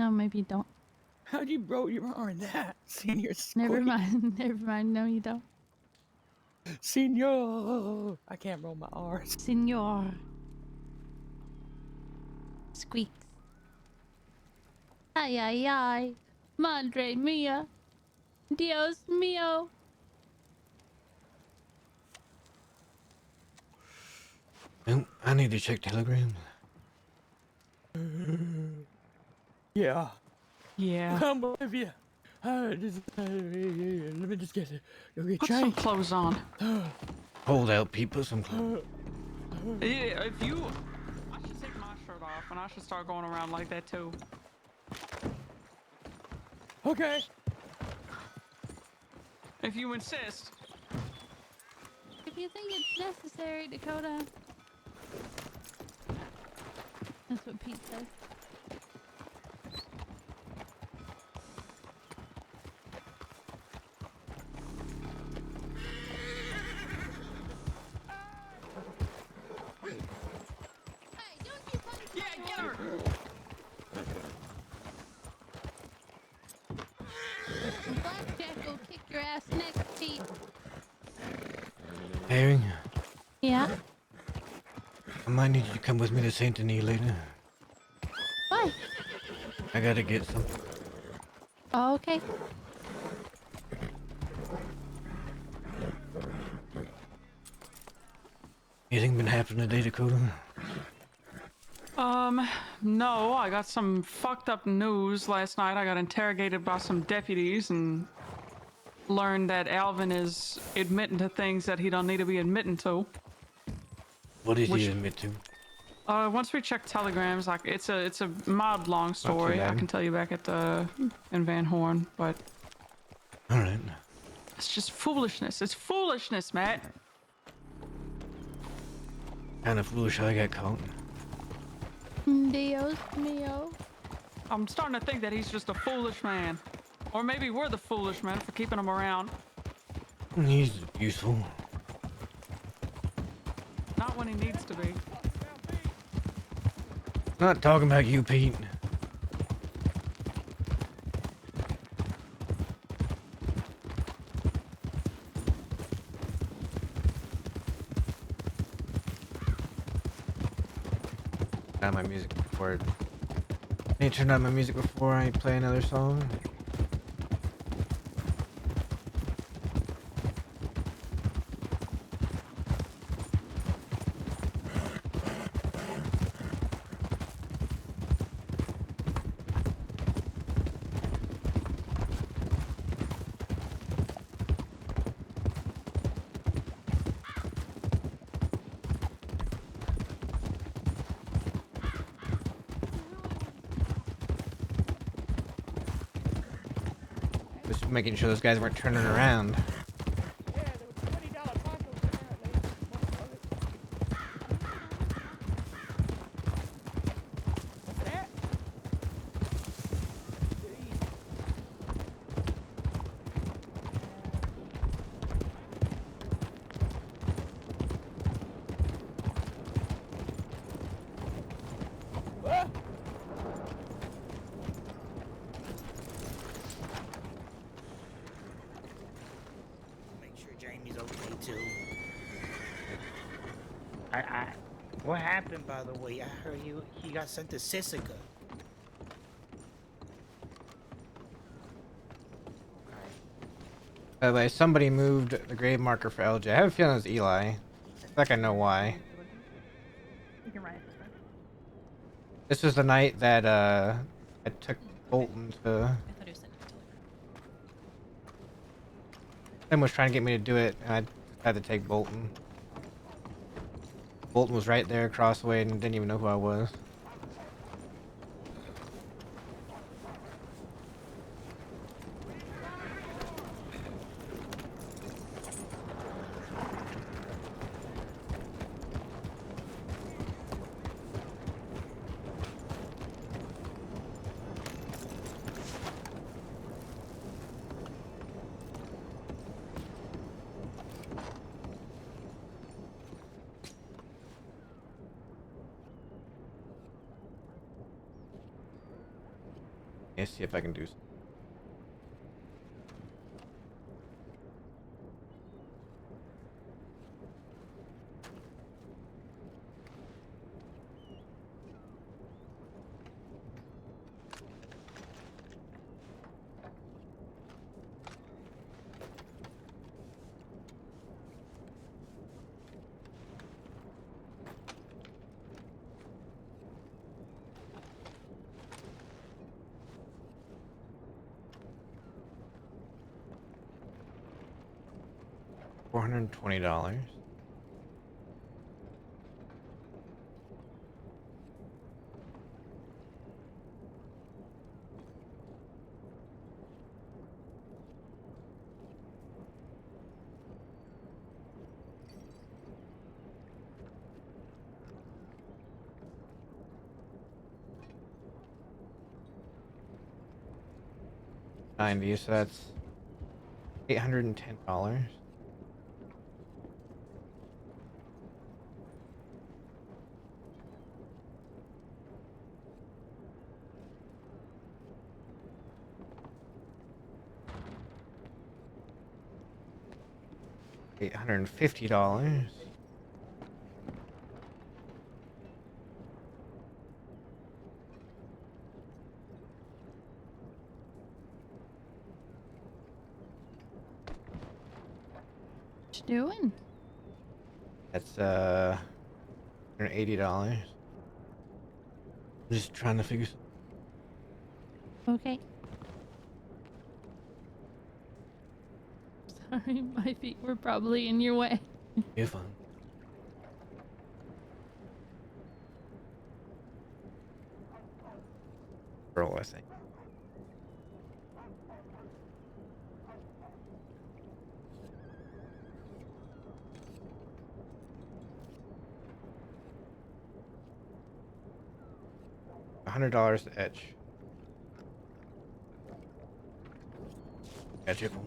No, maybe you don't. How'd you broke your arm in that, Senior? Never mind. Never mind. No, you don't. Senior. I can't roll my R's. Senor. Squeaks. Ay, ay, ay. Madre mia. Dios mío. Oh, I need to check Telegram. Yeah. Yeah. I'm with you. Let me just get it. Go get Put some changed. clothes on. Hold out, Pete. Put some clothes. Yeah, if you, I should take my shirt off, and I should start going around like that too. Okay. If you insist. If you think it's necessary, Dakota. That's what Pete says. Hey, don't you punch Yeah, my get horse. her. Blackjack will kick your ass next, Pete. Herring, Yeah? I might need you to come with me to Saint Denis later. What? I gotta get some. Oh, okay. Anything been happening today, Dakota? No, I got some fucked up news last night. I got interrogated by some deputies and learned that Alvin is admitting to things that he don't need to be admitting to. What did Which- he admit to? Once we check telegrams, like it's a mild long story. I bad. can tell you back at the in Van Horn, but All right. it's just foolishness. It's foolishness, Matt. Kind of foolish how I got caught. Dios mío. I'm starting to think that he's just a foolish man, or maybe we're the foolish men for keeping him around. He's useful. Not when he needs to be. Not talking about you, Pete. Turn on my music before. I ain't turned on my music before I play another song. Just making sure those guys weren't turning around. Yeah, there was $20 tacos apparently. What's that? What? Make sure Jamie's okay too. What happened, by the way? I heard he got sent to Sisica. By the way, somebody moved the grave marker for LJ. I have a feeling it was Eli. I feel like I know why. You can ride it this way. This was the night that I took Bolton to. I thought it was sent to Telegram. Tim was trying to get me to do it, and I had to take Bolton. Bolton was right there across the way and didn't even know who I was. Let's see if I can do something. $420. $90, so that's $810. $850. What you doing? That's $180. I'm just trying to figure something. Okay. Sorry, my feet were probably in your way. You're fine. Girl, I think. $100 to etch. Etchable.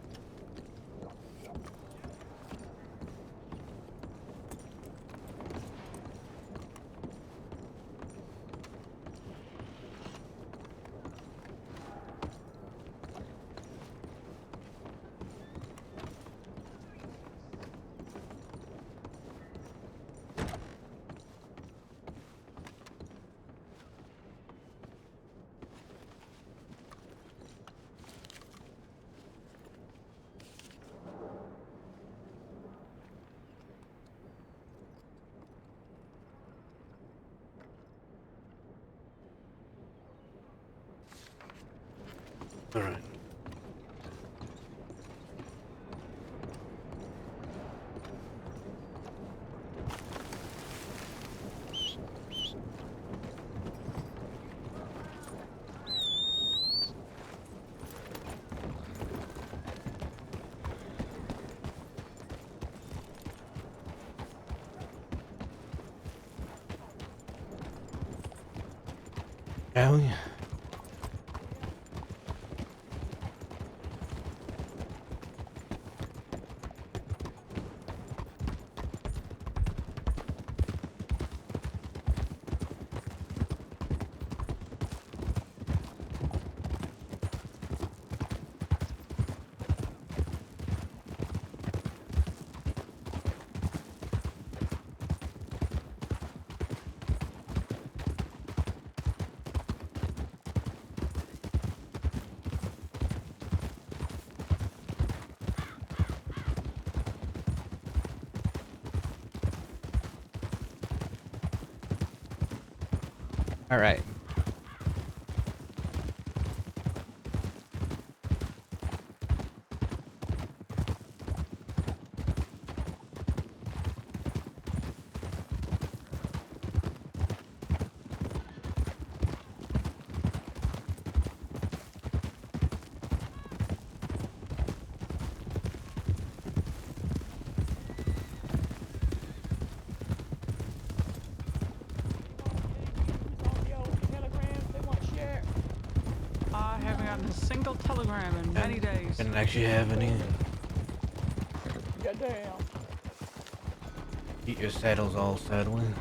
All right. Hell yeah. All right. On the old telegrams, they want to share. I haven't gotten a single telegram in many days. Didn't actually have any. Goddamn. Get your saddles all saddling.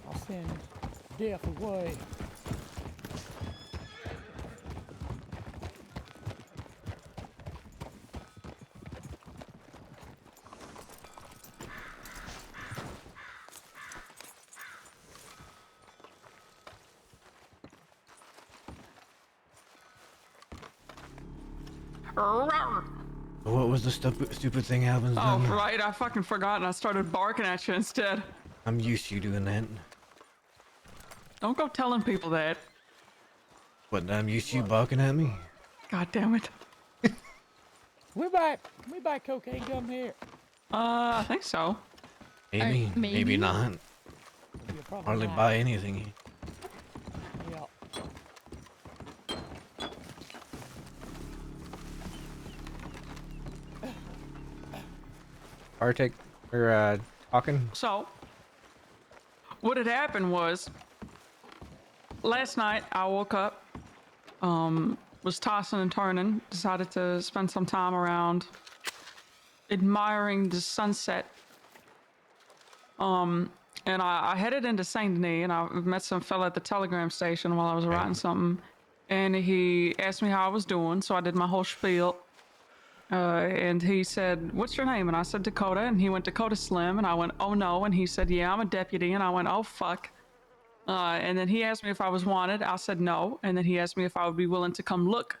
I'll send Death away. Rawr. What was the stupid thing Alvin's Oh, done? right, I fucking forgot and I started barking at you instead. I'm used to you doing that. Don't go telling people that. But I'm used to you barking at me. God damn it. We buy cocaine gum here. I think so. Maybe, maybe maybe? not. You're probably Hardly not. buy anything. Yeah. Arctic, we're talking. So, what had happened was, last night I woke up, was tossing and turning, decided to spend some time around admiring the sunset. And I headed into Saint Denis, and I met some fella at the telegram station while I was writing something, and he asked me how I was doing, so I did my whole spiel. And he said, "What's your name?" And I said, "Dakota." And he went, "Dakota Slim." And I went, "Oh no." And he said, "Yeah, I'm a deputy." And I went, "Oh fuck." And then he asked me if I was wanted. I said no. And then he asked me if I would be willing to come look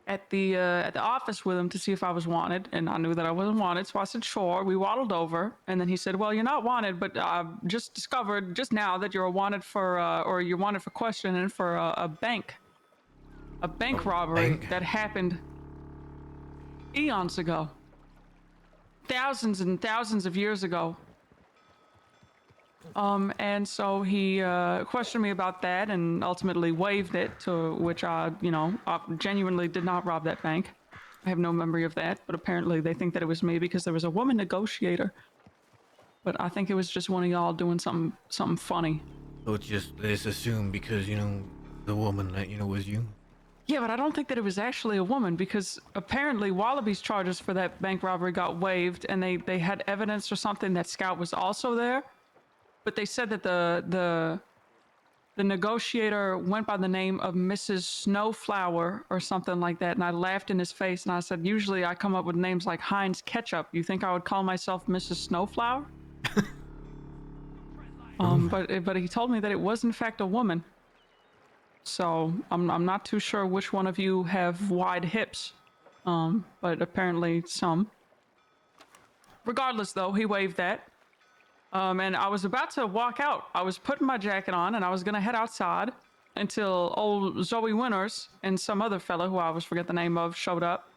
at the office with him to see if I was wanted. And I knew that I wasn't wanted, so I said sure. We waddled over, and then he said, "Well, you're not wanted, but I just discovered just now that you're wanted for or you're wanted for questioning for a bank robbery bank? that happened eons ago, thousands and thousands of years ago." And so he questioned me about that and ultimately waived it, to which I genuinely did not rob that bank. I have no memory of that, but apparently they think that it was me because there was a woman negotiator. But I think it was just one of y'all doing something funny. So it's just, they just assume because, the woman that, was you. Yeah, but I don't think that it was actually a woman, because apparently Wallaby's charges for that bank robbery got waived, and they had evidence or something that Scout was also there. But they said that the negotiator went by the name of Mrs. Snowflower or something like that, and I laughed in his face and I said, "Usually I come up with names like Heinz Ketchup. You think I would call myself Mrs. Snowflower?" But he told me that it was in fact a woman. So I'm not too sure which one of you have wide hips, but apparently some. Regardless, though, he waived that. And I was about to walk out. I was putting my jacket on and I was gonna head outside until old Zoe Winters and some other fella who I always forget the name of showed up.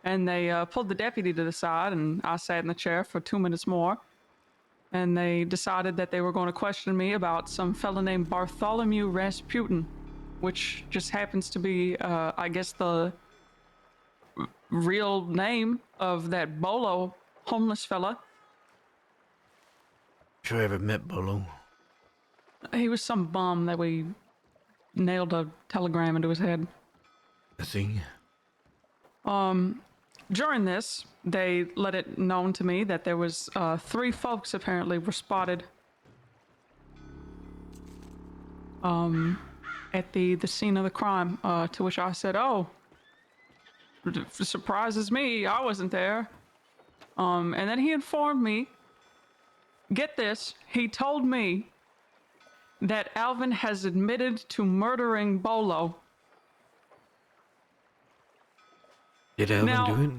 And they pulled the deputy to the side, and I sat in the chair for 2 minutes more. And they decided that they were going to question me about some fella named Bartholomew Rasputin, which just happens to be, I guess, the real name of that Bolo homeless fella. Sure I ever met Bolo. He was some bum that we nailed a telegram into his head. I see. During this, they let it known to me that there was 3 folks apparently were spotted at the scene of the crime, to which I said, "Oh, surprises me, I wasn't there." And then he informed me, get this, he told me that Alvin has admitted to murdering Bolo. Did Alvin Now- do it?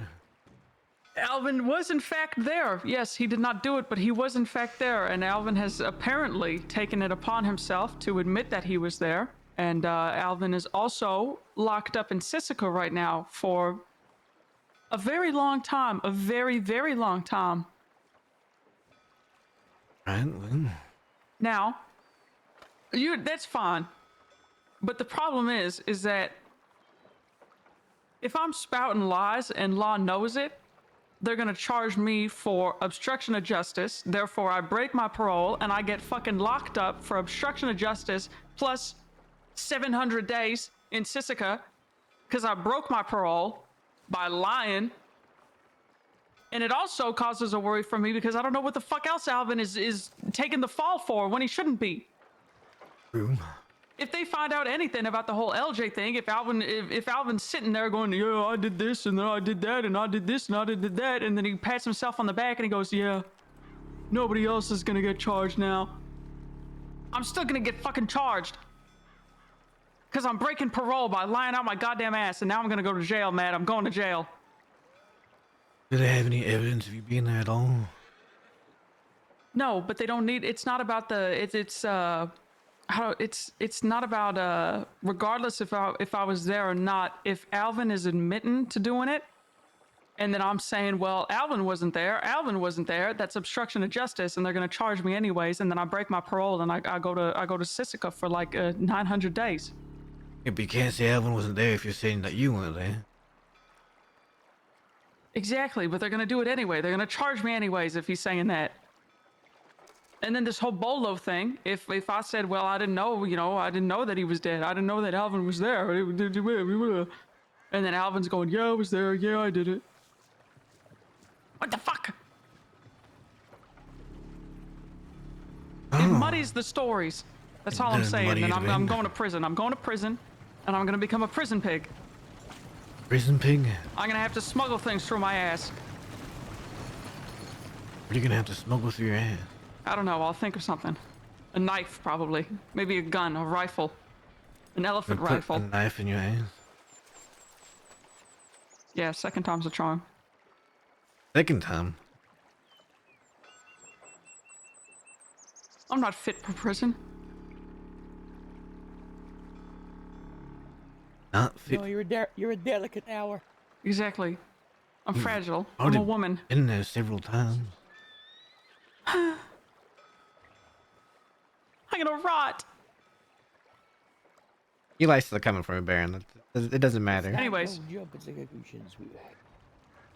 Alvin was in fact there. Yes, he did not do it, but he was in fact there. And Alvin has apparently taken it upon himself to admit that he was there. And Alvin is also locked up in Sisika right now for a very long time. A very, very long time. Right, well, Now, that's fine. But the problem is that if I'm spouting lies and law knows it, they're gonna charge me for obstruction of justice. Therefore, I break my parole and I get fucking locked up for obstruction of justice plus 700 days in Sisika because I broke my parole by lying. And it also causes a worry for me because I don't know what the fuck else Alvin is taking the fall for when he shouldn't be. true. If they find out anything about the whole LJ thing, if Alvin's sitting there going, "Yeah, I did this and then I did that and I did this and I did that," and then he pats himself on the back and he goes, "Yeah, nobody else is gonna get charged now," I'm still gonna get fucking charged. Because I'm breaking parole by lying out my goddamn ass, and now I'm gonna go to jail, Matt. I'm going to jail. Do they have any evidence of you being there at all? No, but they don't need. It's not about the. It's not about regardless if I was there or not. If Alvin is admitting to doing it, and then I'm saying, well, Alvin wasn't there. That's obstruction of justice, and they're gonna charge me anyways. And then I break my parole, and I go to Sisika for like 900 days. Yeah, but you can't say Alvin wasn't there if you're saying that you weren't there. Exactly, but they're gonna do it anyway. They're gonna charge me anyways if he's saying that. And then this whole Bolo thing, if I said, well, I didn't know, I didn't know that he was dead. I didn't know that Alvin was there. And then Alvin's going, yeah, I was there. Yeah, I did it. What the fuck? It muddies the stories. That's all I'm does saying. muddy And it I'm in. going to prison. I'm going to prison, and I'm gonna become a prison pig. Prison pig? I'm gonna have to smuggle things through my ass. What are you gonna have to smuggle through your ass? I don't know. I'll think of something. A knife, probably. Maybe a gun, a rifle. An elephant Put rifle. a knife in your ass? Yeah, second time's a charm. Second time? I'm not fit for prison. Not fit. No, you're a delicate hour. Exactly. I'm fragile. I'm already a woman. Been there several times. I'm gonna rot. He likes to coming from a Baron. It doesn't matter. Anyways. Don't jump to conclusions, sweetheart.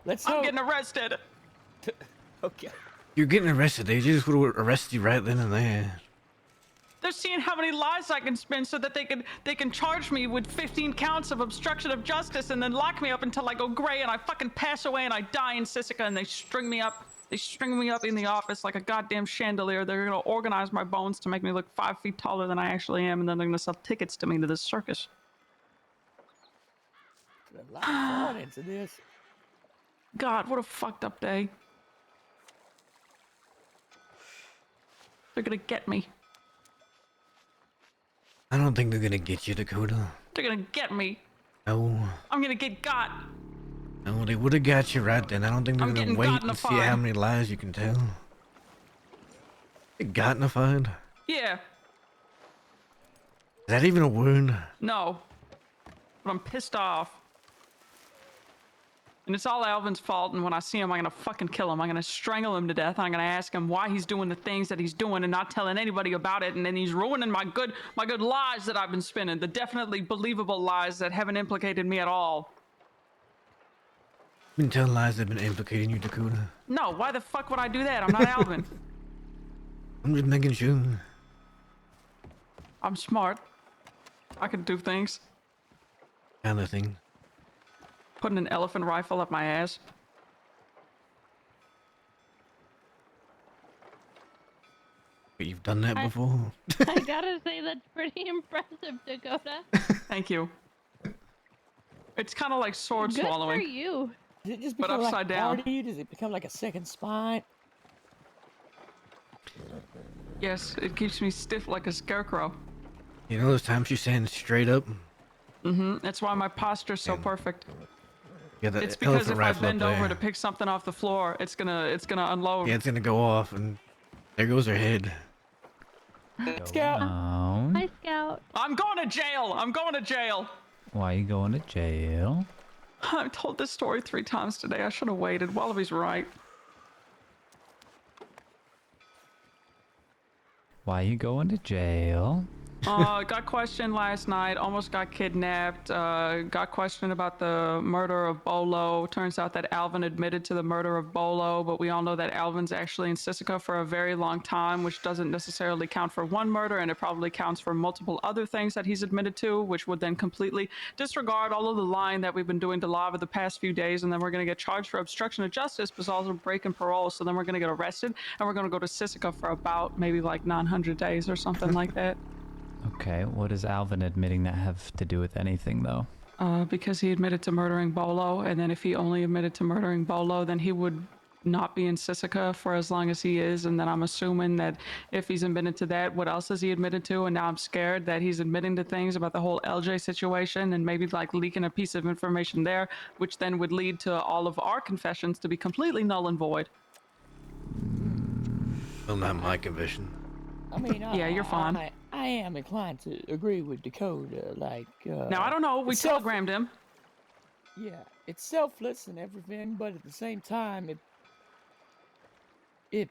Let's I'm hope. getting arrested. Okay. You're getting arrested. They just would arrest you right then and there. They're seeing how many lies I can spin so that they can charge me with 15 counts of obstruction of justice and then lock me up until I go gray and I fucking pass away and I die in Sisika and they string me up. They string me up in the office like a goddamn chandelier. They're gonna organize my bones to make me look 5 feet taller than I actually am, and then they're gonna sell tickets to me to this circus. Put a lot of thought into this. God, what a fucked up day. They're gonna get me. I don't think they're gonna get you, Dakota. They're gonna get me. No. I'm gonna get got. No, they would have got you right then. I don't think they're I'm gonna getting wait gotten and see fine. how many lies you can tell. Gotnified? Is Yeah. that even a word? No. But I'm pissed off. And it's all Alvin's fault, and when I see him, I'm gonna fucking kill him. I'm gonna strangle him to death, and I'm gonna ask him why he's doing the things that he's doing and not telling anybody about it, and then he's ruining my good lies that I've been spinning, the definitely believable lies that haven't implicated me at all. Been telling lies that have been implicating you, Dakota. No, why the fuck would I do that? I'm not Alvin. I'm just making sure. I'm smart. I can do things. Kind of thing. Putting an elephant rifle up my ass. But you've done that before. I gotta say that's pretty impressive, Dakota. Thank you. It's kind of like sword Good swallowing. for you. Does it just But become upside like down. part of you? Does it become like a second spine? Yes, it keeps me stiff like a scarecrow. You know those times you stand straight up? That's why my posture's so perfect. Yeah, the It's because elephant if I rifle up bend over there. to pick something off the floor, it's gonna unload. Yeah, it's gonna go off, and there goes her head. Scout. Hi, Scout. I'm going to jail. I'm going to jail. Why you going to jail? I've told this story 3 times today. I should have waited. Wallaby's right. Why you going to jail? Got questioned last night. Almost got kidnapped. Got questioned about the murder of Bolo. Turns out that Alvin admitted to the murder of Bolo, but we all know that Alvin's actually in Sisika for a very long time, which doesn't necessarily count for one murder, and it probably counts for multiple other things that he's admitted to, which would then completely disregard all of the lying that we've been doing to Lava the past few days, and then we're going to get charged for obstruction of justice, but also breaking parole, so then we're going to get arrested, and we're going to go to Sisika for about maybe like 900 days or something like that. Okay, what does Alvin admitting that have to do with anything, though? Because he admitted to murdering Bolo, and then if he only admitted to murdering Bolo, then he would not be in Sisika for as long as he is, and then I'm assuming that if he's admitted to that, what else has he admitted to? And now I'm scared that he's admitting to things about the whole LJ situation and maybe like leaking a piece of information there, which then would lead to all of our confessions to be completely null and void. Still not my confession. I mean, Yeah, you're fine. I am inclined to agree with Dakota. Like, Now I don't know. We self- telegrammed him. yeah, it's selfless and everything, but at the same time, it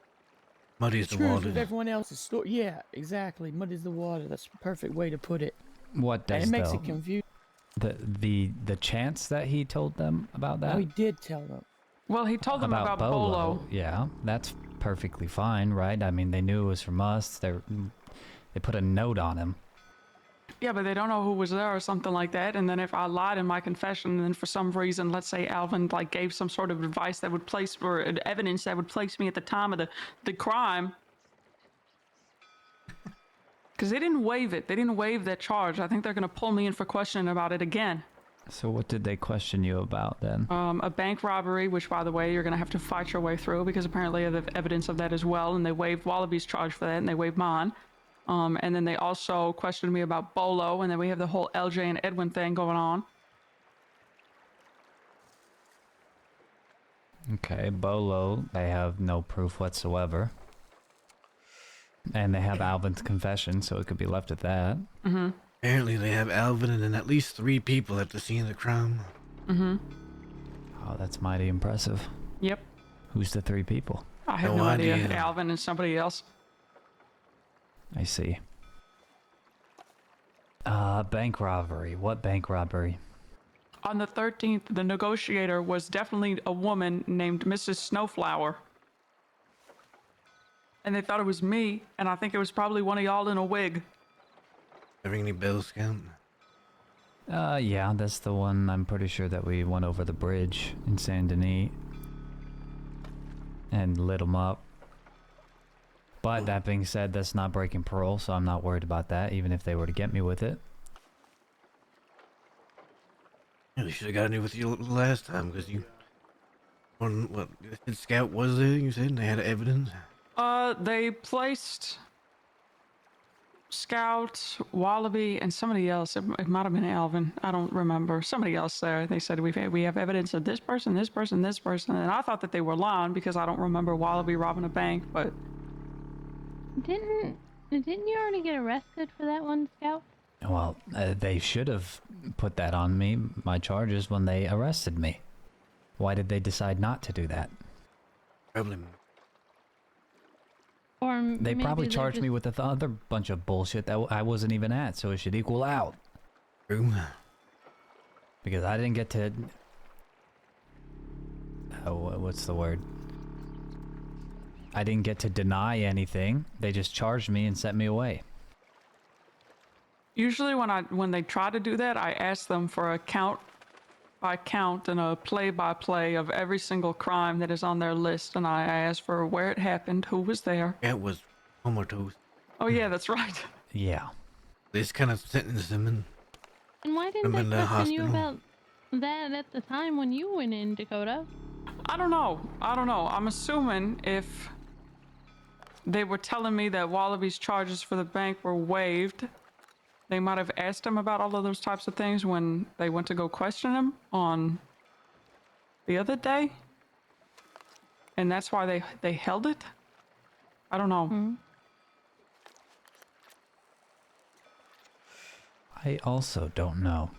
Muddy's the screws water. with everyone else's story. Yeah, exactly. Muddies the water. That's the perfect way to put it. What And does it makes though? it confusing. The chance that he told them about that? Oh, he did tell them. Well, he told them about Bolo. Yeah, that's perfectly fine, right? I mean, they knew it was from us. They put a note on him. Yeah, but they don't know who was there or something like that. And then if I lied in my confession, and then for some reason, let's say Alvin like gave some sort of advice that would place or evidence that would place me at the time of the crime. Because they didn't waive it. They didn't waive that charge. I think they're going to pull me in for questioning about it again. So what did they question you about then? A bank robbery, which, by the way, you're going to have to fight your way through because apparently they have evidence of that as well. And they waived Wallaby's charge for that, and they waived mine. And then they also questioned me about Bolo, and then we have the whole LJ and Edwin thing going on. Okay, Bolo, they have no proof whatsoever. And they have Alvin's confession, so it could be left at that. Mm-hmm. Apparently they have Alvin and then at least 3 people at the scene of the crime. Mm-hmm. Oh, that's mighty impressive. Yep. Who's the 3 people? I have No no idea. idea. Alvin and somebody else. I see. Bank robbery. What bank robbery? On the 13th, the negotiator was definitely a woman named Mrs. Snowflower. And they thought it was me, and I think it was probably one of y'all in a wig. Ring any bells, Scout? Yeah, that's the one. I'm pretty sure that we went over the bridge in Saint Denis and lit them up. But that being said, that's not breaking parole, so I'm not worried about that, even if they were to get me with it. Yeah, they should have gotten it with you last time, because you... What, Scout was there, you said? They had evidence? They placed Scout, Wallaby, and somebody else. It might have been Alvin. I don't remember. Somebody else there. They said we have evidence of this person, this person, this person. And I thought that they were lying because I don't remember Wallaby robbing a bank, but... Didn't you already get arrested for that one, Scout? Well, they should have put that on me, my charges, when they arrested me. Why did they decide not to do that? Probably. Or They maybe probably they're charged just- me with a other bunch of bullshit that I wasn't even at, so it should equal out. True. Because I didn't get to... what's the word? I didn't get to deny anything. They just charged me and sent me away. Usually when they try to do that, I ask them for a count by count and a play-by-play of every single crime that is on their list, and I ask for where it happened, who was there. Scout was comatose. Oh yeah, that's right. Yeah. They just kind of sentenced him in. And why didn't I'm they in the question you hospital. about that at the time when you went in, Dakota? I don't know. I'm assuming if they were telling me that Wallaby's charges for the bank were waived, they might have asked him about all of those types of things when they went to go question him on the other day. And that's why they held it? I don't know. I also don't know.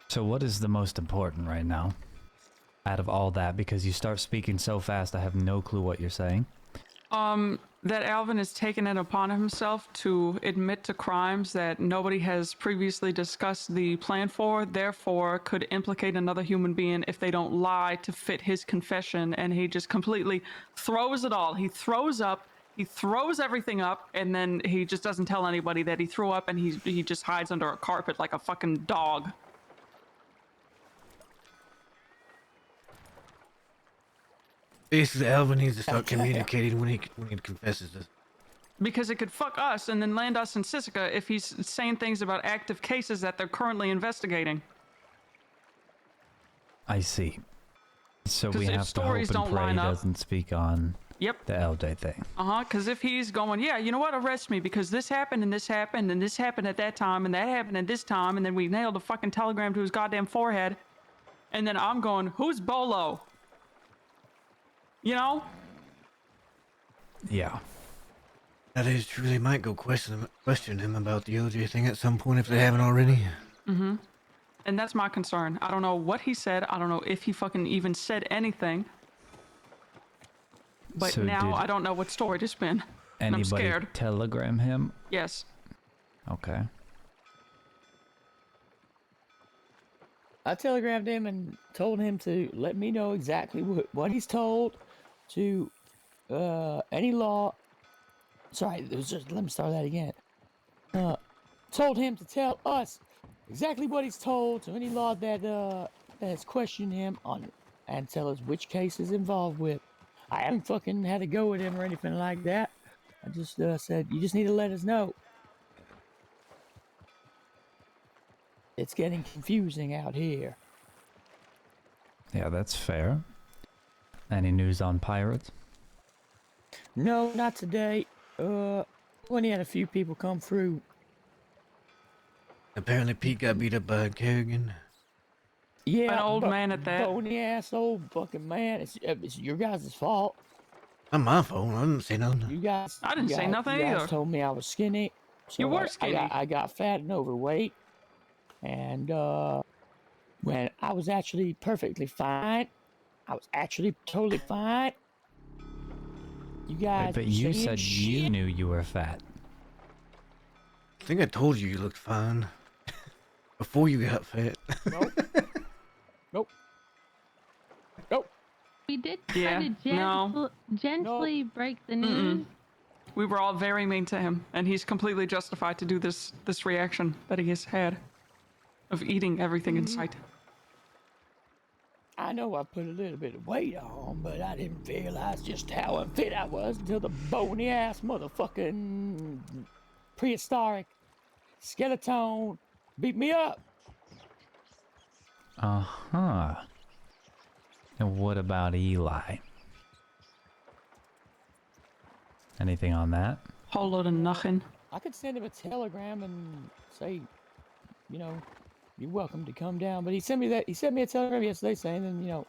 So what is the most important right now? Out of all that, because you start speaking so fast, I have no clue what you're saying. That Alvin has taken it upon himself to admit to crimes that nobody has previously discussed the plan for, therefore could implicate another human being if they don't lie to fit his confession, and he just completely throws it all. He throws up, he throws everything up, and then he just doesn't tell anybody that he threw up, and he just hides under a carpet like a fucking dog. Basically, Alvin needs to start communicating when he confesses this. Because it could fuck us and then land us in Sisika if he's saying things about active cases that they're currently investigating. I see. So 'Cause we if have to hope stories and don't pray he line up- doesn't speak on Yep. the LJ thing. Because if he's going, yeah, you know what, arrest me because this happened and this happened and this happened at that time and that happened at this time and then we nailed a fucking telegram to his goddamn forehead. And then I'm going, who's Bolo? You know? Yeah. That is true. They might go question him about the OJ thing at some point if they haven't already. Mm-hmm. And that's my concern. I don't know what he said. I don't know if he fucking even said anything. But So now did I don't know what story to spin. And I'm anybody scared. telegram him? Yes. Okay. I telegrammed him and told him to let me know exactly what he's told to any law. Sorry, let me start that again. Told him to tell us exactly what he's told to any law that has questioned him on and tell us which case is involved with. I haven't fucking had to go with him or anything like that. I just said, you just need to let us know. It's getting confusing out here. Yeah, that's fair. Any news on pirates? No, not today. Only had a few people come through. Apparently Pete got beat up by Kerrigan. Yeah, An old man at that. Bony ass old fucking man. It's your guys' fault. Not my fault. I didn't say nothing. You guys. I didn't say nothing you guys either. told me I was skinny. So You were skinny. I got fat and overweight, and when I was actually perfectly fine, I was actually totally fine. You guys. But you saying said you shit. knew you were fat. I think I told you looked fine. Before you got fat. Nope. Nope. Nope. We did try Yeah, to no. gently break the news. We were all very mean to him, and he's completely justified to do this reaction that he has had of eating everything in sight. I know I put a little bit of weight on, but I didn't realize just how unfit I was until the bony ass motherfucking prehistoric skeleton beat me up. Uh-huh. And what about Eli? Anything on that? Whole load of nothing. I could send him a telegram and say, you know, you're welcome to come down. But he sent me a telegram yesterday saying, that, you know,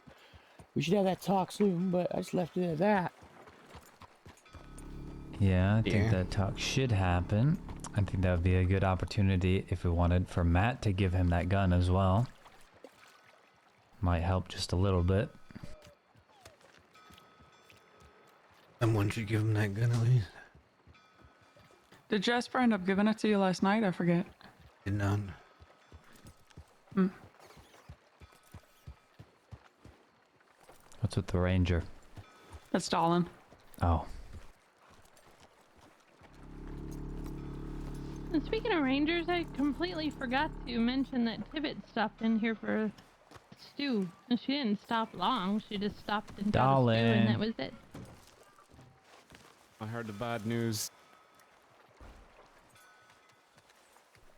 we should have that talk soon. But I just left it at that. Yeah, I think Yeah. that talk should happen. I think that would be a good opportunity if we wanted for Matt to give him that gun as well. Might help just a little bit. Someone should give him that gun at least. Did Jasper end up giving it to you last night? I forget. Did none. What's with the ranger? That's Stalin. Oh, And speaking of rangers, I completely forgot to mention that Tibbet stopped in here for stew. And she didn't stop long. She just stopped and got a stew, and Darling. that was it. I heard the bad news.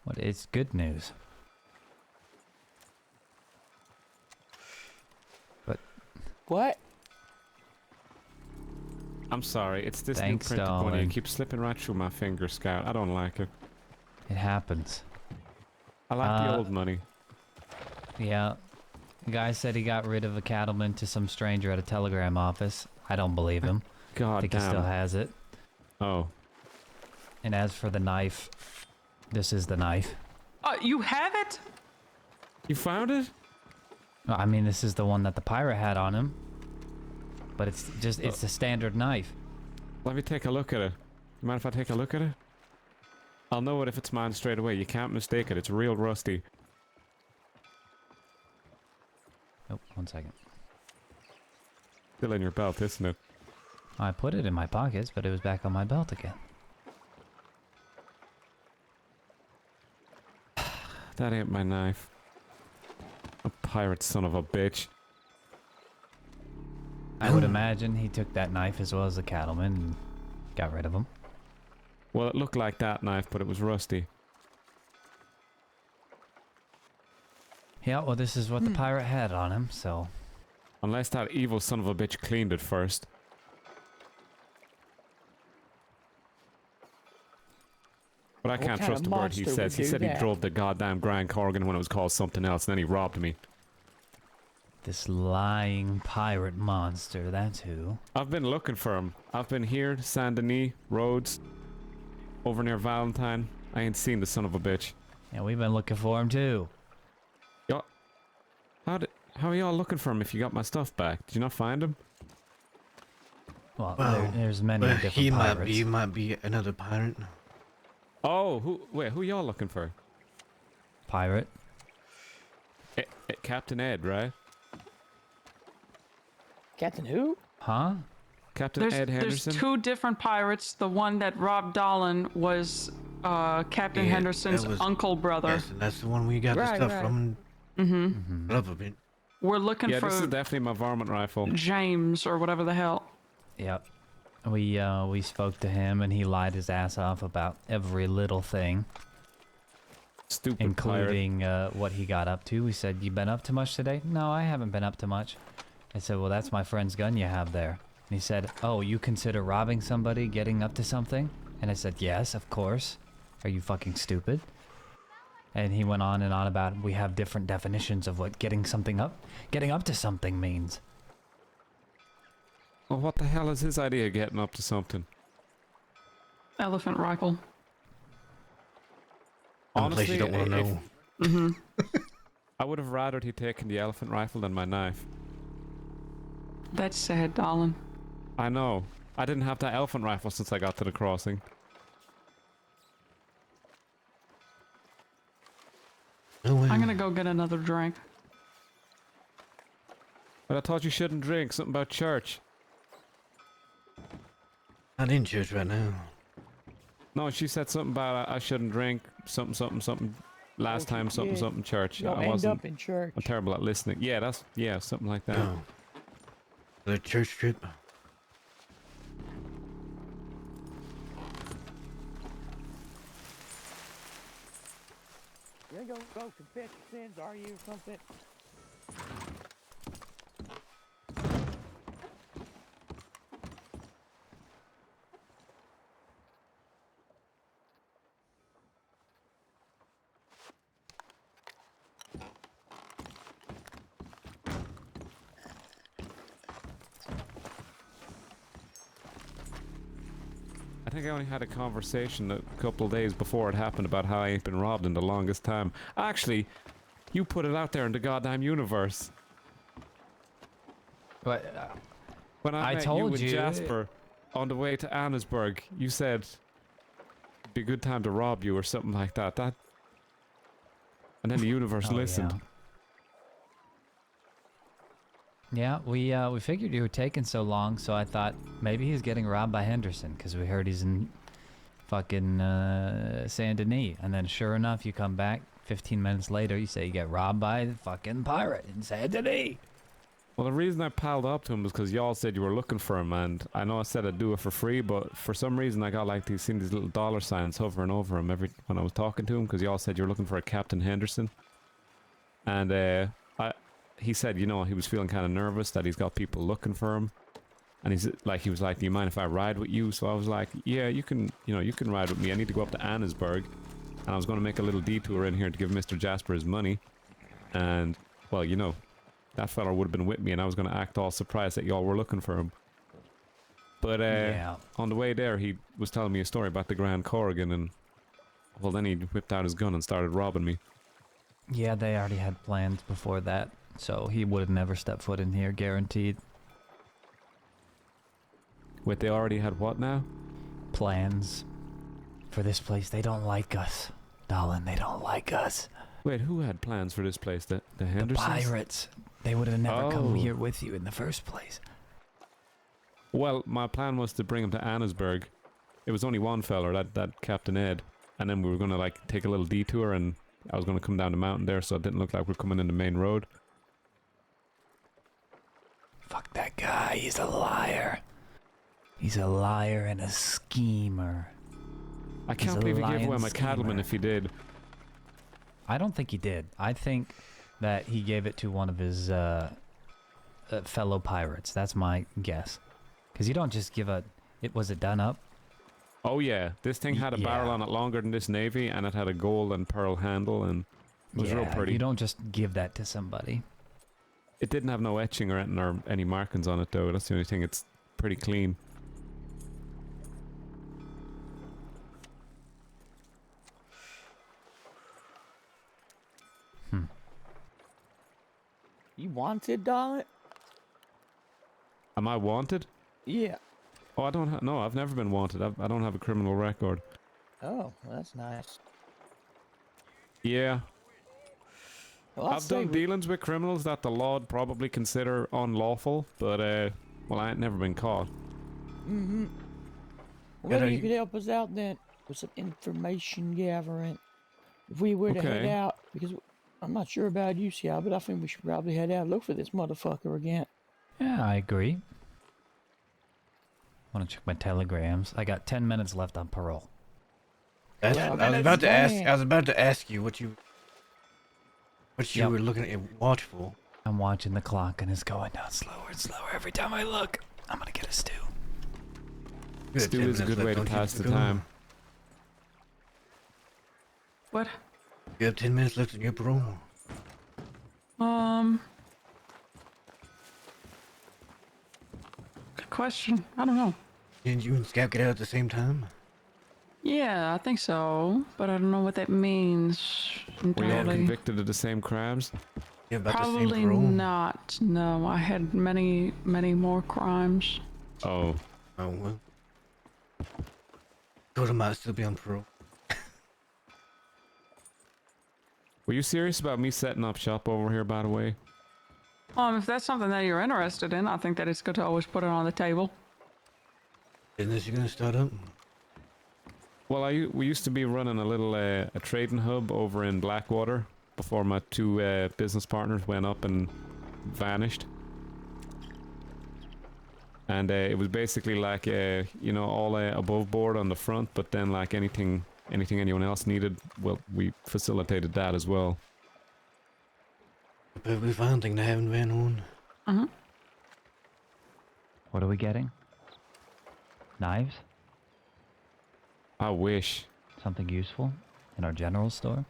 what is good news? What? I'm sorry, it's this Thanks, new printed money. darling. It keeps slipping right through my fingers, Scout. I don't like it. It happens. I like the Uh, old money. Yeah. The guy said he got rid of a cattleman to some stranger at a telegram office. I don't believe him. I God think he still damn. has it. Oh. And as for the knife, this is the knife. You have it? You found it? I mean, this is the one that the pirate had on him. But it's just, it's a standard knife. Let me take a look at it. You mind if I take a look at it? I'll know it if it's mine straight away. You can't mistake it. It's real rusty. Oh, 1 second. Still in your belt, isn't it? I put it in my pockets, but it was back on my belt again. That ain't my knife. A pirate son of a bitch. I would imagine he took that knife as well as the cattleman and got rid of him. Well, it looked like that knife, but it was rusty. Yeah, well, this is what the pirate had on him, so... Unless that evil son of a bitch cleaned it first. But I What can't kind trust of a word he monster would says. He do said he that? drove the goddamn Grand Corrigan when it was called something else, and then he robbed me. This lying pirate monster, that's who. I've been looking for him. I've been here, Saint Denis, Rhodes, over near Valentine. I ain't seen the son of a bitch. Yeah, we've been looking for him too. Yo, how are y'all looking for him if you got my stuff back? Did you not find him? Well, Well, there's many Well, different he pirates. might be another pirate. Oh, who y'all looking for? Pirate? Captain Ed, right? Captain who? Huh? Captain Ed There's Henderson? 2 different pirates. The one that robbed Dolan was Captain Yeah, Henderson's that was- uncle brother. Yes, and that's the one we got the Right, stuff right. from. Mm-hmm. Government. We're looking Yeah, this is for definitely my varmint rifle. James or whatever the hell. Yep. We spoke to him and he lied his ass off about every little thing, Stupid pirate. including what he got up to. We said, "You been up to much today?" "No, I haven't been up to much." I said, "Well, that's my friend's gun you have there." And he said, "Oh, you consider robbing somebody getting up to something?" And I said, "Yes, of course. Are you fucking stupid?" And he went on and on about we have different definitions of what getting up to something means. Well, what the hell is his idea of getting up to something? Elephant rifle. Some place you don't want to if- know. Mm-hmm. I would have rather he'd taken the elephant rifle than my knife. That's sad, Dolan. I know. I didn't have that elephant rifle since I got to the crossing. Oh, well. I'm gonna go get another drink. But I thought you shouldn't drink. Something about church. Not in church right now. No, she said something about I shouldn't drink. Something. Last time, something church. You'll I end wasn't. up in church. I'm terrible at listening. Yeah, something like that. No. The church trip. You ain't gonna go confess your sins, are you, or something? I think I only had a conversation a couple of days before it happened about how I ain't been robbed in the longest time. Actually, you put it out there in the goddamn universe. But When I I met you told with you. Jasper on the way to Annesburg, you said it'd be a good time to rob you or something like that. And then the universe Oh, listened. Yeah, we figured you were taking so long, so I thought maybe he's getting robbed by Henderson because we heard he's in fucking Saint Denis, and then sure enough, you come back 15 minutes later, you say you get robbed by the fucking pirate in Saint Denis. Well, the reason I palled up to him was because y'all said you were looking for him, and I know I said I'd do it for free, but for some reason I got like these little dollar signs hovering over him when I was talking to him, because y'all said you were looking for a Captain Henderson, and he said, you know, he was feeling kind of nervous that he's got people looking for him, and he was like, do you mind if I ride with you? So I was like, yeah, you can ride with me. I need to go up to Annesburg, and I was going to make a little detour in here to give Mr. Jasper his money, and well, you know, that fella would have been with me, and I was going to act all surprised that y'all were looking for him. But Yeah. on the way there, he was telling me a story about the Grand Corrigan, and well, then he whipped out his gun and started robbing me. Yeah, they already had plans before that, so he would have never stepped foot in here, guaranteed. Wait, they already had what now? Plans for this place. They don't like us, Dolan. They don't like us. Wait, who had plans for this place? The The Hendersons? pirates. They would have never Oh. come here with you in the first place. Well, my plan was to bring him to Annesburg. It was only one feller, that Captain Ed, and then we were gonna like take a little detour, and I was gonna come down the mountain there, so it didn't look like we're coming in the main road. Fuck that guy. He's a liar. He's a liar and a schemer. I He's can't a believe he gave away lying my cattleman schemer. if he did. I don't think he did. I think that he gave it to one of his fellow pirates. That's my guess. Because you don't just give a... Was it done up? Oh yeah, this thing had a barrel Yeah. on it longer than this Navy, and it had a gold and pearl handle, and it was real pretty. You don't just give that to somebody. It didn't have no etching or anything or any markings on it though. That's the only thing. It's pretty clean. You wanted, darling? Am I wanted? Yeah. Oh, I don't. No, I've never been wanted. I don't have a criminal record. Oh, well, that's nice. Yeah, Well, I'd I've say done dealings with criminals that the law'd probably consider unlawful, but well, I ain't never been caught. Mm-hmm. Well, Yeah, maybe you- you could help us out then with some information gathering. If we were to head Okay. out, because I'm not sure about you, Ciao, but I think we should probably head out and look for this motherfucker again. Yeah, I agree. I want to check my telegrams. I got 10 minutes left on parole. That's, Well, I was about to ask. man. I was about to ask you what you Yep. were looking at watch for. I'm watching the clock and it's going down slower and slower every time I look. I'm gonna get a stew. You got Stew 10 is a minutes good way left, to don't you, pass the Nicole? time. What? You have 10 minutes left in your parole. Good question. I don't know. Didn't you and Scap get out at the same time? Yeah, I think so, but I don't know what that means Were you all entirely. convicted of the same crimes? You have about the Probably same parole. not. No, I had many, many more crimes. Oh, Oh well. Dakota might still be on parole. were you serious about me setting up shop over here? By the way, If that's something that you're interested in, I think that it's good to always put it on the table. Business you gonna start up? well, we used to be running a little a trading hub over in Blackwater before my two business partners went up and vanished. And it was basically like you know, all above board on the front, but then like anything anyone else needed, well, we facilitated that as well. A perfectly fine thing to have in Van Horn. What are we getting? Knives? I wish. Something useful? In our general store?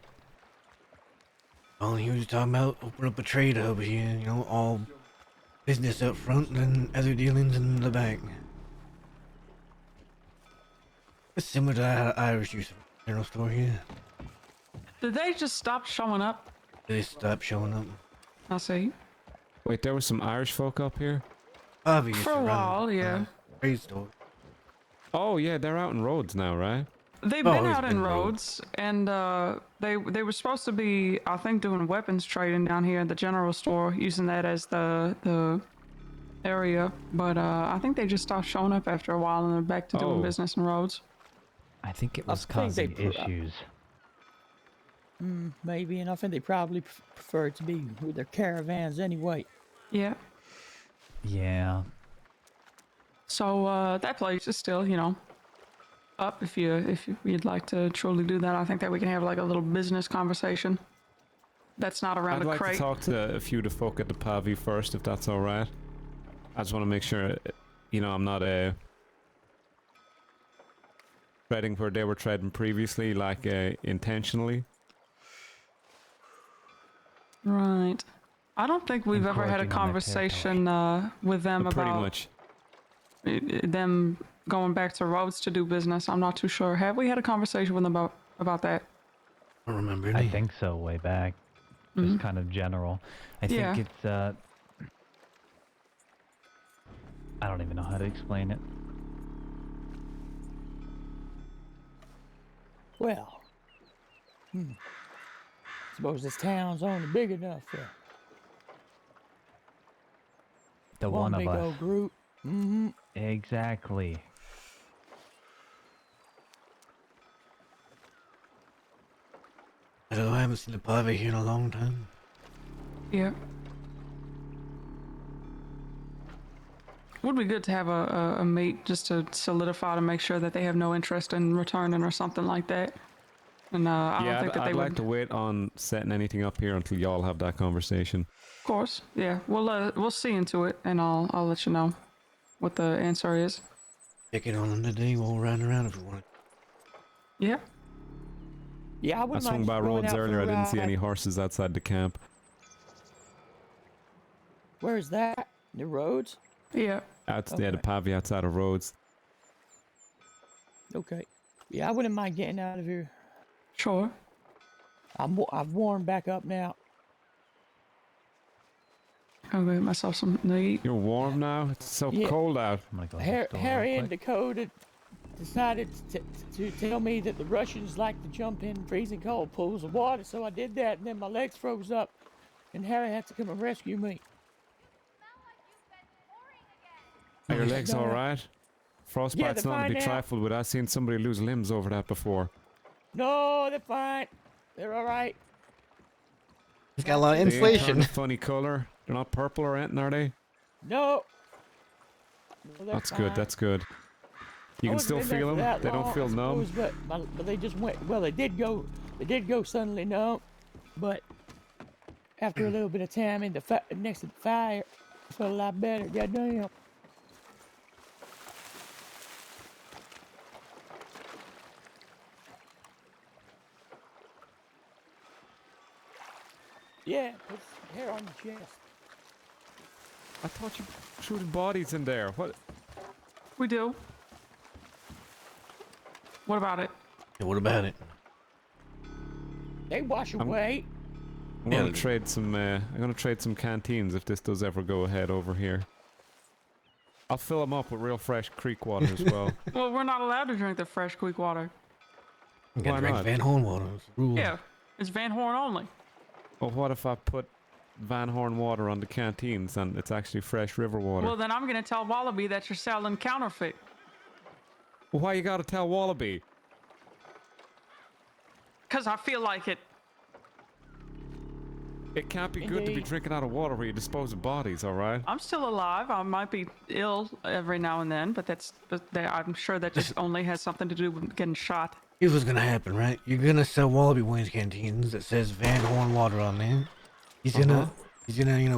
All he was talking about open up a trade hub here, you know, all business up front and then other dealings in the back. It's similar to that Irish use of general store here. Did they just stop showing up? They stopped showing up. I see. Wait, there was some Irish folk up here? Obviously, For a while, yeah. Trade store. Oh yeah, they're out in Rhodes now, right? They've Oh, been he's out in been Rhodes, and they were supposed to be, I think, doing weapons trading down here at the general store, using that as the area. But I think they just stopped showing up after a while, and they're back to doing Oh. business in Rhodes. I think it I was think they causing put- issues. Maybe, and I think they probably prefer it to be with their caravans anyway. Yeah. Yeah. So that place is still, you know, up if you'd like to truly do that. I think that we can have like a little business conversation. That's not around I'd a like crate. to talk to a few of the folk at the Pavi first, if that's all right. I just want to make sure, you know, I'm not treading where they were treading previously, like intentionally. Right. I don't think we've ever had a Encroaching on their conversation with them Pretty about much. them going back to Rhodes to do business. I'm not too sure. Have we had a conversation with them about that? I don't remember I any. think so, way back. Just kind of general. I think Yeah. it's, I don't even know how to explain it. Well, suppose this town's only big enough for The one one of big us. old group. Mm-hmm. Exactly. I don't know, I haven't seen the Pavi here in a long time. Yeah. Would be good to have a meet just to solidify to make sure that they have no interest in returning or something like that. And I don't Yeah, think that they I'd like would. to wait on setting anything up here until y'all have that conversation. Of course, yeah. We'll see into it, and I'll let you know what the answer is. Check it on them today. We'll ride around if we want. Yeah. Yeah, I I wouldn't swung mind by just going roads out for earlier. a I didn't see ride. any horses outside the camp. Where's that? The roads? Yeah. Yeah, the pavy outside of roads. Okay. Yeah, I wouldn't mind getting out of here. Sure. I've warmed back up now. I'll go get myself something to eat. You're warm now? It's so Yeah. cold out. I'm gonna go next door real Harry and quick. Dakota decided to tell me that the Russians like to jump in freezing cold pools of water, so I did that, and then my legs froze up, and Harry had to come and rescue me. Are your legs No. all right? Frostbite's they're not a fine big now. trifle, but I've seen somebody lose limbs over that before. No, they're fine. They're all right. It's got a lot of They ain't inflation. turned a funny color. They're not purple or anything, are they? No. No, they're That's good. fine. That's good. You I can wasn't still in there feel for them. that They don't long, feel I numb. suppose, but they just went. Well, they did go suddenly numb, but after a little bit of time in the next to the fire, I felt a lot better. Goddamn. Yeah, put hair on your chest. I thought you shooted bodies in there. What? We do. What about it? Yeah, what about it? They wash away. I'm Yeah, gonna trade some. I'm gonna trade some canteens if this does ever go ahead over here. I'll fill them up with real fresh creek water as well. Well, we're not allowed to drink the fresh creek water. You gotta Why drink not? Van Horn water. It's the rule. Yeah. It's Van Horn only. Well, what if I put Van Horn water on the canteens and it's actually fresh river water? Well, then I'm going to tell Wallaby that you're selling counterfeit. Well, why you gotta tell Wallaby? Because I feel like it. It can't be good to be Indeed. drinking out of water where you dispose of bodies, all right? I'm still alive. I might be ill every now and then, but I'm sure that just only has something to do with getting shot. Here's what's gonna happen, right? You're gonna sell Wallaby Wayne's canteens that says Van Horn water on there. He's gonna,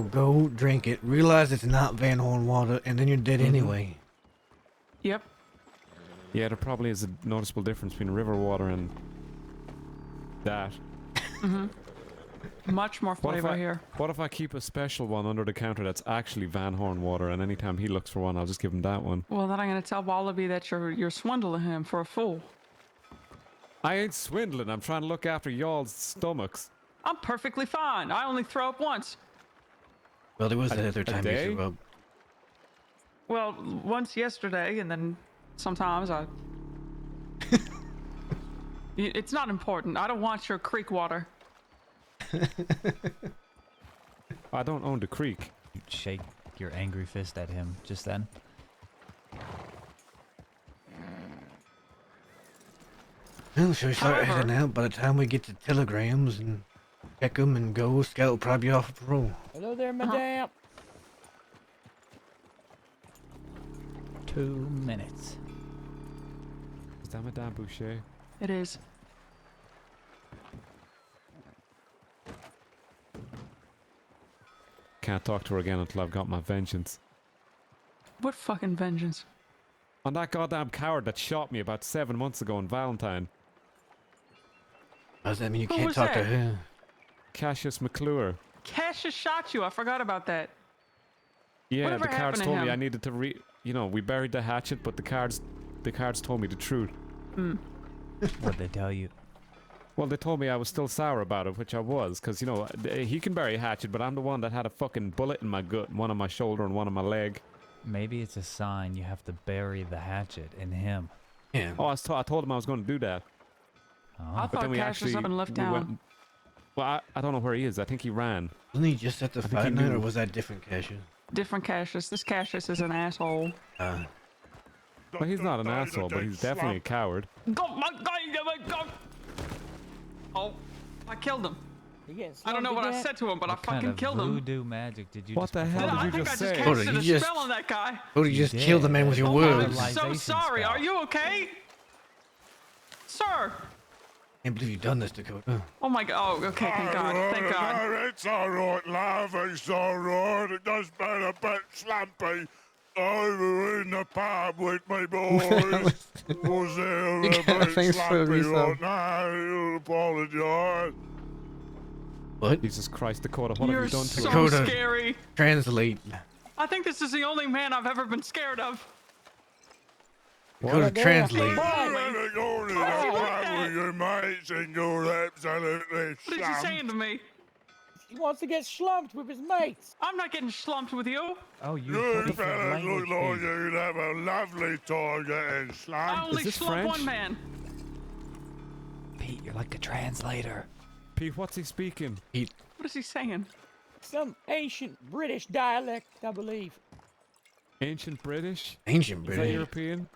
go drink it, realize it's not Van Horn water, and then you're dead anyway. Yep. Yeah, there probably is a noticeable difference between river water and that. Much more What if flavor I- here. What if I keep a special one under the counter that's actually Van Horn water, and anytime he looks for one, I'll just give him that one? Well, then I'm going to tell Wallaby that you're swindling him for a fool. I ain't swindling. I'm trying to look after y'all's stomachs. I'm perfectly fine. I only throw up once. Well, there was A- that other a time day? you threw up. Well, once yesterday, and then sometimes I. It's not important. I don't want your creek water. I don't own the creek. You shake your angry fist at him just then. Well, should we start However- heading out? By the time we get to telegrams and check them and go, Scout will probably be off parole. Hello there, madame. 2 minutes. Is that Madame Boucher? It is. Can't talk to her again until I've got my vengeance. What fucking vengeance? On that goddamn coward that shot me about 7 months ago on Valentine. Does that mean you Who can't was talk to that? her? Cassius McClure. Cassius shot you. I forgot about that. Yeah, Whatever the cards happened to told me him? I needed to we buried the hatchet, but the cards told me the truth. What'd they tell you? Well, they told me I was still sour about it, which I was, because, he can bury a hatchet, but I'm the one that had a fucking bullet in my gut, one on my shoulder and one on my leg. Maybe it's a sign you have to bury the hatchet in him. Yeah. Oh, I told him I was going to do that. Oh. I But thought then we Cassius actually had been left we down. went- well, I don't know where he is. I think he ran. Wasn't he just at the think he fight night, or knew. was that different Cassius? Different Cassius. This Cassius is an asshole. Well, he's not an asshole, but he's definitely a coward. Go, my go. Oh, I killed him. You getting I don't know slugged what to I death? said to him, but What I fucking kind of killed him. voodoo magic did you What just the hell perform? did I you think just I just say? Hold on, casted you a just- spell on that guy. Oh, you just killed the man with your Oh, words. I'm so Paralyzation sorry. spell. Are you okay? Sir, Can't believe you've done this, Dakota. Oh my god. Oh, okay. Thank God. Thank God. It's alright, love. It's alright. It does been a bit slumpy. Over in the pub with me boys. Was there You a gotta bit thanks for slumpy resub. right now? I apologise. What? Jesus Christ, Dakota, what You're have you done to so him? Dakota. scary. Translate. I think this is the only man I've ever been scared of. Dakota, translate. You're having going to the pub with your mates and you're absolutely What is he slumped. saying to me? He wants to get slumped with his mates. I'm not getting slumped with you. Oh, you You put it in fellas look language, like Pete. you'd have a lovely time getting I slumped. only this slump French? one man. Pete, you're like a translator. Pete, what's he speaking? What is he saying? Some ancient British dialect, I believe. Ancient British? Ancient Is that British. European?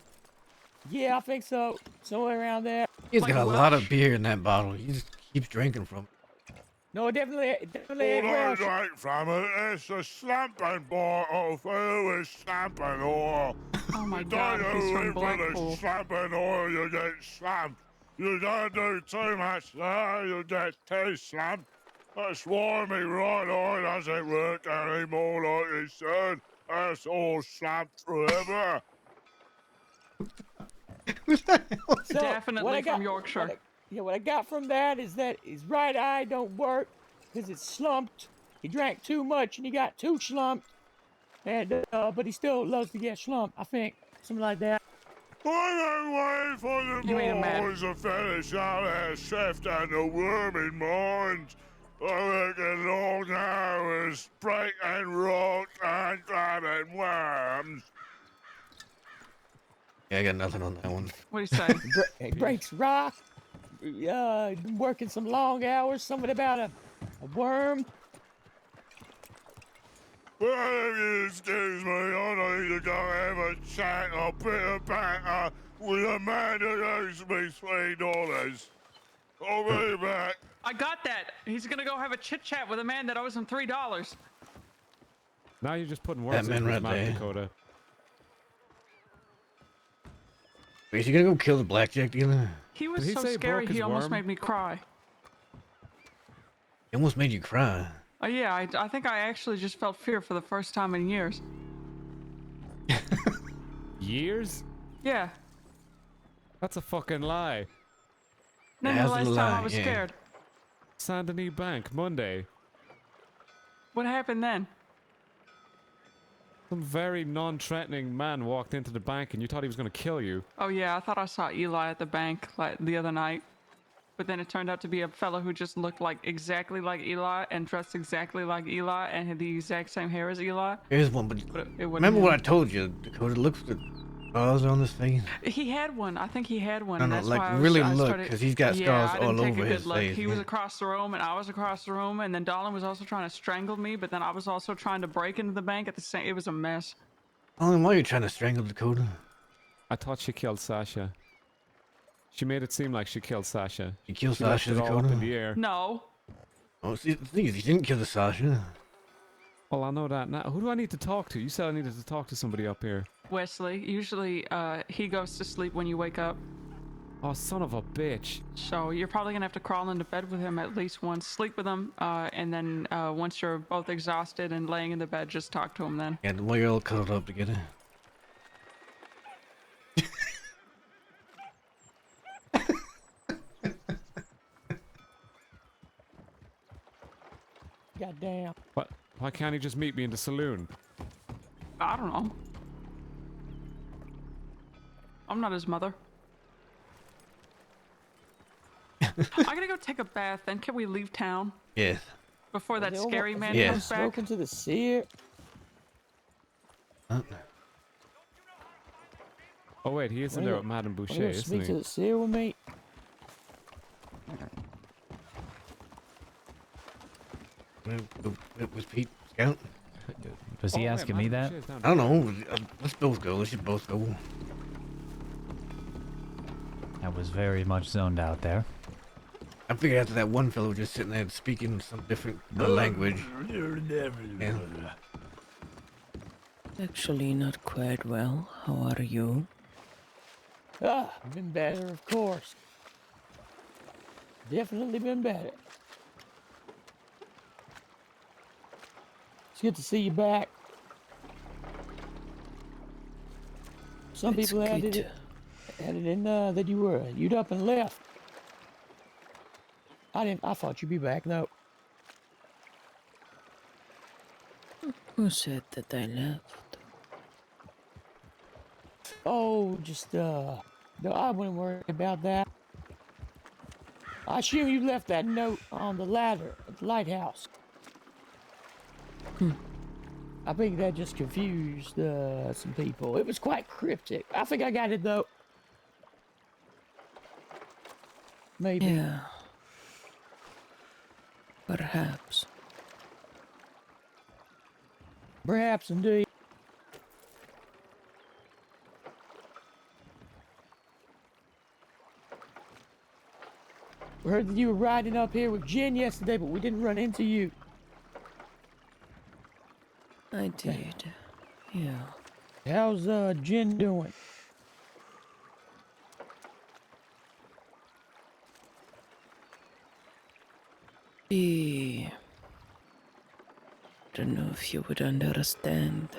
Yeah, I think so. Somewhere around there. He's Like got a Welsh? lot of beer in that bottle. He just keeps drinking from it. No, definitely ain't All I Welsh. drink from it is a slumping bottle filled with slumping oil. Oh my You god, don't he's know from if with Blackpool. the slumping oil you get slumped. You don't do too much there, you get too slumped. That's why me right eye doesn't work anymore like it should. That's all slumped forever. So, Definitely what I got, from Yorkshire. What I got from that is that his right eye don't work because it's slumped. He drank too much and he got too slumped. And but he still loves to get slumped. I think something like that. I'm waiting for the You made him mad. boys to finish out their shift and the worming mines. I reckon long hours breaking rocks and grabbing worms. Yeah, I got nothing on that one. What do you say? He breaks rock. Working some long hours. Something about a worm. Well, if you excuse me, I need to go have a chat a bit of banter with a man who owes me $3. I'll be back. I got that. He's gonna go have a chit chat with a man that owes him $3. Now you're just putting words man in his right mouth, there. Dakota. Wait, is he gonna go kill the blackjack dealer? He was Did he so say he scary, broke his he almost worm? made me cry. He almost made you cry. Oh yeah, I think I actually just felt fear for the first time in years. Years? Yeah. That's a fucking lie. Then the That's a last time I lie, was yeah. scared. Saint Denis Bank, Monday. What happened then? Some very non-threatening man walked into the bank and you thought he was going to kill you. Oh yeah, I thought I saw Eli at the bank like the other night. But then it turned out to be a fellow who just looked like exactly like Eli and dressed exactly like Eli and had the exact same hair as Eli. Here's one, but But it wasn't remember what I him. told you, Dakota? Look for the scars on his face. He had one. I think he had one. No, and no, that's like, why I was, really I look, started, 'cause he's got yeah, scars I didn't all take over a good his look. face, He was yeah. across the room and I was across the room and then Darlin was also trying to strangle me, but then I was also trying to break into the bank at the same. It was a mess. Oh, why are you trying to strangle Dakota? I thought she killed Sasha. She made it seem like she killed Sasha. You killed She left Sasha, it all up in Dakota? the air. No. Oh, see, the thing is, you didn't kill the Sasha. Well, I know that now. Who do I need to talk to? You said I needed to talk to somebody up here. Wesley, usually he goes to sleep when you wake up. Oh, son of a bitch. So you're probably gonna have to crawl into bed with him at least once, sleep with him, and then once you're both exhausted and laying in the bed, just talk to him then. Yeah, the way you're all cuddled up together. Goddamn. What? Why can't he just meet me in the saloon? I don't know. I'm not his mother. I'm gonna go take a bath, then can we leave town Yes. before that scary man Yeah. comes back? Smoking to the sear. Huh? Oh, wait, he is in Wanna there go- with Madame Wanna Boucher, go isn't speak to he? the seer with me? Was Pete Scout? Was he Oh, wait, asking me Madame that? Boucher's down I don't know. Let's both go. Let's just both go. I was very much zoned out there. I figured after that one fellow just sitting there speaking some different language. Yeah. Actually, not quite well. How are you? Ah, been better, of course. definitely been better. It's good to see you back. Some It's people had good. it in that you'd up and left. I thought you'd be back though. Who said that I left? Oh, just no, I wouldn't worry about that. I assume you left that note on the ladder at the lighthouse. I think that just confused some people. It was quite cryptic. I think I got it though. Maybe. Yeah. Perhaps. Perhaps indeed. We heard that you were riding up here with Jen yesterday, but we didn't run into you. I did. Yeah. How's Jen doing? She... Don't know if you would understand.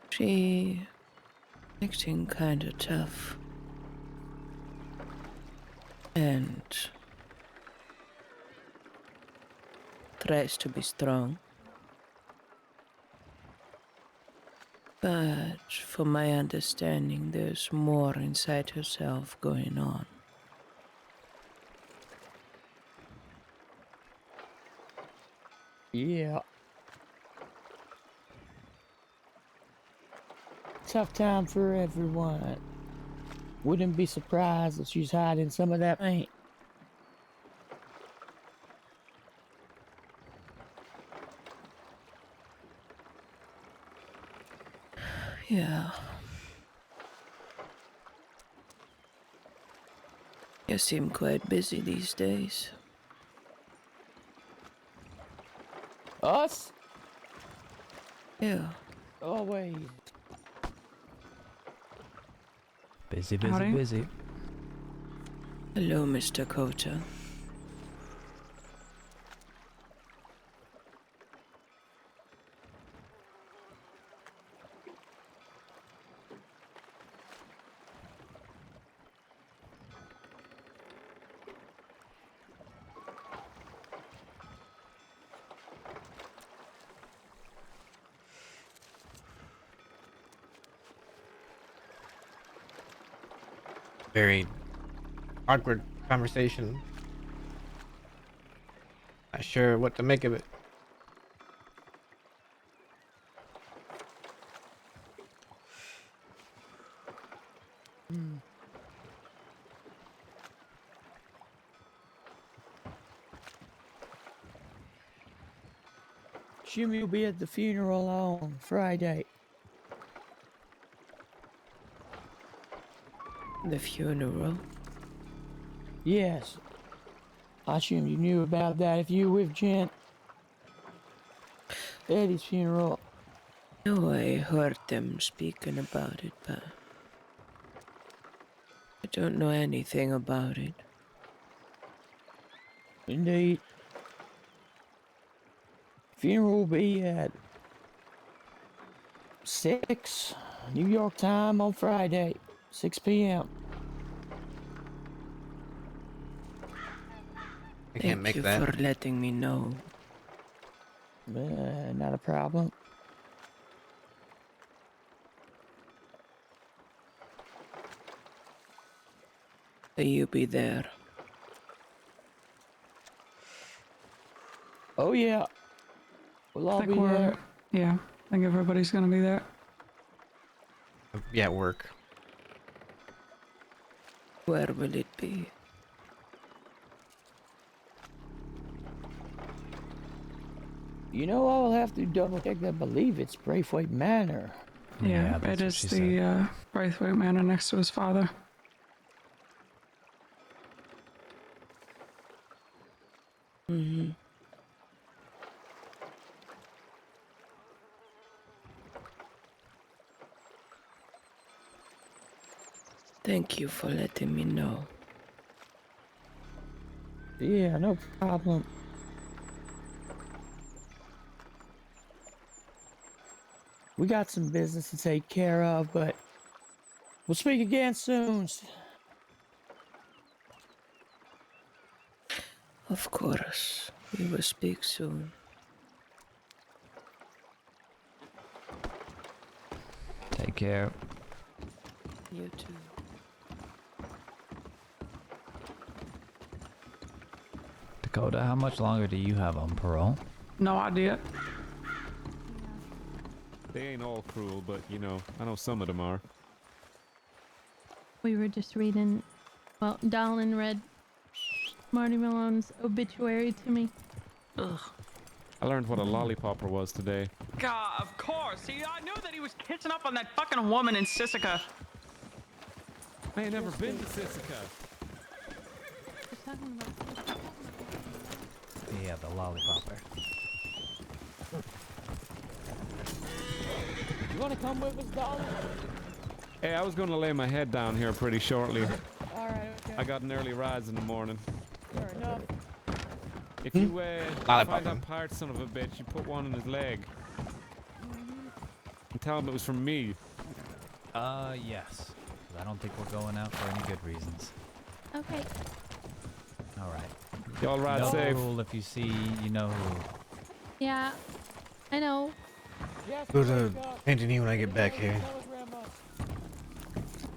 She... acting kinda tough. And... tries to be strong. But from my understanding, there's more inside herself going on. Yeah. Tough time for everyone. Wouldn't be surprised if she's hiding some of that pain. Yeah. You seem quite busy these days. Us? Yeah. Always. Busy, busy, Howdy. busy. Hello, Mr. Kota. Very awkward conversation. Not sure what to make of it. Shimmy will be at the funeral on Friday. The funeral? Yes. I assume you knew about that if you were with Jen. Eddie's funeral. No, I heard them speaking about it, but I don't know anything about it. Indeed. Funeral will be at 6 New York time on Friday, 6 p.m. I can't make Thank you that. for letting me know. Not a problem. Will you be there? Oh yeah. We'll all I think be there. Yeah, I think everybody's gonna be there. Yeah, at work. Where will it be? You know, I'll have to double check that. I believe it's Braithwaite Manor. Yeah, that's it what is she the Braithwaite Manor next to his father. Mm-hmm. Thank you for letting me know. Yeah, no problem. We got some business to take care of, but we'll speak again soon. Of course. We will speak soon. Take care. You too. Dakota, how much longer do you have on parole? No idea. They ain't all cruel, but you know, I know some of them are. We were just reading, well, Dallin read Marty Malone's obituary to me. Ugh. I learned what a lollipopper was today. God, of course. See, I knew that he was kissing up on that fucking woman in Sisika. I ain't never been to Sisika. Just talking about Yeah, the lollipopper. You want to come with us, darling? Hey, I was going to lay my head down here pretty shortly. All right, okay. I got an early rise in the morning. Fair enough. If you find Lollipop. that pirate son of a bitch, you put one in his leg. And tell him it was from me. Yes. 'Cause I don't think we're going out for any good reasons. Okay. All right. Y'all ride No safe. rule if you see, you know who. Yeah, I know. Yes, Go to Anthony when I get back here.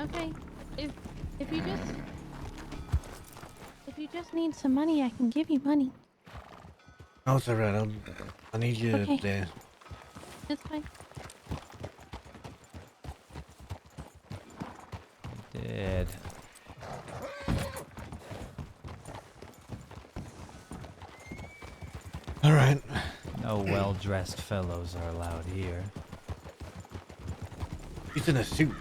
Okay. If you just need some money, I can give you money. Oh, it's alright. I need you Okay. there. That's fine. Did. Alright. No well-dressed fellows are allowed here. He's in a suit.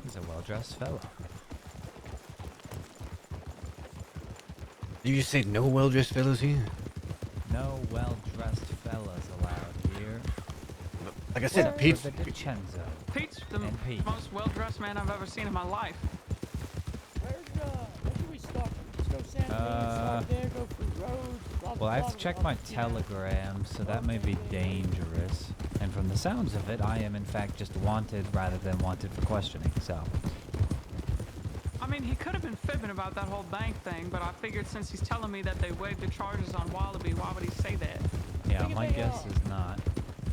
He's a well-dressed fellow. Did you just say no well-dressed fellows here? No well-dressed fellas allowed here. Like I said, Pete's... For the DiCenzo. Pete's the And Pete. most well-dressed man I've ever seen in my life. Where should we start? Let's go San start there, go through roads. Blah, Well, I have blah, to check blah, my blah. telegram, so that may be dangerous. And from the sounds of it, I am in fact just wanted rather than wanted for questioning, so... I mean, he could have been fibbing about that whole bank thing, but I figured since he's telling me that they waived the charges on Wallaby, why would he say that? Yeah, Think my they guess are. is not.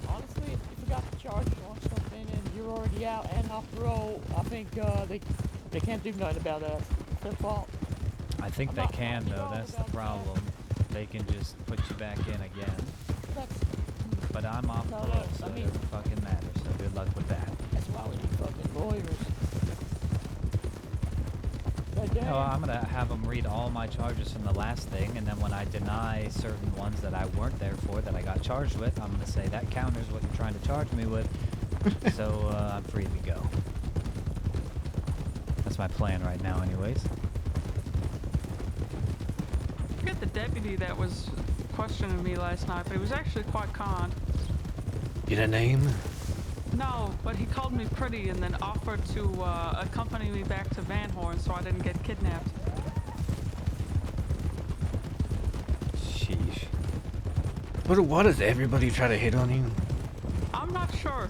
Honestly, if you got the charges on something and you're already out and off parole, I think they can't do nothing about that. It's their fault. I think I'm they not can, talking though, all that's the about that. problem. They can just put you back in again. That's, But I'm off No, parole, no, so I it mean- doesn't fucking matter, so good luck with that. that's why we need fucking lawyers. But No, I'm gonna have them read all my charges from the last thing, and then when I deny certain ones that I weren't there for, that I got charged with, I'm gonna say that counters what you're trying to charge me with, so I'm free to go. That's my plan right now, anyways. I forget the deputy that was questioning me last night, but he was actually quite kind. Get a name? No, but he called me pretty and then offered to accompany me back to Van Horn so I didn't get kidnapped. Sheesh. Why does everybody try to hit on you? I'm not sure.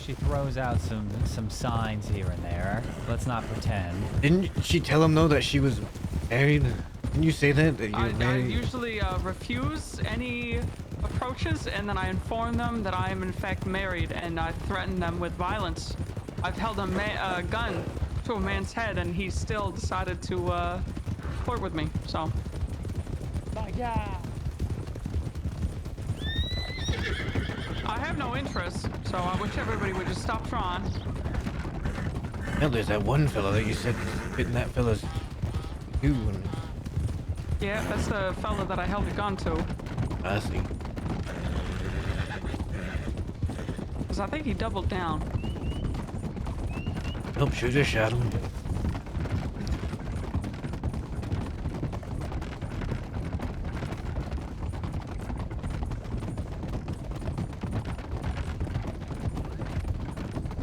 She throws out some signs here and there. Let's not pretend. Didn't she tell him though that she was married? Didn't you say that you were I married? usually refuse any approaches, and then I inform them that I am in fact married, and I threaten them with violence. I've held a gun to a man's head, and he still decided to flirt with me. So my God. I have no interest. So I wish everybody would just stop trying. Hell, there's that one fella that you said was hitting that fella's shoe. Yeah, that's the fella that I held a gun to. I see. Because I think he doubled down. Nope, should just shot him.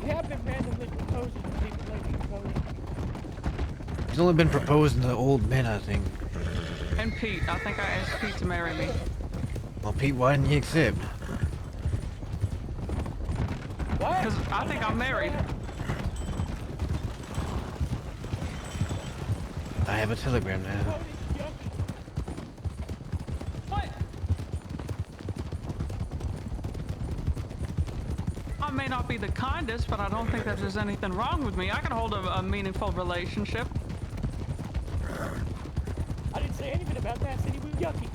You have been randomly proposing to people lately, Cody. He's only been proposing to old men, I think. And Pete. I think I asked Pete to marry me. Well, Pete, why didn't you accept? What? Because I think I'm married. I have a telegram now. What? I may not be the kindest, but I don't think that there's anything wrong with me. I can hold a meaningful relationship. I didn't say anything about that. I said he was yucky.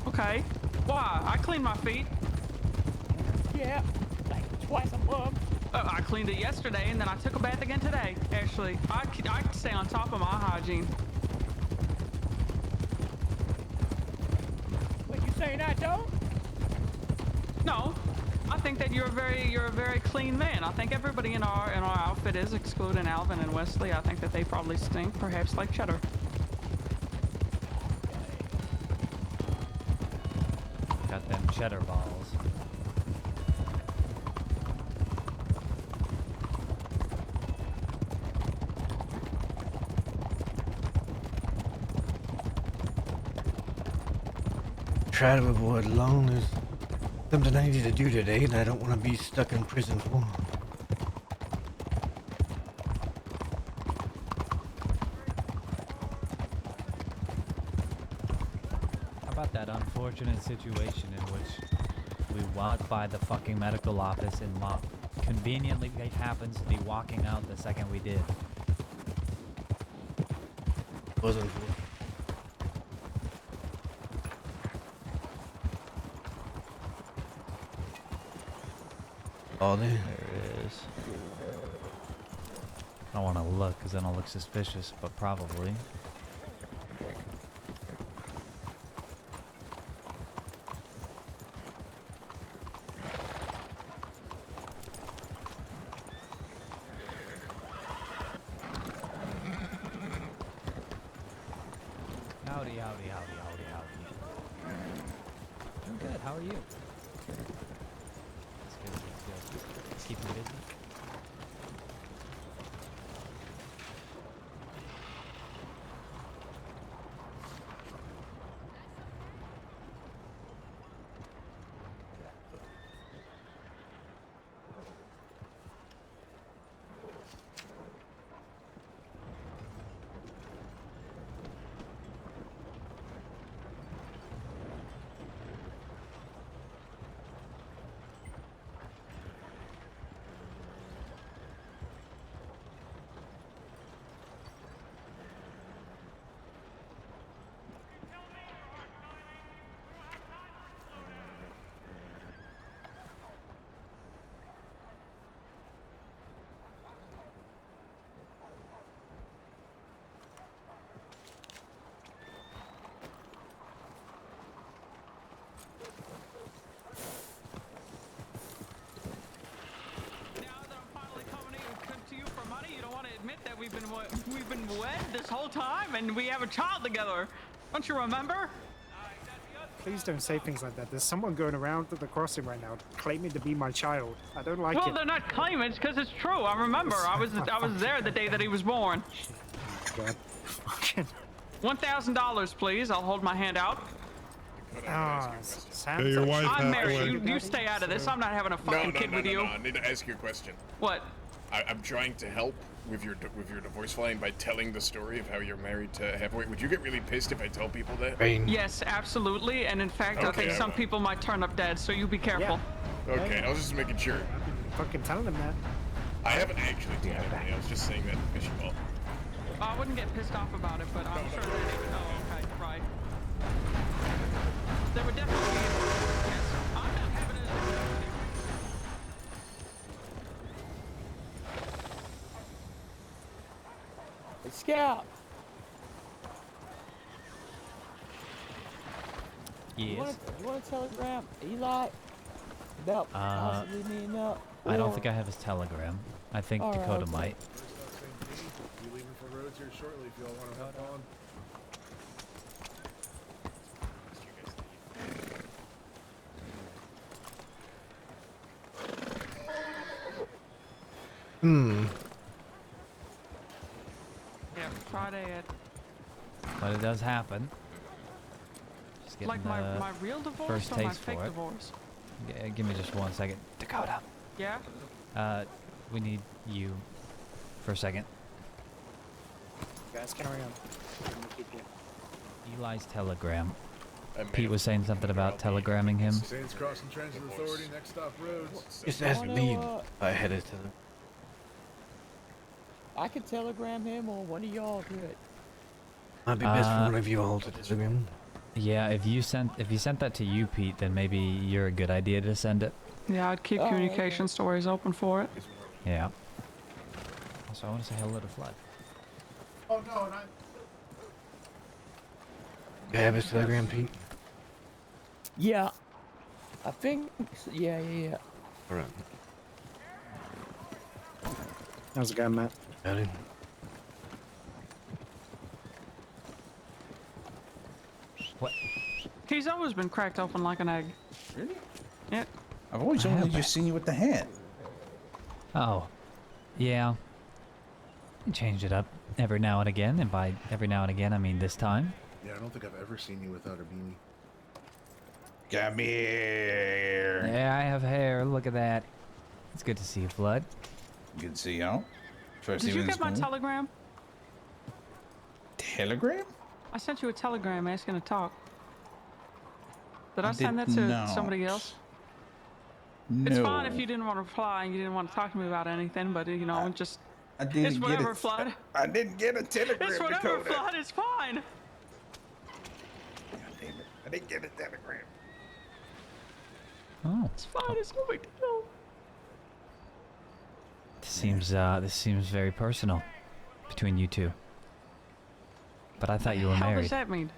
Okay. Why? I clean my feet. Yeah, like twice a month. I cleaned it yesterday, and then I took a bath again today. Actually, I stay on top of my hygiene. What, you saying I don't? No, I think that you're a very clean man. I think everybody in our outfit is, excluding Alvin and Wesley. I think that they probably stink, perhaps like cheddar. Got them cheddar balls. Try to avoid long. There's something I need to do today that I don't want to be stuck in prison for. How about that unfortunate situation in which we walk by the fucking medical office and conveniently it happens to be walking out the second we did. Wasn't. Oh, there. There it is. I don't want to look because then I'll look suspicious, but probably. Howdy, howdy, howdy, howdy, howdy. I'm good. How are you? That's good. That's good. Keeping busy. We've been wed this whole time, and we have a child together. Don't you remember? Please don't say things like that. There's someone going around at the crossing right now claiming to be my child. I don't like it. Well, they're not claiming, because it's true. I remember. I was there the day that he was born. God. $1,000, please. I'll hold my hand out. Sam, Hey, your wife I'm passed married. away. You stay out of this. I'm not having a fucking kid with you. No, I need to ask you a question. What? I'm trying to help with your divorce filing by telling the story of how you're married to Heavyweight. Would you get really pissed if I tell people that? Yes, absolutely. And in fact, I think some people might turn up dead, so you be careful. Yeah. Okay, I was just making sure. Fucking telling them that. I haven't actually told anybody. I was just saying that to piss you off. I wouldn't get pissed off about it, but I'm sure that. Oh, okay, right. There would definitely be. Yes, I'm not having it. Hey, Scout. Yes. You want a telegram, Eli? About possibly meeting up? I don't think I have his telegram. I think Dakota okay. might. Be leaving for roads here shortly if you all want to hop on. Yeah, try that. But it does happen. Just getting Like my real divorce first or my taste fake for it. divorce? Give me just 1 second. Dakota. Yeah? We need you for a second. Guys, carry on. I'm gonna keep you. Eli's telegram. I may Pete have was saying something about telegramming him. Saints Crossing Transit Authority, next stop roads. Just ask Wanna, me. I headed to the. I could telegram him or one of y'all do it. Might be best for one of you all to telegram. Yeah, if you sent that to you, Pete, then maybe you're a good idea to send it. Yeah, I'd keep Oh, communication stories open for it. Yeah. Also, I want to say hello to Flood. Oh no, not. You have his telegram, Pete? Yeah. I think. Yeah. Alright. How's it going, Matt? Got it. What? He's always been cracked open like an egg. Really? Yeah. I've always only just seen you with the hat. Oh. Yeah. Change it up every now and again, and by every now and again, I mean this time. Yeah, I don't think I've ever seen you without a beanie. Come here. Yeah, I have hair. Look at that. It's good to see you, Flood. Good to see y'all. Did you get my telegram? Telegram? I sent you a telegram asking to talk. Did I I send that did to not. somebody else? No. It's fine if you didn't want to reply and you didn't want to talk to me about anything, but you know, just I didn't it's get whatever, it. Flood. I didn't get a telegram. It's whatever, Dakota. Flood. It's fine. God damn it. I didn't get a telegram. Oh. It's fine. It's no big deal. This seems very personal between you two. But I thought you were How married. does that mean?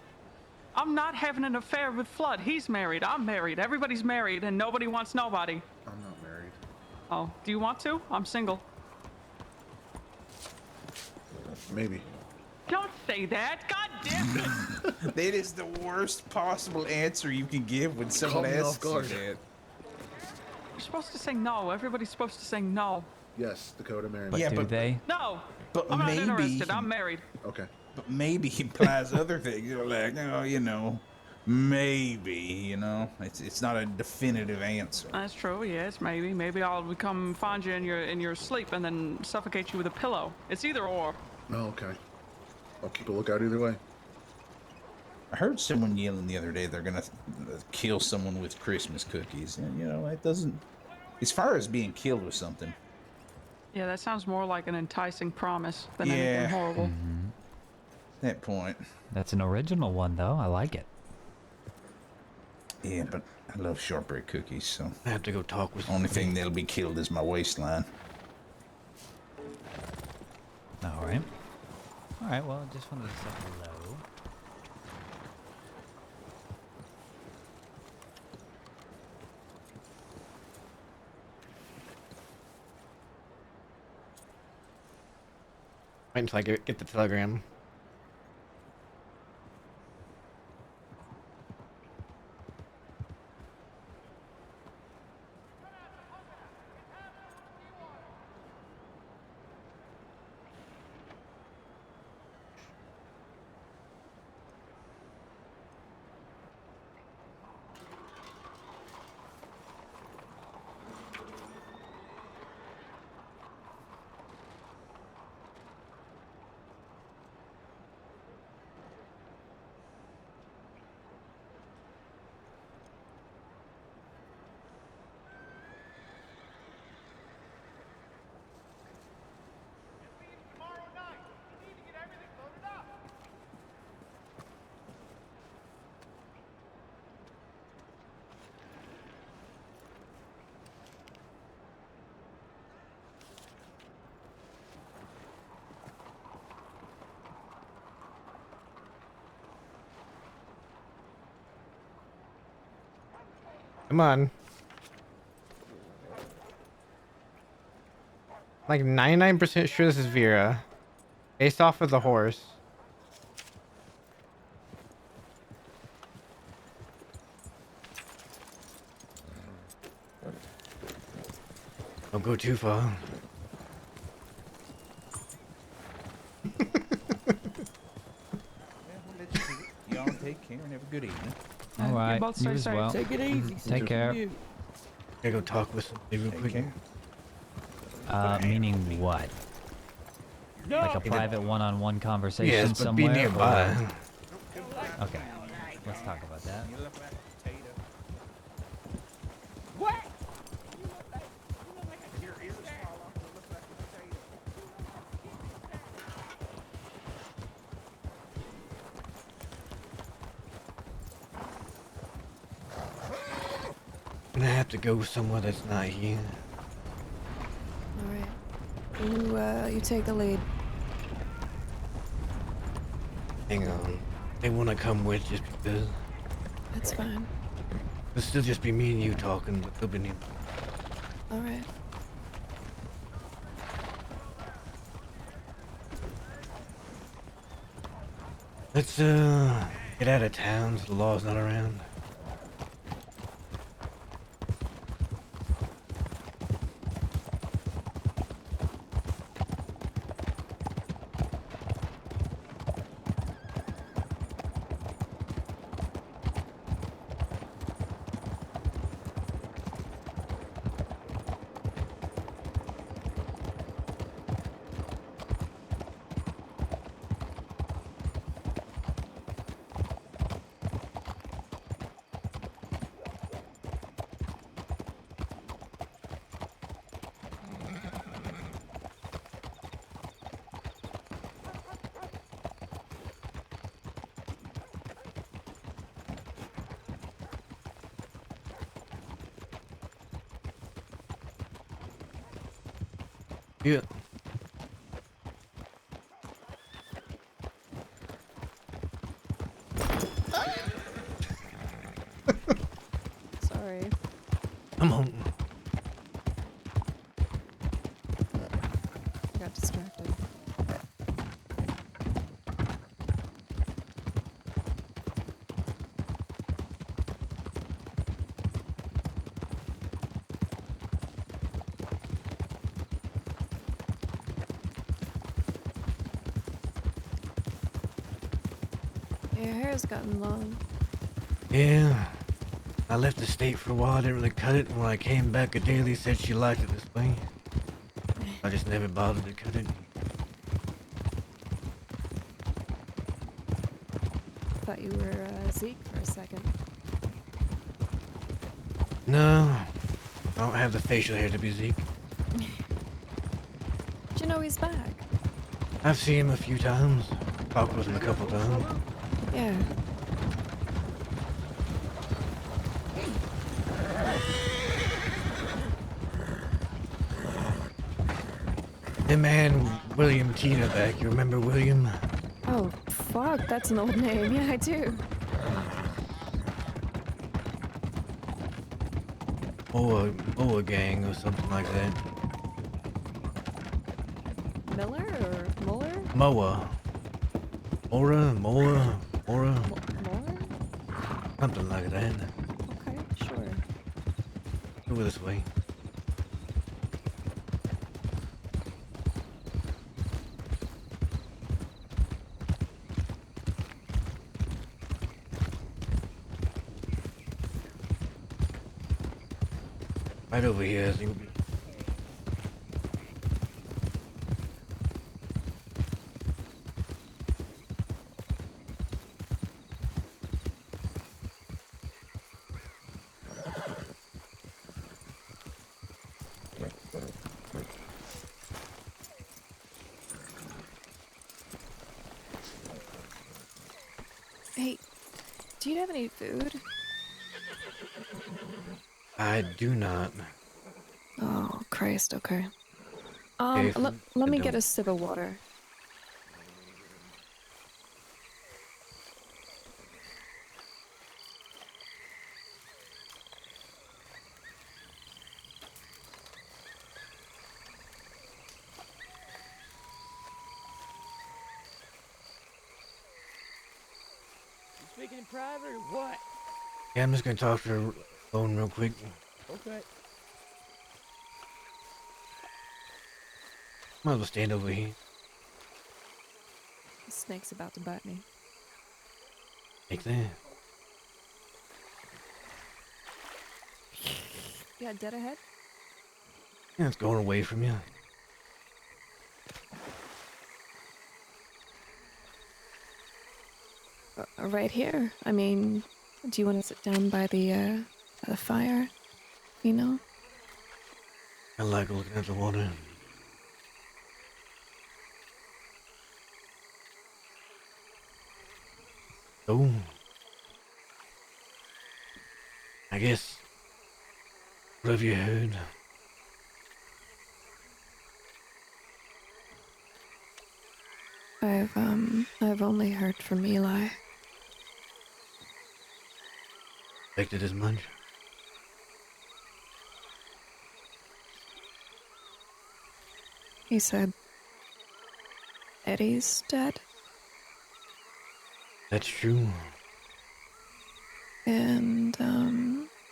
I'm not having an affair with Flood. He's married. I'm married. Everybody's married, and nobody wants nobody. I'm not married. Oh, do you want to? I'm single. Maybe. Don't say that. God damn it. That is the worst possible answer you can give when someone Caught me off asks you guard. that. You're supposed to say no. Everybody's supposed to say no. Yes, Dakota married. But Yeah, do but- they? No. But I'm not maybe. interested. I'm married. Okay. But maybe implies other things. You're like, oh, you know, maybe, you know. It's not a definitive answer. That's true. Yes, maybe. Maybe I'll come find you in your sleep and then suffocate you with a pillow. It's either or. Oh, okay. I'll keep a lookout either way. I heard someone yelling the other day they're gonna kill someone with Christmas cookies. And, you know, it doesn't. As far as being killed with something, Yeah, that sounds more like an enticing promise than Yeah. anything horrible. at that point. That's an original one, though. I like it. Yeah, but I love shortbread cookies, so I have to go talk with. only thing that'll be killed is my waistline. All right. All right. Well, I just wanted to say hello. Wait until I get the telegram. Come on. Like 99% sure this is Vera. Based off of the horse. Don't go too far. take care and have a good evening. All right. both You stay as safe. well. Take it easy. Take care. You. Gotta go talk with somebody real Take quick. care. Meaning what? No. Like a private one-on-one conversation Yes, but somewhere? be nearby. or- Okay. Let's talk about that. You look like a potato. What? Your ears fall off. You look like a potato. Gonna have to go somewhere that's not here. Alright. You take the lead. Hang on. They wanna come with just because. That's fine. It'll still just be me and you talking, but they'll be near. Alright. Let's get out of town so the law's not around. Yeah. Sorry. Come on. I got distracted. Your hair's gotten long. Yeah. I left the state for a while, didn't really cut it, and when I came back, Adelie said she liked it this way. I just never bothered to cut it. Thought you were Zeke for a second. No. I don't have the facial hair to be Zeke. Did you know he's back? I've seen him a few times. Talked with him a couple times. Yeah. Him and William Tina back. You remember William? Oh, fuck, that's an old name. Yeah, I do. Oa gang or something like that. Miller or Muller? Moa. Moa? Muller? Something like that. Okay, sure. Over this way. Right over here, I think. Hey, do you have any food? I do not. Oh, Christ, okay. Okay, Let me I get don't. a sip of water. You speaking in private or what? Yeah, I'm just gonna talk to her phone real quick. Okay. Might as well stand over here. The snake's about to bite me. Take that. Yeah, dead ahead. Yeah, it's going away from you. Right here. I mean, do you want to sit down by the fire? You know? I like looking at the water. Oh. I guess. What have you heard? I've only heard from Eli. Expected as much. He said Eddie's dead. That's true. And,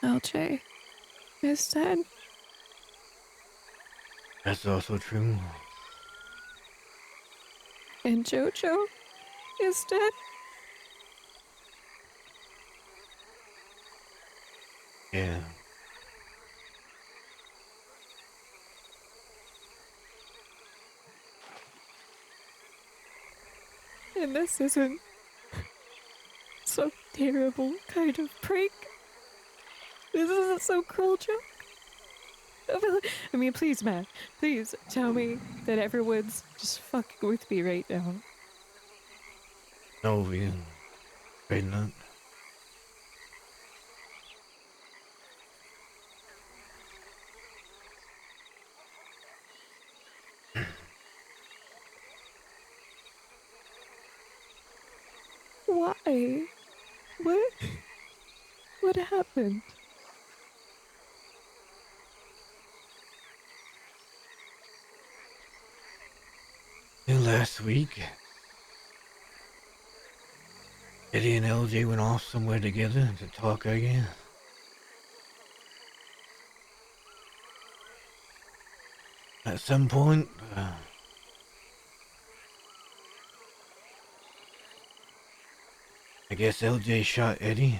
LJ is dead. That's also true. And Jojo is dead. Yeah. And this isn't some terrible kind of prank. This isn't some cruel joke. I mean, please, Matt, please tell me that everyone's just fucking with me right now. No, we afraid not. Why? What? What happened? Last week, Eddie and LJ went off somewhere together to talk, I guess. At some point, I guess LJ shot Eddie.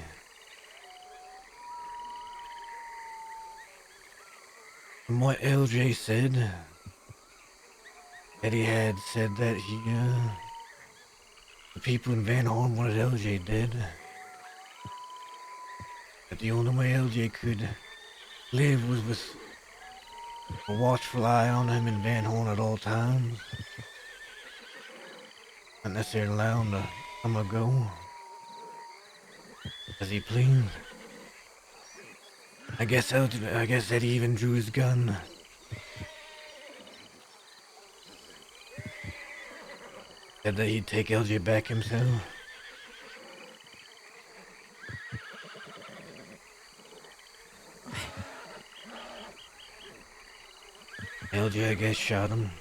From what LJ said, Eddie had said that the people in Van Horn wanted LJ dead. That the only way LJ could live was with a watchful eye on him in Van Horn at all times. Not necessarily allow him to come or go as he pleased. I guess Eddie even drew his gun. Said that he'd take LJ back himself. LJ, I guess, shot him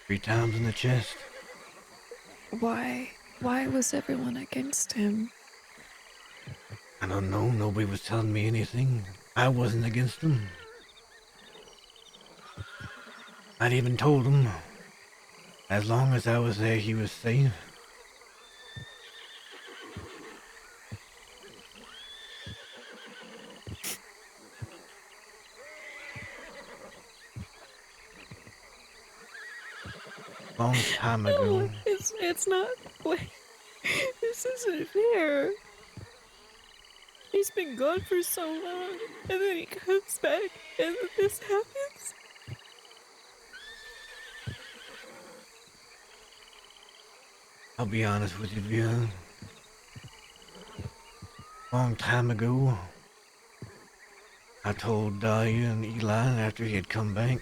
3 times in the chest. Why? Why was everyone against him? I don't know. Nobody was telling me anything. I wasn't against him. I'd even told him, as long as I was there, he was safe. Long time ago. No, it's not. Wait, this isn't fair. He's been gone for so long, and then he comes back, and then this happens. I'll be honest with you, Via. Long time ago, I told Dahlia and Eli after he had come back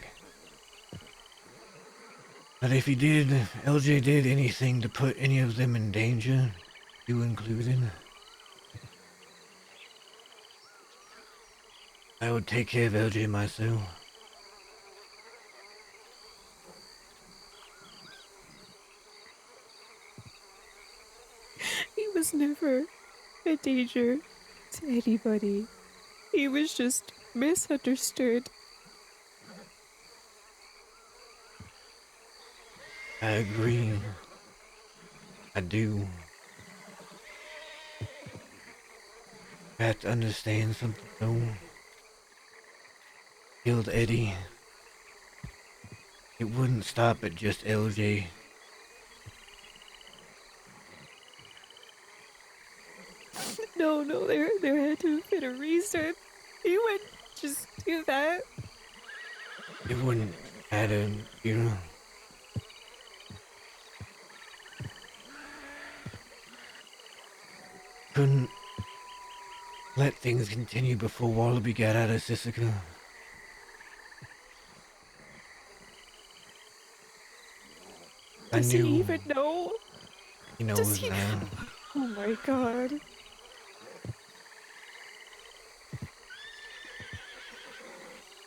that if LJ did anything to put any of them in danger, you included, I would take care of LJ myself. He was never a danger to anybody. He was just misunderstood. I agree. I do. have to understand something though. Killed Eddie. It wouldn't stop at just LJ. No, there had to have been a reason. He wouldn't just do that. It wouldn't matter, you know. Couldn't let things continue before Wallaby got out of Sisika. I Does knew. he even know? He knows Does he? now. Oh my god.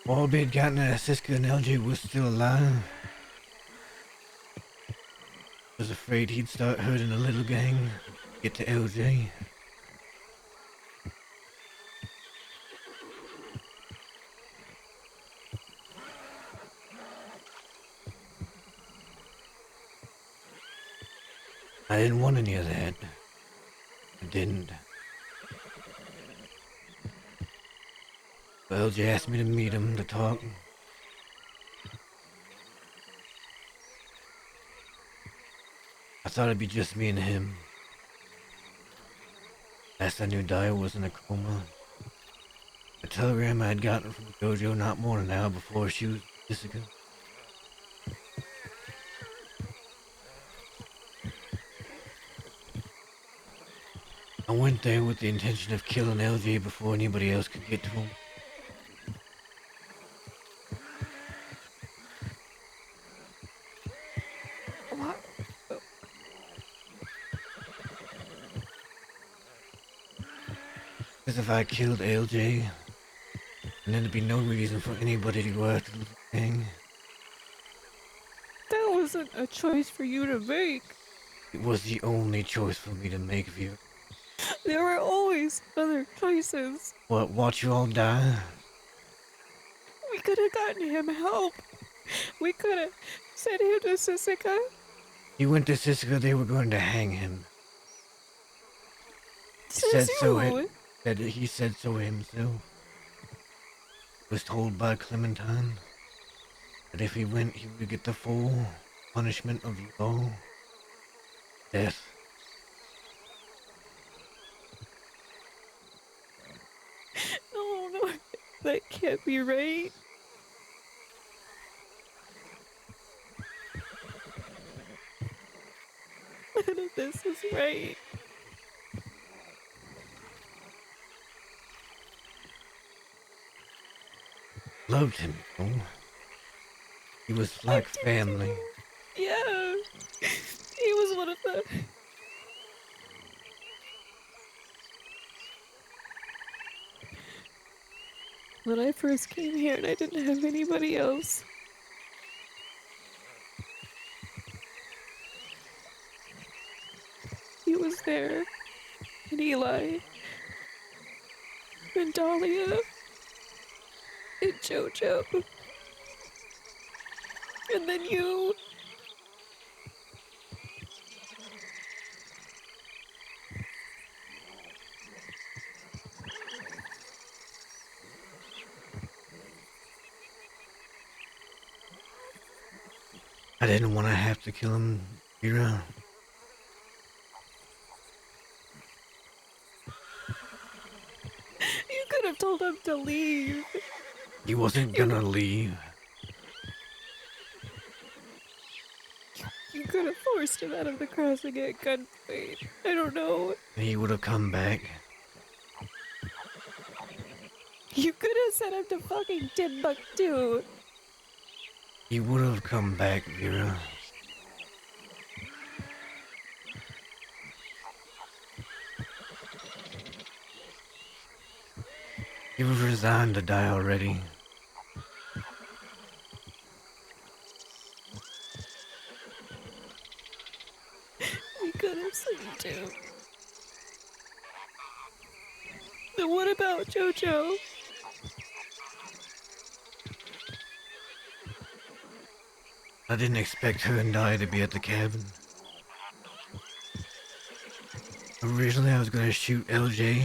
Wallaby had gotten out of Siska and LJ was still alive. Was afraid he'd start hurting a little gang, get to LJ. I didn't want any of that. I didn't. But LJ asked me to meet him to talk. I thought it'd be just me and him. Last I knew, Daya was in a coma. A telegram I had gotten from Gojo not more than an hour before she was Jessica. I went there with the intention of killing LJ before anybody else could get to him. What? Because if I killed LJ, then there'd be no reason for anybody to go after the gang. That wasn't a choice for you to make. It was the only choice for me to make, Vera. There were always other choices. What, watch you all die? We could have gotten him help. We could have sent him to Sisika. He went to Sisika, they were going to hang him. Says who? He said so himself. Was told by Clementine that if he went, he would get the full punishment of the law. Death. No, that can't be right. None of this is right. Loved him, though. He was like family. Yeah, he was one of the... When I first came here and I didn't have anybody else. He was there. And Eli. And Dahlia. And Jojo. And then you. I didn't want to have to kill him, Vera. You could have told him to leave. He wasn't gonna leave. You could have forced him out of the crossing at gunpoint. I don't know. He would have come back. You could have sent him to fucking Timbuktu. He would have come back, Vera. He was resigned to die already. We could have sent him. Then what about Jojo? I didn't expect her and I to be at the cabin. Originally I was gonna shoot LJ,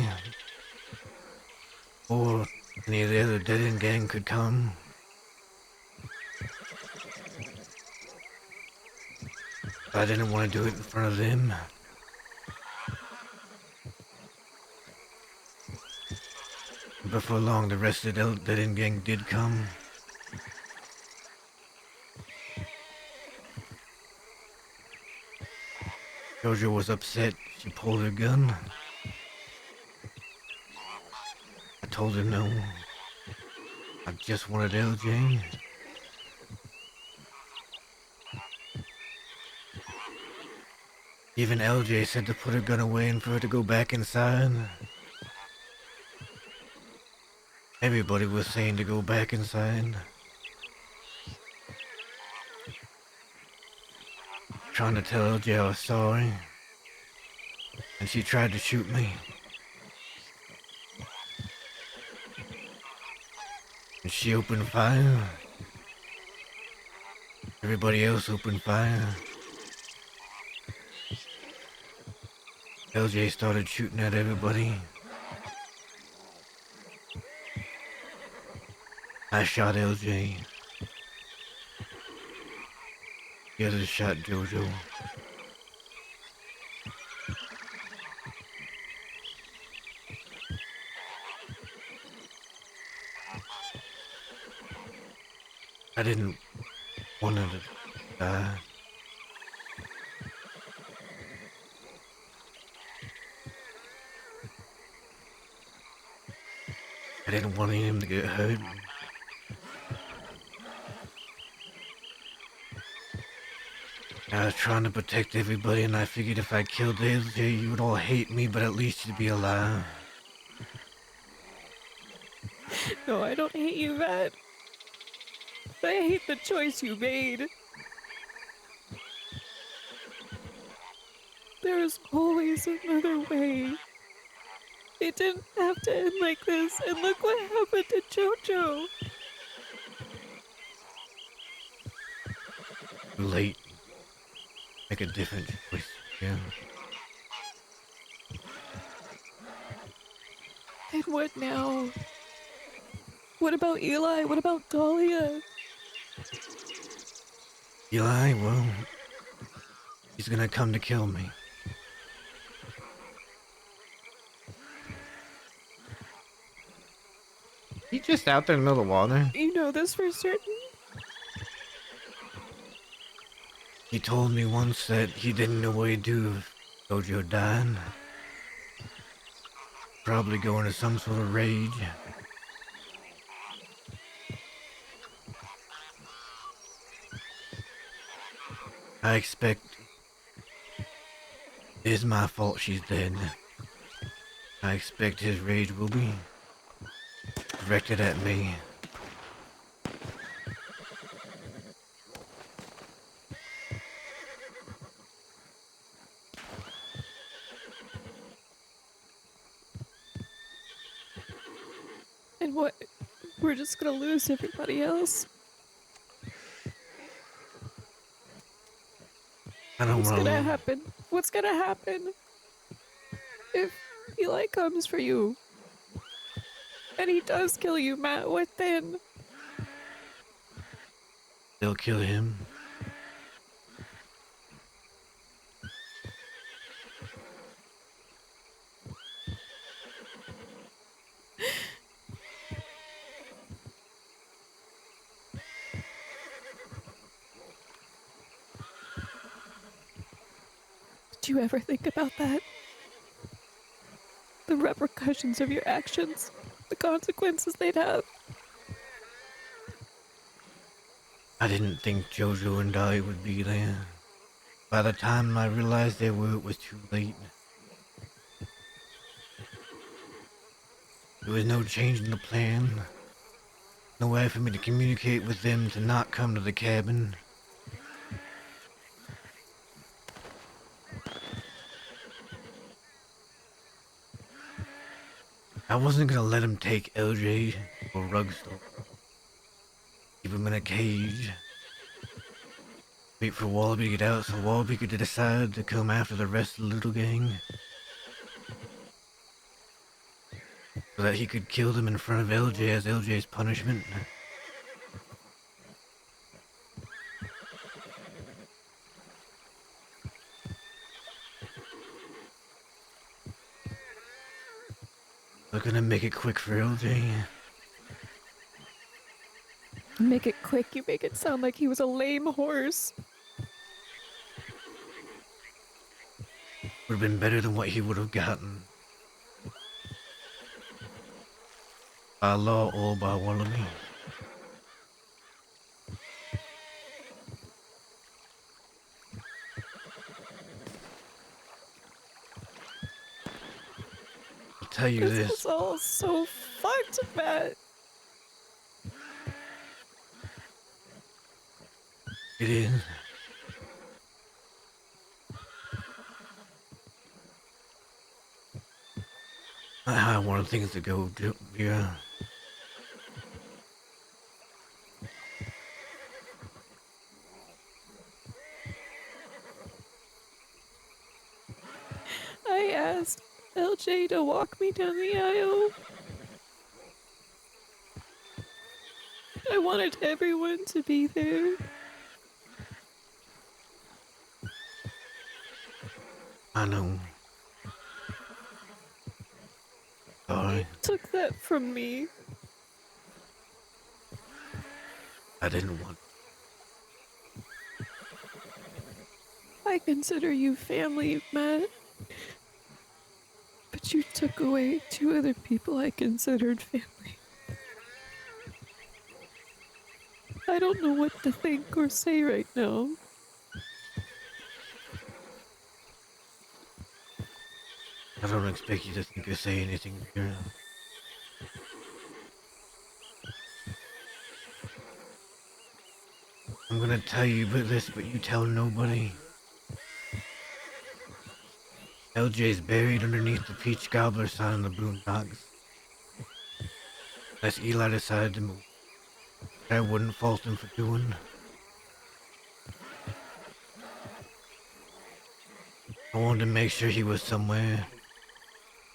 or any of the other dead-end gang could come. But I didn't want to do it in front of them. Before long, the rest of the dead-end gang did come. Jojo was upset. She pulled her gun. I told her no. I just wanted LJ. Even LJ said to put her gun away and for her to go back inside. Everybody was saying to go back inside. Trying to tell LJ I was sorry. And she tried to shoot me. And she opened fire. Everybody else opened fire. LJ started shooting at everybody. I shot LJ. The others shot Jojo. I didn't want her to die. I didn't want him to get hurt. I was trying to protect everybody, and I figured if I killed LJ, you would all hate me, but at least you'd be alive. No, I don't hate you, Matt. I hate the choice you made. There is always another way. It didn't have to end like this, and look what happened to Jojo. Too late. Make a different choice, yeah. And what now? What about Eli? What about Dahlia? Eli, well, he's gonna come to kill me. He just out there in the middle of the water. You know this for certain? He told me once that he didn't know what he'd do if Jojo died. Probably go into some sort of rage. I expect it is my fault she's dead. I expect his rage will be directed at me. And what? We're just gonna lose everybody else? I don't What's want gonna to. happen? What's gonna happen if Eli comes for you? And he does kill you, Matt, what then? They'll kill him. Did you ever think about that? The repercussions of your actions, the consequences they'd have. I didn't think Jojo and Dolly would be there. By the time I realized they were, it was too late. There was no change in the plan. No way for me to communicate with them to not come to the cabin. I wasn't gonna let him take LJ or Rugstore. Keep him in a cage. Wait for Wallaby to get out so Wallaby could decide to come after the rest of the little gang. So that he could kill them in front of LJ as LJ's punishment. We're gonna make it quick for LJ. Make it quick, you make it sound like he was a lame horse. Would have been better than what he would have gotten. By law or by Wallaby. I'll tell you This this. is all so fucked, Matt. It is. Not how I wanted things to go, yeah. I asked LJ to walk me down the aisle. I wanted everyone to be there. I know. Sorry, Took that from me. I didn't want. I consider you family, Matt. But you took away two other people I considered family. I don't know what to think or say right now. I don't expect you to think or say anything, girl. I'm gonna tell you about this, but you tell nobody. LJ's buried underneath the Peach Gobbler sign in the Boondocks. Unless Eli decided to move. I wouldn't fault him for doing. I wanted to make sure he was somewhere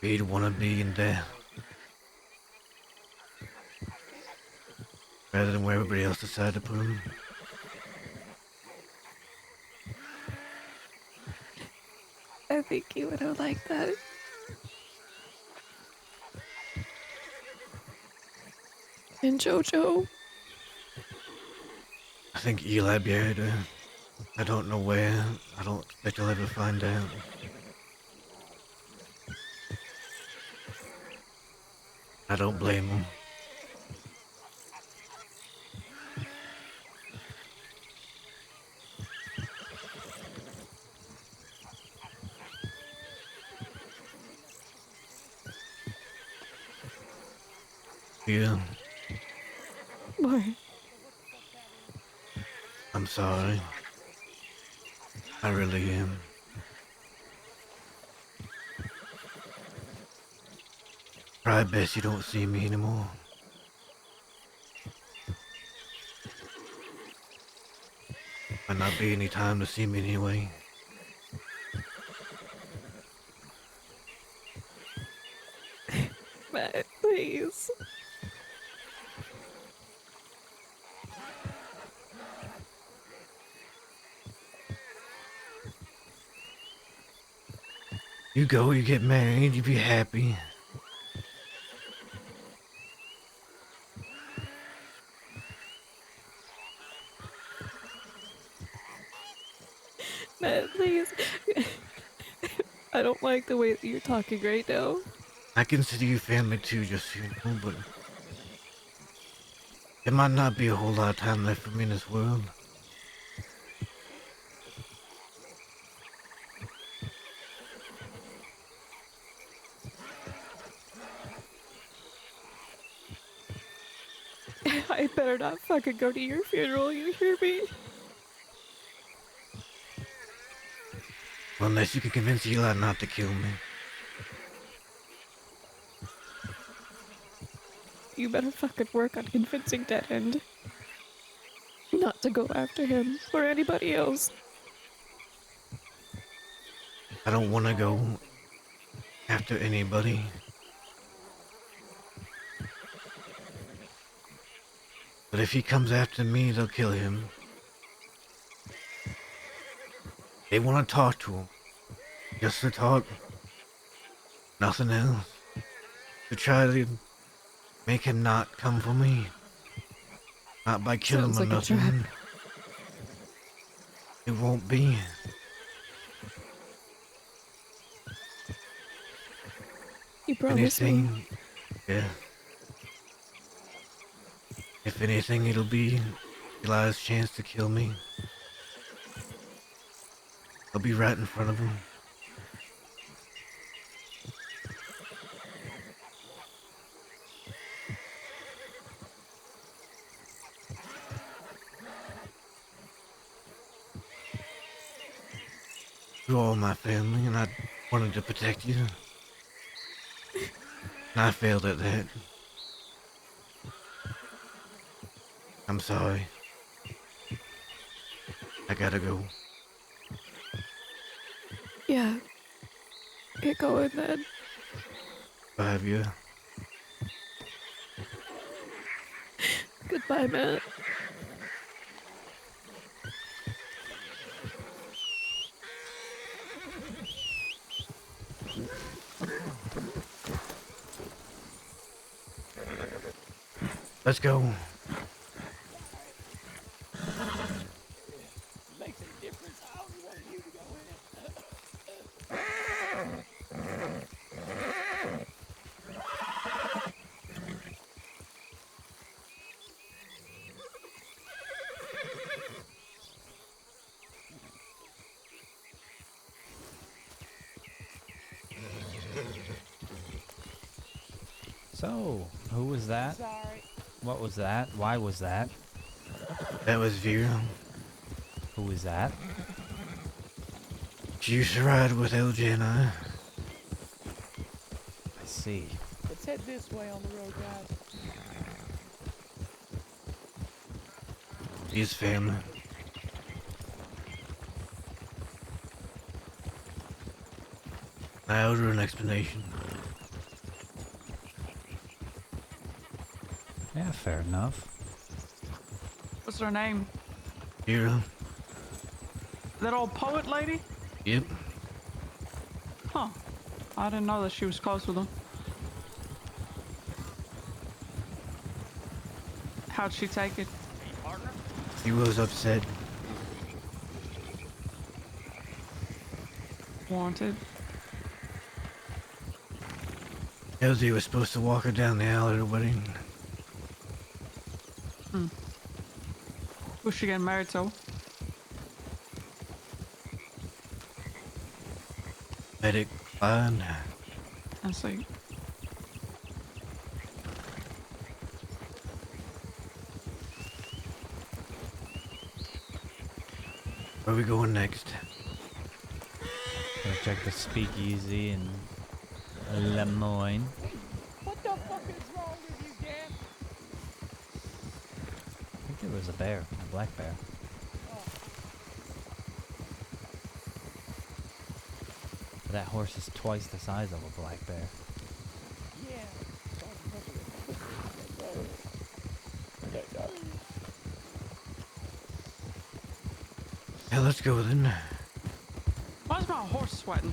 where he'd want to be in there. Rather than where everybody else decided to put him. I think you would have liked that. And Jojo? I think Eli buried her. I don't know where. I don't expect I'll ever find out. I don't blame him. Yeah, Why? I'm sorry. I really am. Try best you don't see me anymore. Might not be any time to see me anyway. Matt, please. You go, you get married, you be happy. Matt, please. I don't like the way that you're talking right now. I consider you family too, just so you know, but there might not be a whole lot of time left for me in this world. I better not fucking go to your funeral, you hear me? Unless you can convince Eli not to kill me. You better fucking work on convincing Dead End not to go after him or anybody else. I don't want to go after anybody. But if he comes after me, they'll kill him. They want to talk to him. Just to talk. Nothing else. To try to make him not come for me. Not by killing him or Sounds like a nothing. It won't be. You promised me. Anything, yeah. If anything, it'll be Eli's chance to kill me. I'll be right in front of him. You're all my family, and I wanted to protect you. And I failed at that. I'm sorry. I gotta go. Yeah. Get going then. Bye, you. Goodbye, Matt. Let's go. Makes a difference how you want you to go So, who was that? Sorry. What was that? Why was that? That was Vera. Who was that? She used to ride with LJ and I. I see. Let's head this way on the road, guys. His family. I owed her an explanation. Yeah, fair enough. What's her name? Vera. That old poet lady? Yep. Huh. I didn't know that she was close with him. How'd she take it? She was upset. Wanted. LJ was supposed to walk her down the aisle at her wedding. Hmm. Who's she getting married to? Medic Clyde. I see. Where are we going next? Gonna check the speakeasy in Lemoyne. What the fuck is wrong with you, Dan? I think there was a bear, a black bear. But that horse is twice the size of a black bear. Yeah. Yeah, let's go then. Why's my horse sweating?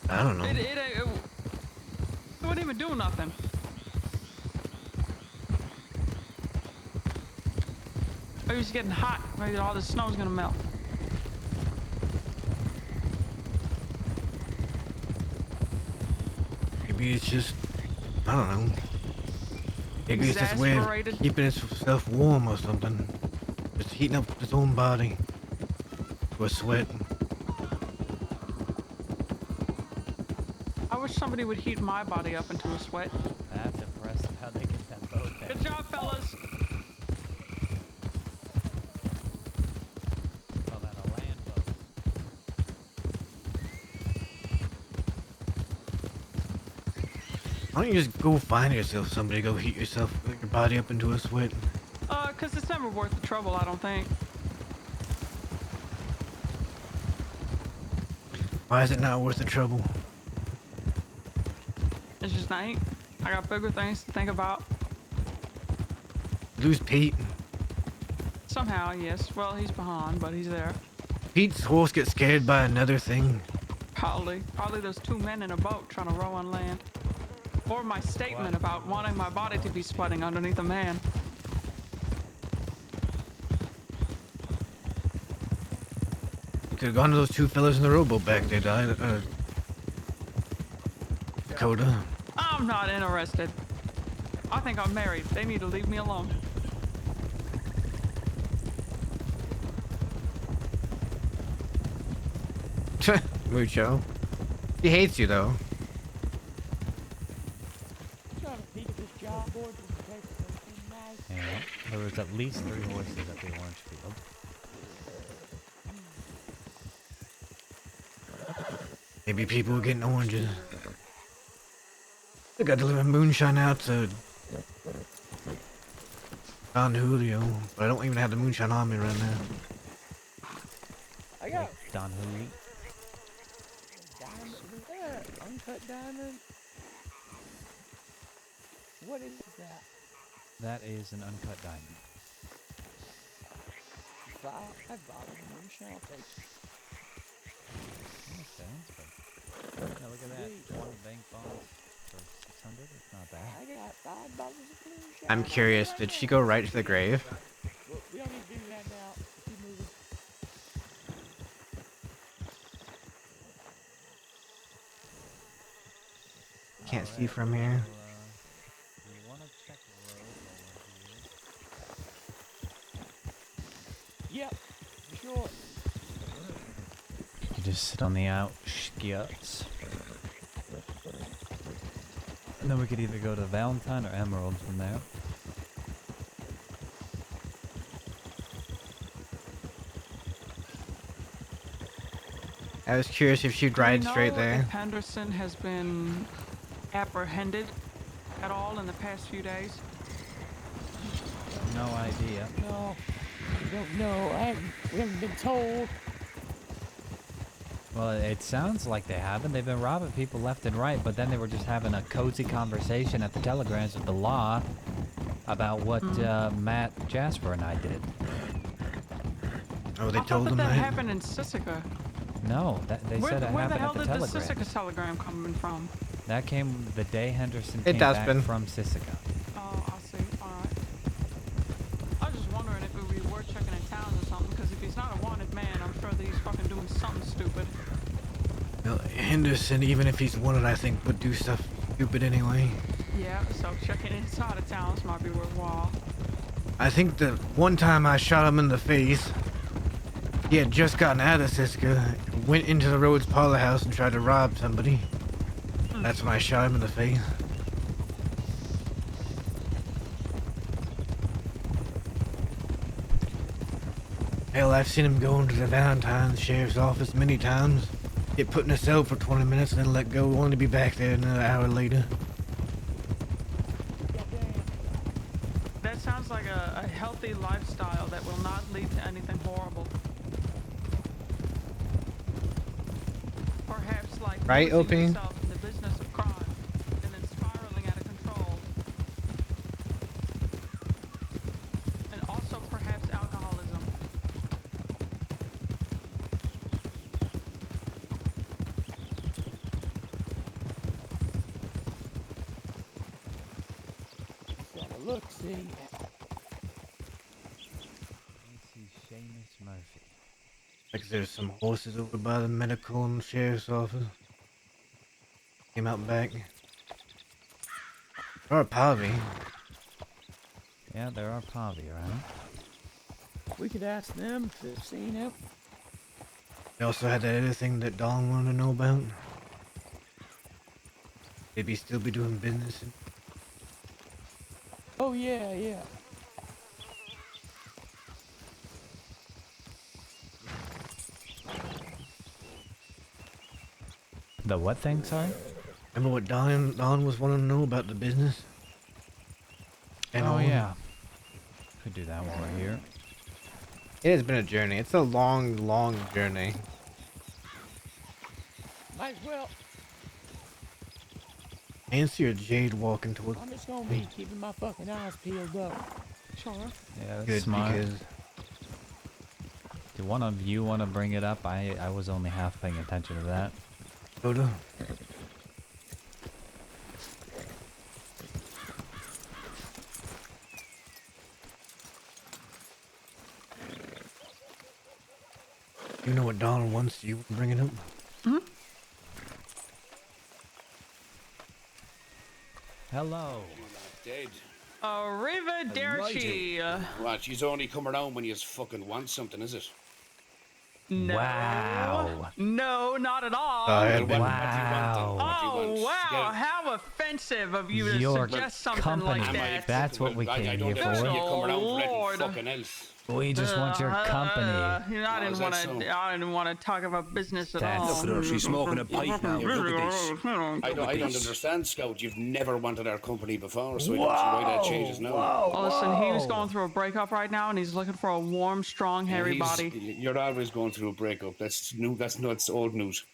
I don't know. It wouldn't even do nothing. Maybe it's getting hot. Maybe all the snow's gonna melt. Maybe it's just, I don't know. Maybe it's just a way of Exasperated. keeping itself warm or something. Just heating up its own body. To a sweat. I wish somebody would heat my body up into a sweat. That's impressive how they get that boat there. Good job, fellas. Call that a land boat. Why don't you just go find yourself somebody, go heat yourself, your body up into a sweat? 'Cause it's never worth the trouble, I don't think. Why is it not worth the trouble? It's just not. I got bigger things to think about. Lose Pete. Somehow, yes. Well, he's behind, but he's there. Pete's horse gets scared by another thing. Probably there's two men in a boat trying to row on land. Or my statement about wanting my body to be sweating underneath a man. You could have gone to those two fellas in the rowboat back there, Dakota. I'm not interested. I think I'm married. They need to leave me alone. Mucho. He hates you, though. Yeah, there was at least 3 horses at the orange field. Maybe people were getting oranges. They got delivering moonshine out to Don Julio, but I don't even have the moonshine on me right now. I got Don Julio. diamond. Uncut diamond. What is that? That is an uncut diamond. $5 moonshine. I'll take it. Okay, yeah, look at that. 1 bank bonds for 600. It's not bad. I got $5 of moonshine. I'm curious, did she go right to the grave? Well, we don't need to do that now. Keep moving. Can't see from here. You want to check the road Yep, sure. You just sit on the outskirts. And then we could either go to Valentine or Emerald from there. I was curious if she'd ride straight Do you know there. if Henderson has been apprehended at all in the past few days? No idea. No, we don't know. We haven't been told. Well, it sounds like they haven't. They've been robbing people left and right, but then they were just having a cozy conversation at the telegrams with the law about what Matt, Jasper, and I did. Oh, they I told thought him that that? happened in Sissica. No, they said it Where the happened hell at the did the telegrams. Sissica telegram coming from? That came the day Henderson It came does back been. from Sissica. Oh, I see. Alright. I was just wondering if we were checking in town or something, because if he's not a wanted man, I'm sure that he's fucking doing something stupid. Well, Henderson, even if he's wanted, I think would do stuff stupid anyway. Yeah, so checking inside of towns might be worthwhile. I think the one time I shot him in the face, he had just gotten out of Siska, went into the Rhodes Parlor House and tried to rob somebody. That's when I shot him in the face. Hell, I've seen him go into the Valentine Sheriff's office many times, get put in a cell for 20 minutes and then let go, only to be back there another hour later. That sounds like a healthy lifestyle that will not lead to anything horrible. Perhaps like Right, losing Opie? yourself in the business of crime and then spiraling out of control. And also perhaps alcoholism. Look, see. Let me see Seamus Murphy. Like there's some horses over by the medical and sheriff's office. Came out back. Or a Pavi. Yeah, there are Pavi around. We could ask them if they've seen him. They also had that other thing that Dawn wanted to know about. Maybe still be doing business. Oh, yeah, yeah. The what thing, sorry? Remember what Dawn was wanting to know about the business? And oh, all? yeah. Could do that while we're here. It has been a journey. It's a long, long journey. Might as well. Nancy or Jade walking towards I'm just gonna be keeping my fucking eyes peeled up. Sure. Yeah, that's good smart. because Do one of you want to bring it up? I was only half paying attention to that. Dakota. You know what Donald wants you to bring it up? Hello. Dead. Arrivederci. What, she's only come around when you fucking want something, is it? No. Wow. No, not at all. Wow. Oh, wow. How offensive of you to Your suggest something company. like that. That's what we came here You come around for Lord. anything fucking else. We just want your company. You know, I didn't want to. I didn't want to talk about business at all. Look at her, she's smoking a pipe now. Look at this. I don't this. understand, Scout. You've never wanted our company before, so I don't see why that changes now. Well, listen, he was going through a breakup right now, and he's looking for a warm, strong, hairy body. You're always going through a breakup. That's new. That's old news.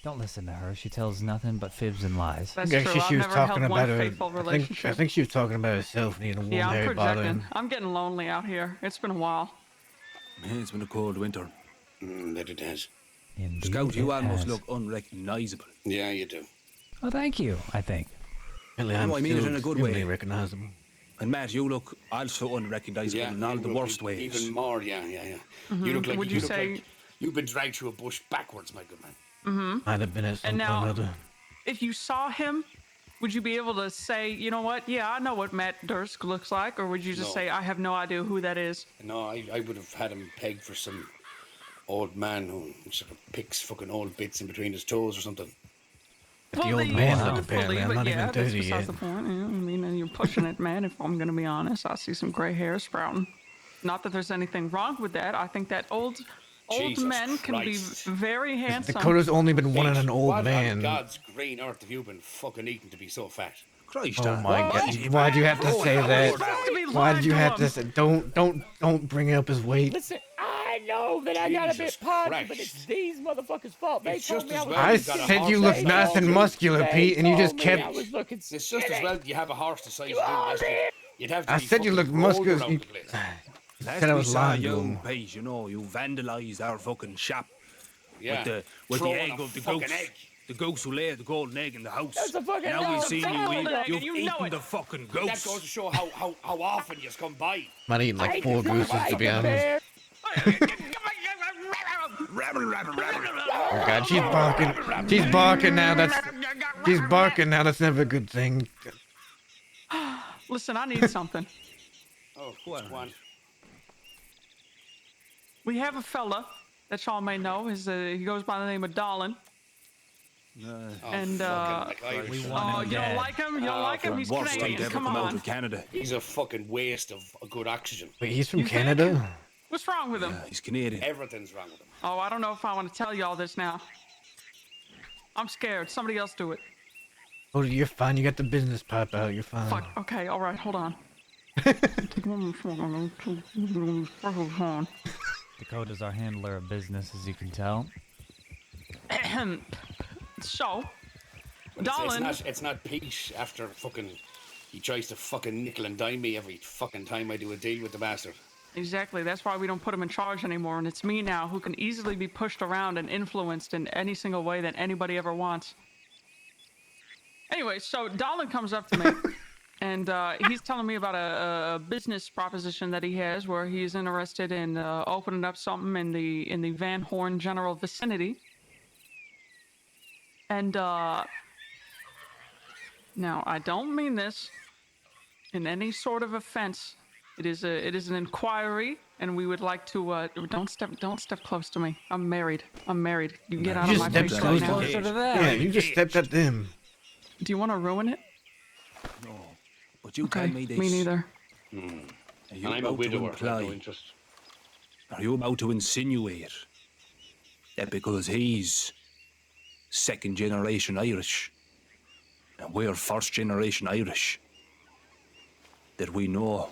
Don't listen to her. She tells nothing but fibs and lies. That's Actually, true. she I've was never talking held one about her. faithful relationship. I think she was talking about herself needing a warm Yeah, I'm hairy body. projecting. I'm getting lonely out here. It's been a while. It's been a cold winter. That it has. Indeed Scout, you it almost has. look unrecognizable. Yeah, you do. Oh, thank you, I think. Really, No, I mean it in a good way. Really recognizable. And Matt, you look also unrecognizable in all the worst ways. Even more, yeah. Mhm. You look like Would you say- you've been dragged through a bush backwards, my good man. Mm-hmm. Might have been at some And point now, or other. if you saw him, would you be able to say, you know what? Yeah, I know what Matt Dursk looks like, or would you just No. say, I have no idea who that is? No, I would have had him pegged for some old man who sort of picks fucking old bits in between his toes or something. But the old man look, Truthfully, apparently. I'm but not yeah, even that's 30 besides yet. the point. Yeah, I mean, and you're pushing it, man. If I'm gonna be honest, I see some gray hair sprouting. Not that there's anything wrong with that. I think that old Jesus men can be Christ. very handsome. Dakota's only been wanting an old What man. on God's green earth have you been fucking eating to be so fat? Christ, Oh my God! Why'd you have to say that? Why'd you have to say? Don't bring up his weight. Listen, I know that I got a bit Jesus podgy, Christ. but it's these motherfuckers' fault. They It's told just me I as was. well I you got a said horse you look to nice size and you. muscular, They Pete, and you just told me I kept. was looking It's just as skinny. well you have a horse to size you. You'd have to I be said you looked fucking rolled muscular. around the place. Last Said I we was saw lying to you, him. Pete, you know, you vandalized our fucking shop. Yeah. With the Throwing egg a of the fucking goose. egg. The goose who laid the golden egg in the house. That's a fucking Now we've egg. seen That's a you golden eat. egg, You've and you know eaten it. the fucking That goose. goes to show how often you come by. Might eat like 4 gooses to be honest. Oh God, she's barking. She's barking now. She's barking now. That's never a good thing. Listen, I need something. Oh, what's one? We have a fella that y'all may know. He goes by the name of Dolan. And we oh, you don't like him? You don't like him? He's Worst thing to Canadian. ever Come come out on. of Canada. He's a fucking waste of a good oxygen. Wait, he's from You think? Canada? What's wrong with him? He's Canadian. Everything's wrong with him. Oh, I don't know if I want to tell y'all this now. I'm scared. Somebody else do it. Oh, you're fine. You got the business pipe out. You're fine. Fuck. Okay. All right. Hold on. Dakota's our handler of business, as you can tell. So, But Dolan. it's not Pete after fucking. He tries to fucking nickel and dime me every fucking time I do a deal with the bastard. Exactly. That's why we don't put him in charge anymore, and it's me now who can easily be pushed around and influenced in any single way that anybody ever wants. Anyway, so Dolan comes up to me, and he's telling me about a business proposition that he has, where he's interested in opening up something in the Van Horn general vicinity. And now I don't mean this in any sort of offense. It is an inquiry, and we would like to don't step close to me. I'm married. You get out of my face right now. Yeah, you just stepped at them. Do you want to ruin it? No, but you Okay, tell me this. me neither. Are you And I'm a about to widower. I have no imply? interest. Are you about to insinuate that because he's second generation Irish and we're first generation Irish, that we know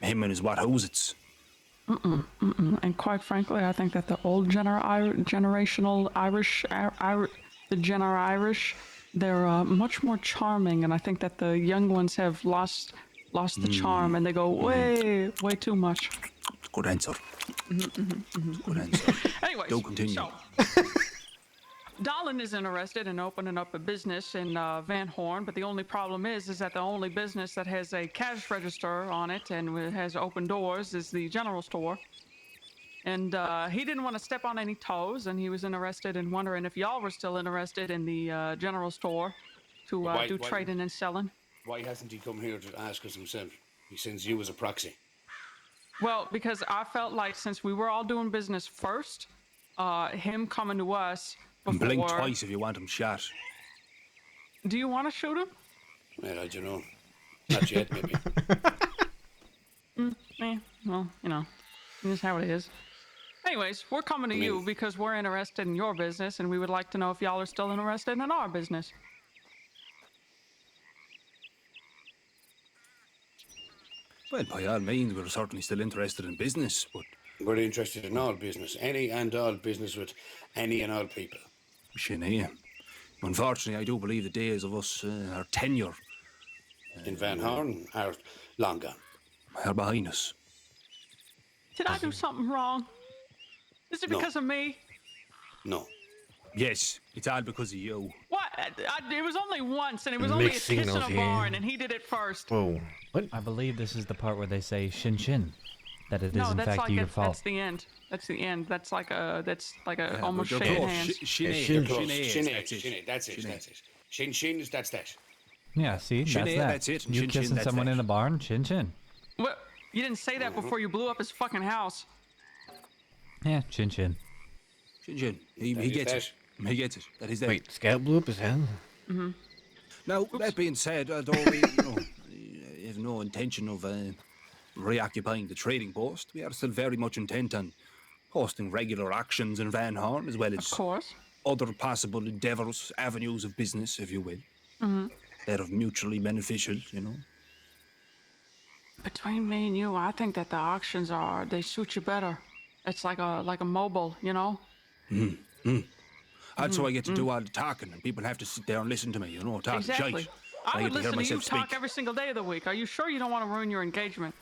him and his Wachowskis? And quite frankly, I think that the old generational Irish the Jenner Irish, they're much more charming, and I think that the young ones have lost the charm, and they go way too much. Good answer. Good answer. Anyways, Don't continue. so Dolan is interested in opening up a business in Van Horn, but the only problem is that the only business that has a cash register on it and has open doors is the general store. And he didn't want to step on any toes, and he was interested in wondering if y'all were still interested in the general store to do trading and selling. Why hasn't he come here to ask us himself? He sends you as a proxy. Well, because I felt like since we were all doing business first, him coming to us before... Blink twice if you want him shot. Do you want to shoot him? Well, I don't know. Not yet, maybe. Well, you know, this is how it is. Anyways, we're coming to you because we're interested in your business, and we would like to know if y'all are still interested in our business. Well, by all means, we're certainly still interested in business, but... We're interested in all business. Any and all business with any and all people. Sinead. Unfortunately, I do believe the days of us, our tenure... in Van Horn are long gone. Are behind us. Did I do something wrong? Is it because of me? No. Yes, it's all because of you. What? It was only once, and it was only a kiss in a barn, and he did it first. Whoa. What? I believe this is the part where they say shin shin. That it is No, in that's fact like your fault. that's the end. That's the end. That's like a Yeah, almost but shaking they're hands. Sinead, that's it. Shin shin is that's that. Yeah, see, Shin-shin, that's that's that. it. You Shin-shin, kissing that's someone that. in the barn, chin chin. Well, you didn't say that before you blew up his fucking house. Yeah, chin chin. Shin. He gets it. He gets it. That is that. Wait, Scout blew up his hand? Mm-hmm. Now, that being said, although we have no intention of reoccupying the trading post, we are still very much intent on hosting regular actions in Van Horn, as well as other possible endeavours, avenues of business, if you will. Mm-hmm. That are mutually beneficial, you know. Between me and you, I think that the auctions they suit you better. It's like a mobile, you know. That's how I get to do all the talking, and people have to sit there and listen to me, you know, talking Exactly. shite. I would get to hear listen to you myself talk speak. every single day of the week. Are you sure you don't want to ruin your engagement?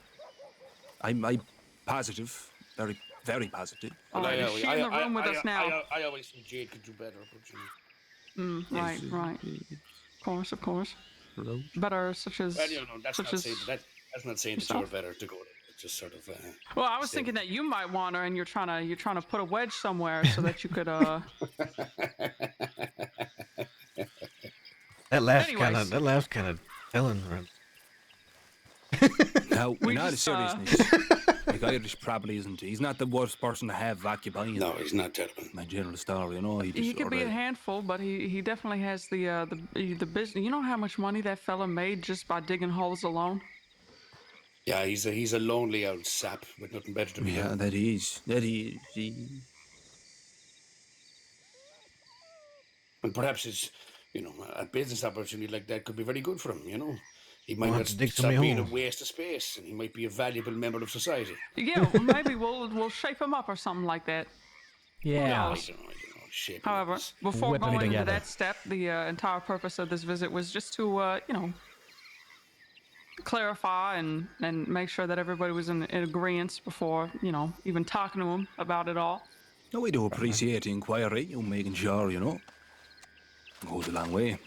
I'm positive, very, very positive. All right, is she in the room with us now? I always think Jade could do better, but you know. Right. Of course. Better, such as. Well, you know, that's not saying that you're better to go there. It's just sort of. Well, I was thinking that you might want her, and you're trying to put a wedge somewhere so that you could. That laugh's kind of telling. Now, in all seriousness, like Irish probably isn't. He's not the worst person to have occupying. No, he's not terrible. My general story, you know. He could be a handful, but he definitely has the business. You know how much money that fella made just by digging holes alone? Yeah, he's a lonely old sap with nothing better to be doing. Yeah, that is. And perhaps it's, you know, a business opportunity like that could be very good for him, you know. He might We'll not have to dig stop somebody being a hole. waste of space, and he might be a valuable member of society. Yeah, well, maybe we'll shape him up or something like that. Yeah. I don't know, shape him up. However, before Whip 'em going into together. that step, the entire purpose of this visit was just to, clarify and make sure that everybody was in agreement before, even talking to him about it all. No, we do appreciate the inquiry, you making sure, you know. Goes a long way.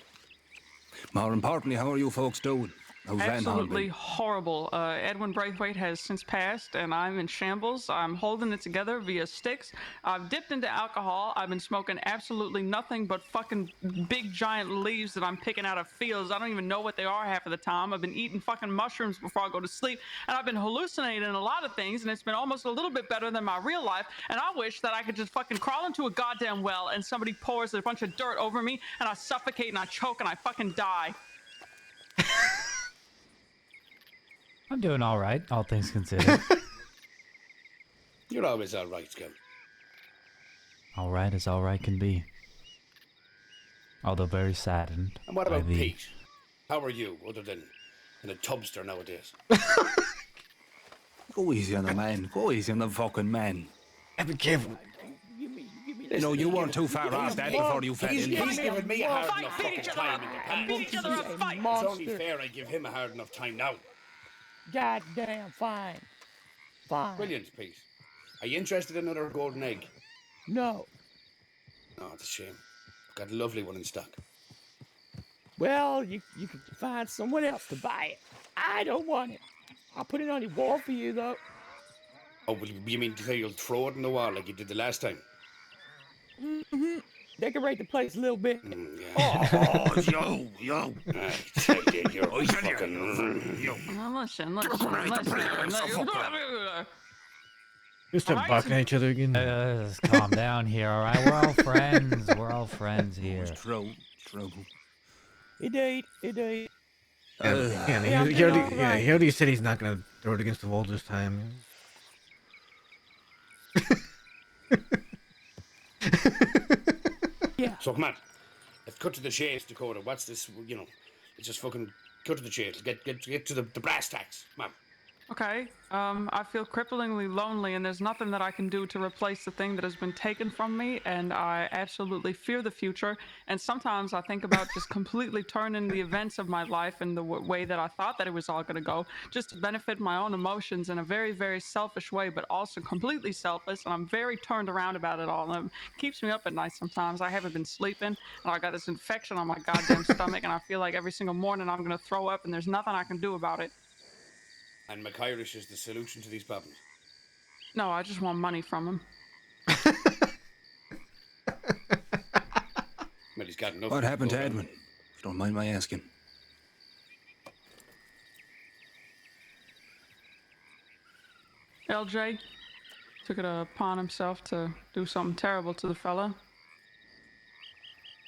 More importantly, how are you folks doing? How's Van Horn Absolutely been? horrible. Edwin Braithwaite has since passed, and I'm in shambles. I'm holding it together via sticks. I've dipped into alcohol. I've been smoking absolutely nothing but fucking big giant leaves that I'm picking out of fields. I don't even know what they are half of the time. I've been eating fucking mushrooms before I go to sleep, and I've been hallucinating a lot of things, and it's been almost a little bit better than my real life. And I wish that I could just fucking crawl into a goddamn well, and somebody pours a bunch of dirt over me, and I suffocate and I choke and I fucking die. I'm doing all right, all things considered. You're always all right, Scum. All right as all right can be. Although very saddened. And what by about the... Pete? How are you, other than in a tubster nowadays? Go easy on the man. Go easy on the fucking man. Be careful. Give me You know, you weren't too far off that before you fell in. He's giving me a hard Fight, enough beat fucking each other time up. in the And past. beat each other up, fight. It's only Monster. fair I give him a hard enough time now. Goddamn fine. Fine. Brilliant, Pete. Are you interested in another golden egg? No. Oh, it's a shame. I've got a lovely one in stock. Well, you can find someone else to buy it. I don't want it. I'll put it on the wall for you, though. Oh, well, you mean to say you'll throw it in the wall like you did the last time? Mm-hmm. Decorate the place a little bit. Oh, yo. I tell you, you're fucking... Listen. You start barking at each other again. Just calm down here, all right? We're all friends. We're all friends here. Trouble. Indeed. He already said he's not gonna throw it against the wall this time. Yeah. So come on, let's cut to the chase, Dakota. What's this? You know, let's just fucking cut to the chase. Get to the brass tacks. Come on. Okay, I feel cripplingly lonely, and there's nothing that I can do to replace the thing that has been taken from me, and I absolutely fear the future, and sometimes I think about just completely turning the events of my life in the way that I thought that it was all going to go, just to benefit my own emotions in a very, very selfish way, but also completely selfless, and I'm very turned around about it all, and it keeps me up at night sometimes. I haven't been sleeping, and I got this infection on my goddamn stomach, and I feel like every single morning I'm going to throw up, and there's nothing I can do about it. And McIrish is the solution to these problems. No, I just want money from him. Well, he's got enough. What happened to go on. Edwin? If you don't mind my asking. LJ took it upon himself to do something terrible to the fella.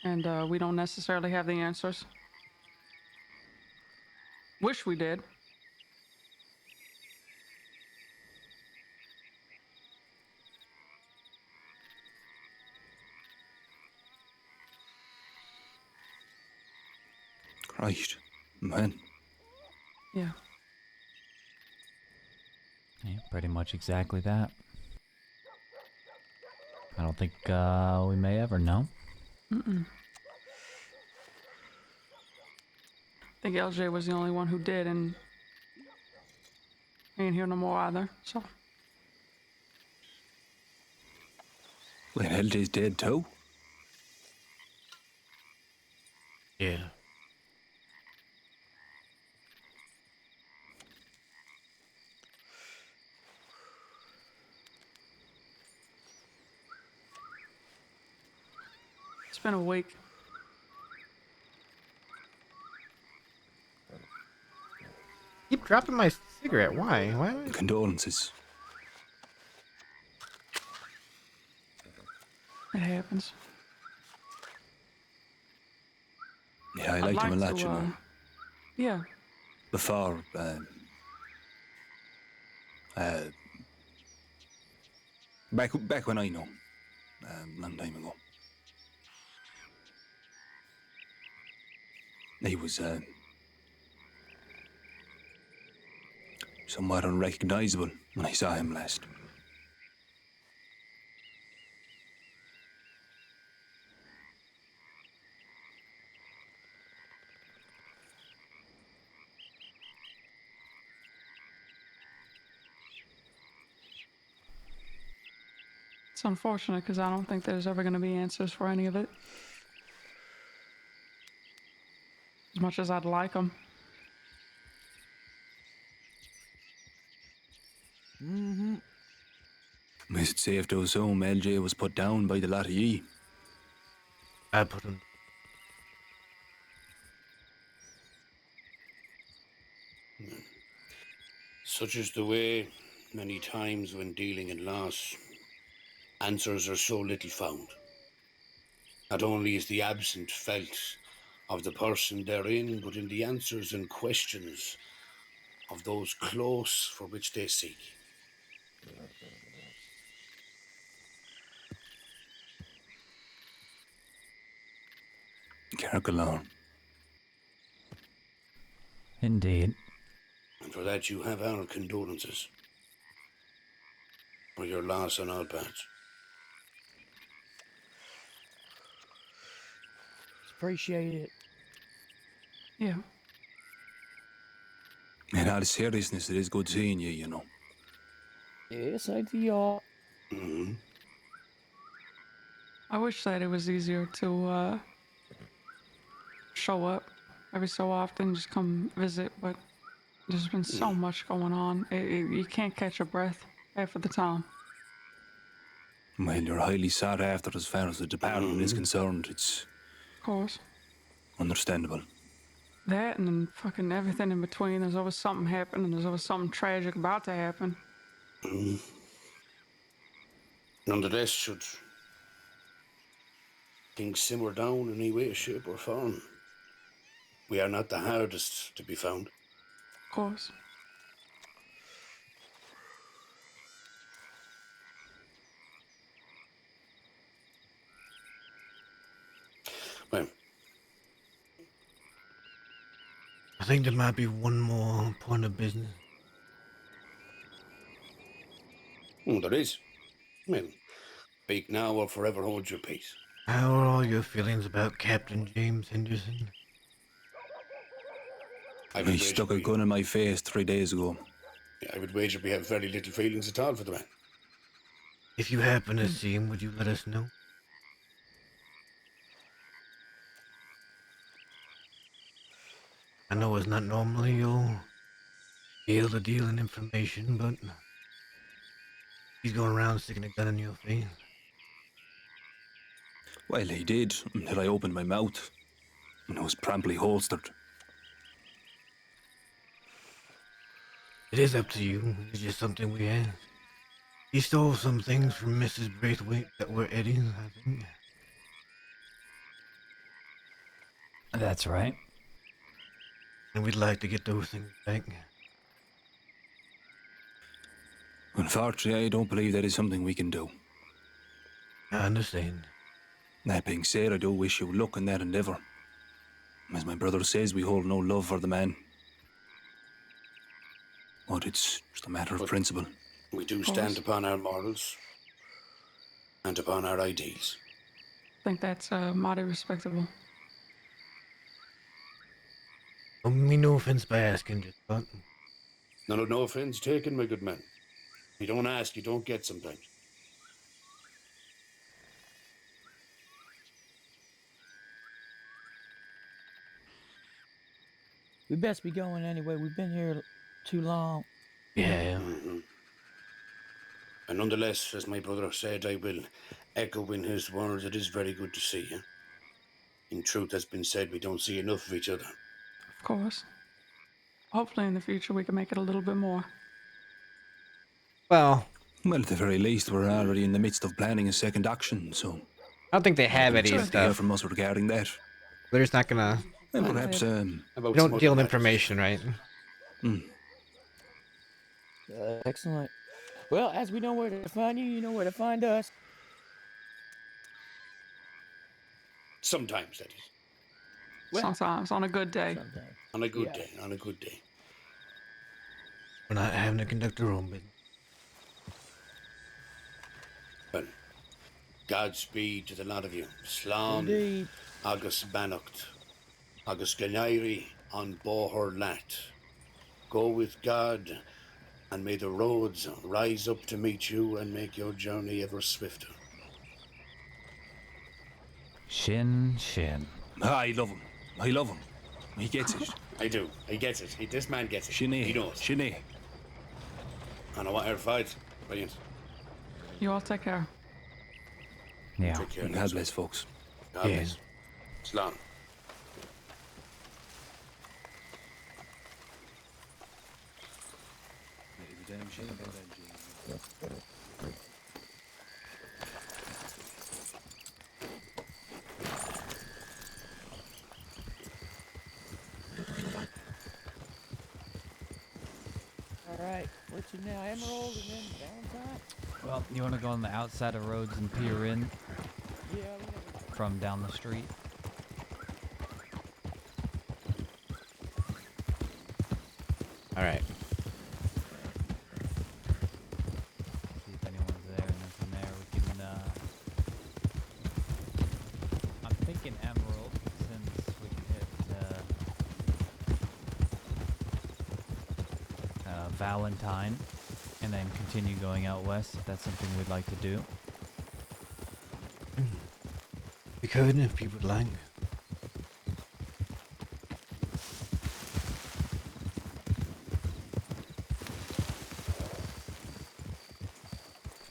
And we don't necessarily have the answers. Wish we did. Christ, man. Yeah. Yeah, pretty much exactly that. I don't think we may ever know. I think LJ was the only one who did, and he ain't here no more either, so. Well, LJ's dead too. Yeah. It's been a week. Keep dropping my cigarette. Why? Why? Condolences. It happens. Yeah, I I'd liked him a like lot, to, you know. Yeah. Before, back when I know, long time ago. He was somewhat unrecognizable when I saw him last. It's unfortunate because I don't think there's ever going to be answers for any of it. As much as I'd like them. Is it safe to assume LJ was put down by the lot of ye? I put him. Such is the way, many times when dealing in loss, answers are so little found. Not only is the absent felt of the person therein, but in the answers and questions of those close for which they seek. Carrigaline. Indeed. And for that you have our condolences. For your loss on all parts. Appreciate it. Yeah. In all seriousness, it is good seeing you, you know. Yeah, same to y'all. Mm-hmm. I wish that it was easier to show up every so often, just come visit, but there's been so much going on. You can't catch a breath half of the time. Well, you're highly sought after as far as the department is concerned. It's Of course. understandable. That and then fucking everything in between. There's always something happening. There's always something tragic about to happen. Nonetheless, should things simmer down in any way, shape, or form, we are not the hardest to be found. Of course. Well, I think there might be one more point of business. there is. Well, speak now or forever hold your peace. How are all your feelings about Captain James Henderson? He stuck a gun in my face 3 days ago. I would wager we have very little feelings at all for the man. If you happen to see him, would you let us know? I know it's not normally you'll be able to deal in information, but he's going around sticking a gun in your face. Well, he did, until I opened my mouth. And it was promptly holstered. It is up to you. It's just something we asked. He stole some things from Mrs. Braithwaite that were Eddie's, I think. That's right. And we'd like to get those things back. Unfortunately, I don't believe that is something we can do. I understand. That being said, I do wish you luck in that endeavour. As my brother says, we hold no love for the man. But it's just a matter of principle. We do stand upon our morals and upon our ideals. I think that's mighty respectable. Don't mean me no offense by asking, just but No offense taken, my good man. You don't ask, you don't get sometimes. We best be going anyway. We've been here too long. Yeah. And nonetheless, as my brother said, I will echo in his words, it is very good to see you. In truth, has been said, we don't see enough of each other. Of course. Hopefully in the future we can make it a little bit more. Well, at the very least, we're already in the midst of planning a second action, so I don't think they have any hear stuff. from us regarding that. They're just not gonna. And perhaps we don't deal in information, right? Excellent. Well, as we know where to find you, you know where to find us. Sometimes, that is. Sometimes, on a good day. On a good day, on a good day. we're not having to conduct our own business. Well, Godspeed to the lot of you. Slán, Indeed. agus Bannocht, agus Ganairi on Bohor Lat. Go with God, and may the roads rise up to meet you and make your journey ever swifter. Shin, shin. I love him. I love him. He gets it. I do. He gets it. This man gets it. Shinny. He knows. Shinny. I know what our fight. Brilliant. You all take care. Yeah. Take care. God bless, folks. God bless. Slán. Alright, what's your now? Emerald and then Valentine? Well, you want to go on the outside of roads and peer in Yeah, from down the street? All right. See if anyone's there, and then from there we can. I'm thinking Emerald, Valentine, and then continue going out west if that's something we'd like to do. We could if people would like.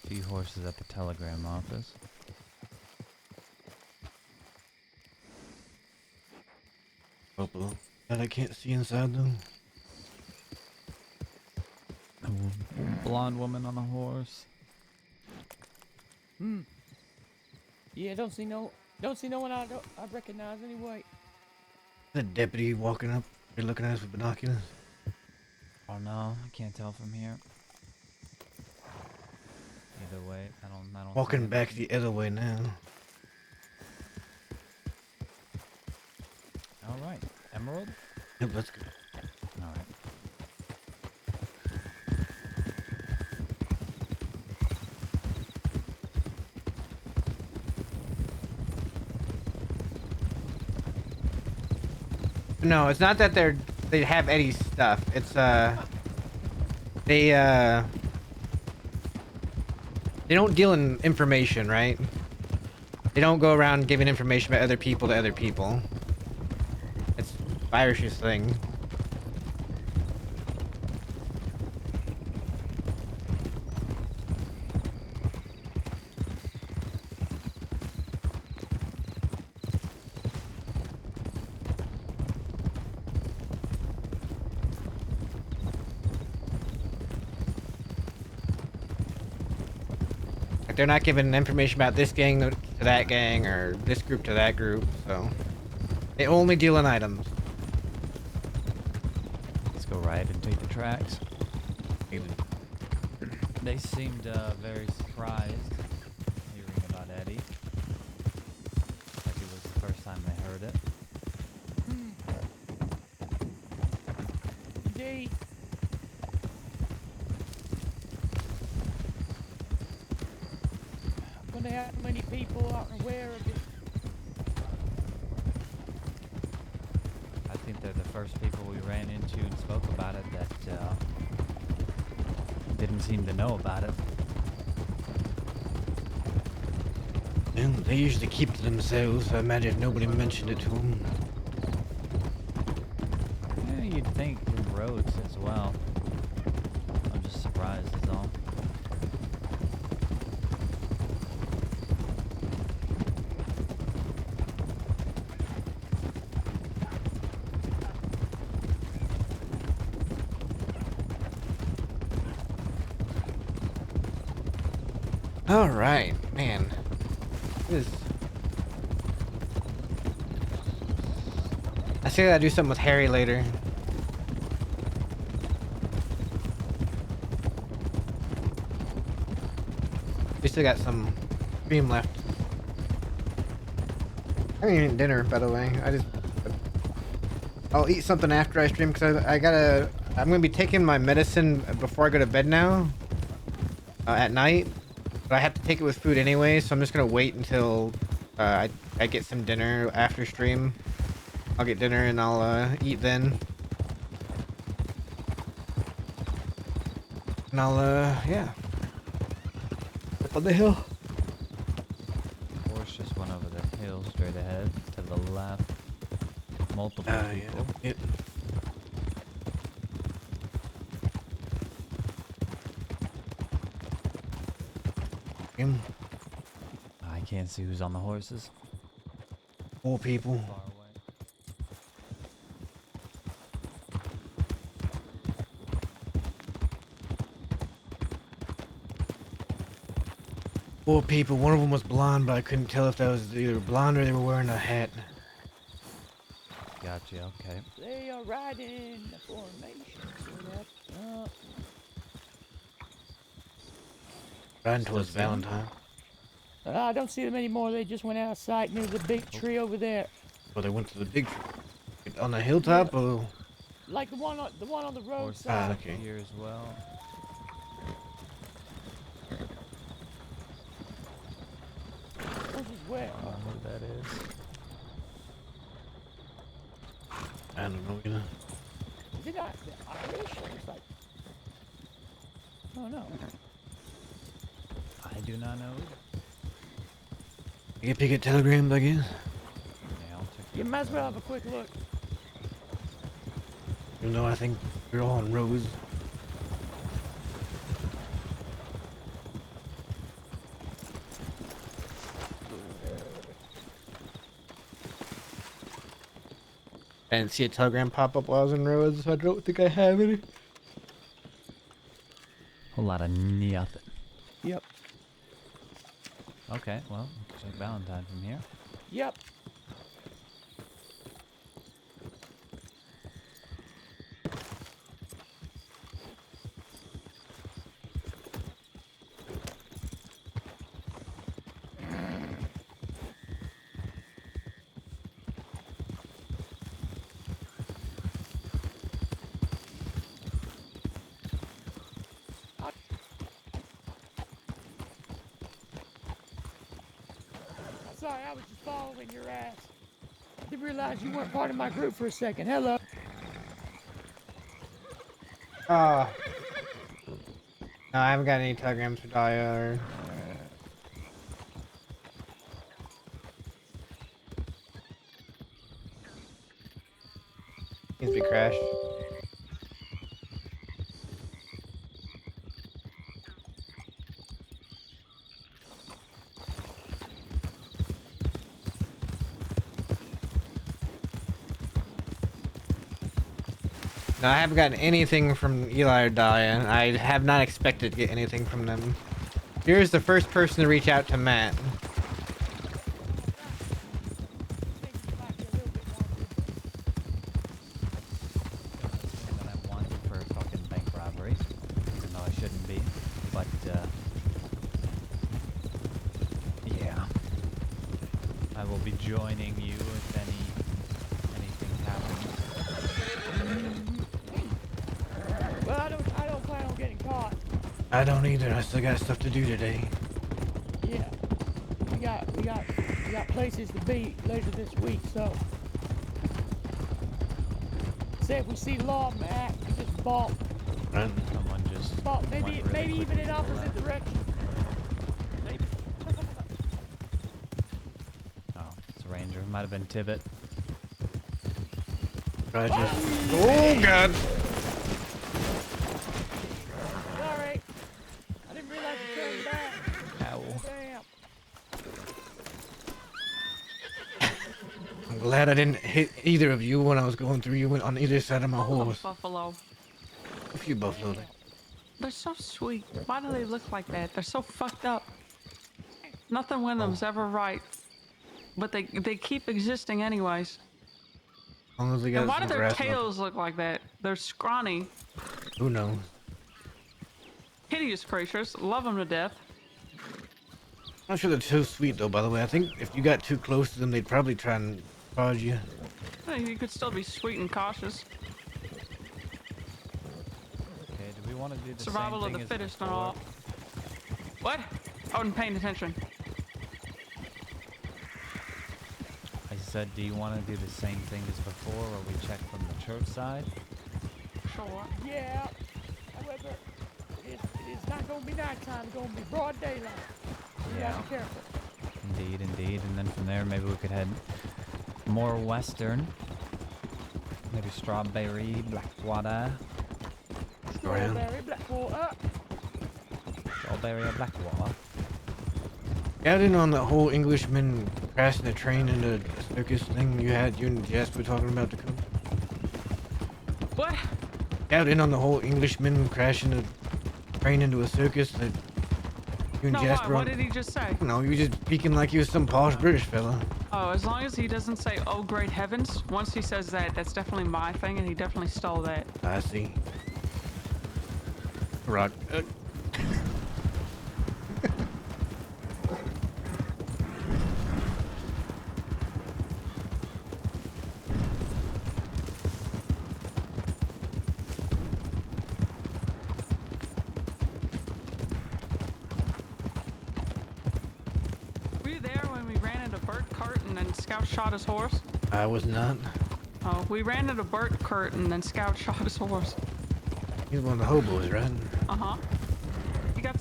Few horses at the telegram office. Couple that I can't see inside them. A blonde woman on a horse. Yeah, don't see no one I recognize anyway. The deputy walking up, they're looking at us with binoculars. Oh no, I can't tell from here. Either way, I don't Walking see back the other way now. Alright. Emerald? Yep, let's go. Alright. No, it's not that they have Eddie's stuff. It's they don't deal in information, right? They don't go around giving information about other people to other people. It's Irish's thing. They're not giving information about this gang to that gang or this group to that group, so they only deal in items. Let's go right and take the tracks. They seemed very surprised hearing about Eddie. Like it was the first time they heard it. Indeed. Wonder how many people aren't aware of it. I think they're the first people we ran into and spoke about it that didn't seem to know about it. And they usually keep to themselves, so I imagine nobody mentioned it to them. Yeah, you'd think in roads as well. I'm just surprised is all. All right, man. This. I say I gotta do something with Harry later. We still got some cream left. I haven't eaten dinner, by the way. I'll eat something after I stream because I'm gonna be taking my medicine before I go to bed now. At night. But I have to take it with food anyway, so I'm just gonna wait until I get some dinner after stream. I'll get dinner and I'll eat then. And I'll yeah. Up on the hill. Horse just went over the hill straight ahead to the left. Multiple people. Yeah. Him. I can't see who's on the horses. 4 people. Far away. 4 people. One of them was blonde, but I couldn't tell if that was either blonde or they were wearing a hat. Gotcha, okay. They are riding the formation. So that's up. Riding towards Valentine. I don't see them anymore. They just went out of sight near the big tree over there. Well, they went to the big tree. On the hilltop, or? Like the one on the Horse roadside. okay. here as well. Horses where? I don't know who that is. I don't know, you know. Is it not Irish? It's like Oh no. I do not know. You pick at telegrams, I guess. Yeah, I'll check You might as well have a quick look. You know, I think we're all on Rose. I didn't see a telegram pop up while I was in Rose, so I don't think I have any. Whole lot of nothing. Yep. Okay, well, check Valentine from here. Yep. Sorry, I was just following your ass. I didn't realize you weren't part of my group for a second. Hello. No, I haven't got any telegrams for Dahlia or... Seems to be crashed. No, I haven't gotten anything from Eli or Dahlia. I have not expected to get anything from them. Here's the first person to reach out to Matt. That I'm wanted for fucking bank robbery, even though I shouldn't be. But yeah, I will be joining you if anything happens. Well, I don't plan on getting caught. I don't either. I still got stuff to do today. Yeah. We got places to be later this week, so. Say if we see law, Matt, we just balk. Right. Someone just Balk. Maybe went really maybe even quickly in to the opposite left. direction. Maybe. Oh, it's a ranger. Might have been Tibbet. I just... Oh, God! Sorry. I didn't realize you turned back. Ow. Damn. I'm glad I didn't hit either of you when I was going through. You went on either side of my horse. Buffalo. A few buffalo. They're so sweet. Why do they look like that? They're so fucked up. Nothing with them's ever right. But they keep existing anyways. As long as they got And why do some their grass left. tails look like that? They're scrawny. Who knows? Hideous creatures. Love them to death. I'm not sure they're too sweet though, by the way. I think if you got too close to them, they'd probably try and charge you. Hey, you could still be sweet and cautious. Okay, do we want to do the Survival same of thing the as fittest and before? all. What? I wasn't paying attention. I said, do you want to do the same thing as before, or we check from the church side? Sure. Yeah. However, it is not going to be nighttime. It's going to be broad daylight. You Yeah. gotta be careful. Indeed, indeed. And then from there, maybe we could head more western. Maybe Strawberry, Blackwater. Strawberry, Blackwater. Strawberry or Blackwater. Got in on the whole Englishman crashing the train into a circus thing you and Jess were talking about the coast. What? Got in on the whole Englishman crashing a train into a circus that you and No, Jasper why? What on. did he just say? No, you were just speaking like he was some posh British fella. Oh, as long as he doesn't say, oh, great heavens. Once he says that, that's definitely my thing, and he definitely stole that. I see. Rock. Were you there when we ran into Bert Kurt and then Scout shot his horse? I was not. Oh, we ran into Bert Kurt and then Scout shot his horse. He's one of the hobos, right? Uh-huh.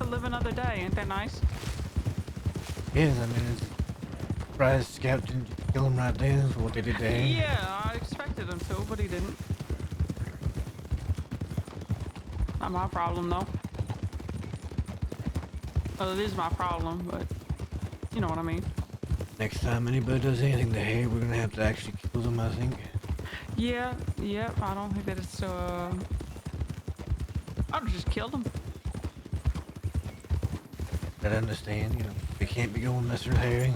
live another day. Ain't that nice? Yes, I mean, it's surprised Scout didn't just kill him right there for what they did to him. Yeah, I expected him to, but he didn't. Not my problem, though. Well, it is my problem, but you know what I mean. Next time anybody does anything to Harry, we're gonna have to actually kill them, I think. Yeah, I don't think that it's, I would've just killed him. I understand, you know, we can't be going messing with Harry.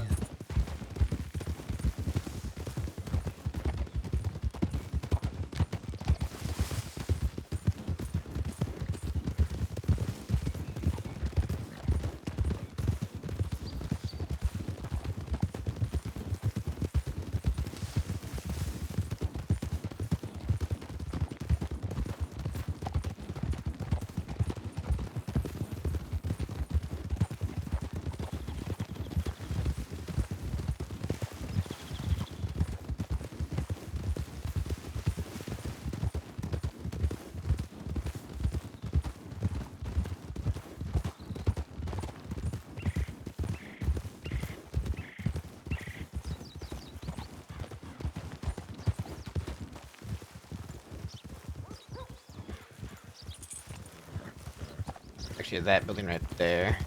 Actually, that building right there.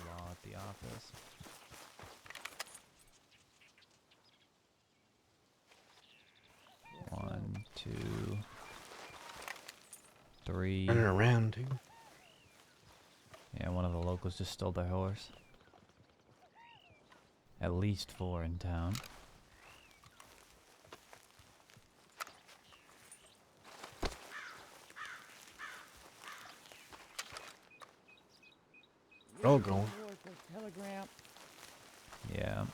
Law at the office. One, two, three. Running around, too. Yeah, one of the locals just stole their horse. At least 4 in town. We're all going. Telegram. Yeah.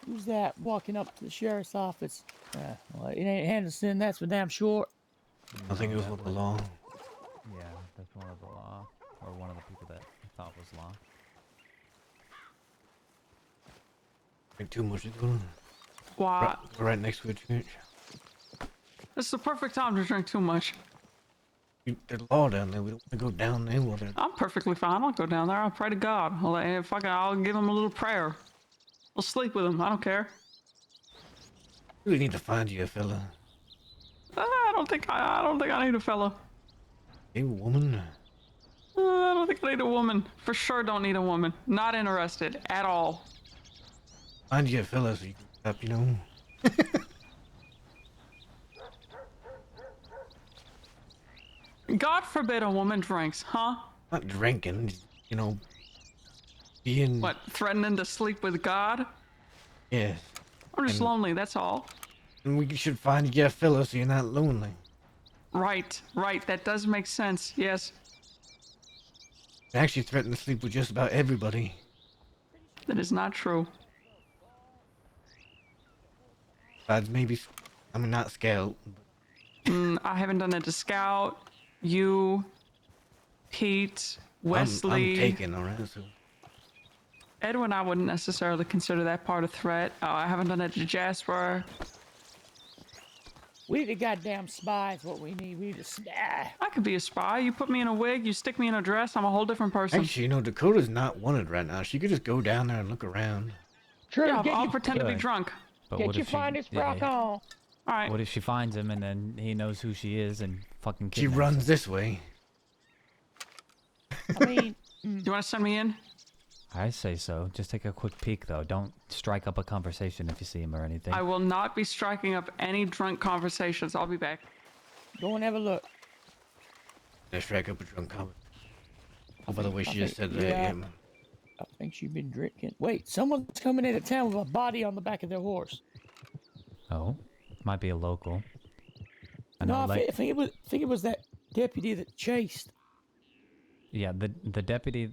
Who's that walking up to the sheriff's office? Well, it ain't Henderson, that's for damn sure. I think it was with the law. Yeah, that's one of the law. Or one of the people that I thought was law. Drink too much, it's going. Why? We're right next to a church. This is the perfect time to drink too much. There's law down there. We don't want to go down there. Well, I'm perfectly fine. I'll go down there. I'll pray to God. I'll give him a little prayer. I'll sleep with him. I don't care. we need to find you a fella. I don't think I need a fella. A woman? I don't think I need a woman. For sure don't need a woman. Not interested at all. Find you a fella so you can stop, you know. God forbid a woman drinks, huh? Not drinking, you know, being... What, threatening to sleep with God? Yes. I'm just lonely, that's all. And we should find you a fella so you're not lonely. Right, that does make sense, yes. I actually threaten to sleep with just about everybody. That is not true. Besides maybe, I mean, not Scout. I haven't done that to Scout, you, Pete, Wesley. I'm taken, alright, so... Edwin, I wouldn't necessarily consider that part of threat. I haven't done that to Jasper. We the goddamn spies, what we need. We just I could be a spy. You put me in a wig, you stick me in a dress, I'm a whole different person. Actually, you know, Dakota's not wanted right now. She could just go down there and look around. True, yeah, I'll pretend to be drunk. But Get what your if she, finest frock on. Alright. What if she finds him and then he knows who she is and fucking She kidnaps runs him? this way. I mean... Do you want to send me in? I say so. Just take a quick peek, though. Don't strike up a conversation if you see him or anything. I will not be striking up any drunk conversations. I'll be back. Go and have a look. Let's strike up a drunk comment. Oh, by the way, she just said that. Yeah, I think she's been drinking. Wait, someone's coming into town with a body on the back of their horse. Oh, might be a local. No, know, I think it was that deputy that chased. Yeah, the deputy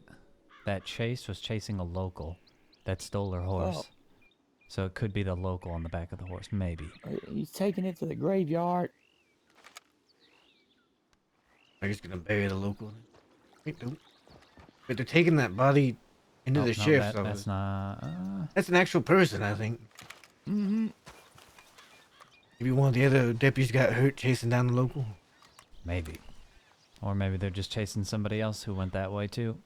that chased was chasing a local that stole her horse. Oh. So it could be the local on the back of the horse, maybe. He's taking it to the graveyard. I'm just gonna bury the local. Wait, don't. But they're taking that body into the sheriff's office. That's not. That's an actual person, I think. Mm-hmm. Maybe one of the other deputies got hurt chasing down the local. Maybe. Or maybe they're just chasing somebody else who went that way too.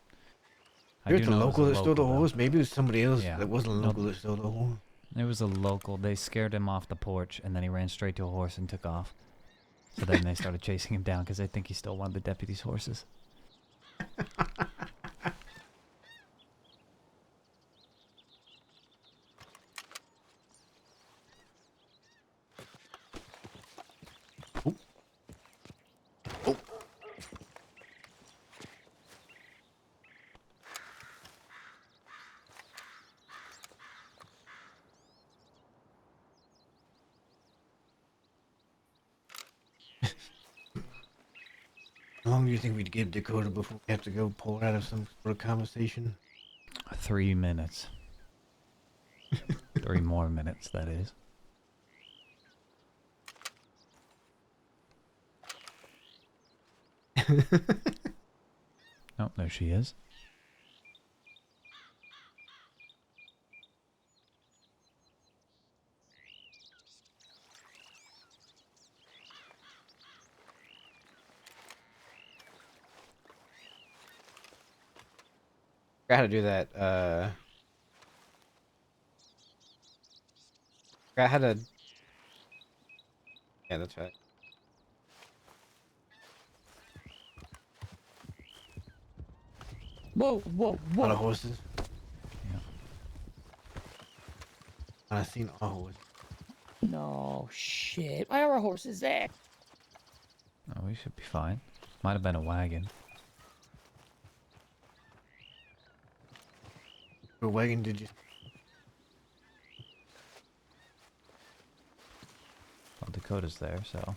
Here's the know it was local a that stole the though. horse. Maybe it was somebody else Yeah. that wasn't a Nope. local that stole the horse. It was a local. They scared him off the porch, and then he ran straight to a horse and took off. So then they started chasing him down because they think he stole one of the deputy's horses. How long do you think we'd give Dakota before we have to go pull her out of some sort of conversation? 3 minutes. 3 more minutes, that is. Oh, there she is. I how to do that. I had to. Yeah, that's right. Whoa, whoa, A whoa. lot of horses. I've seen a horse. No shit. Why are our horses there? Oh, we should be fine. Might have been a wagon. What wagon did you? Well, Dakota's there, so.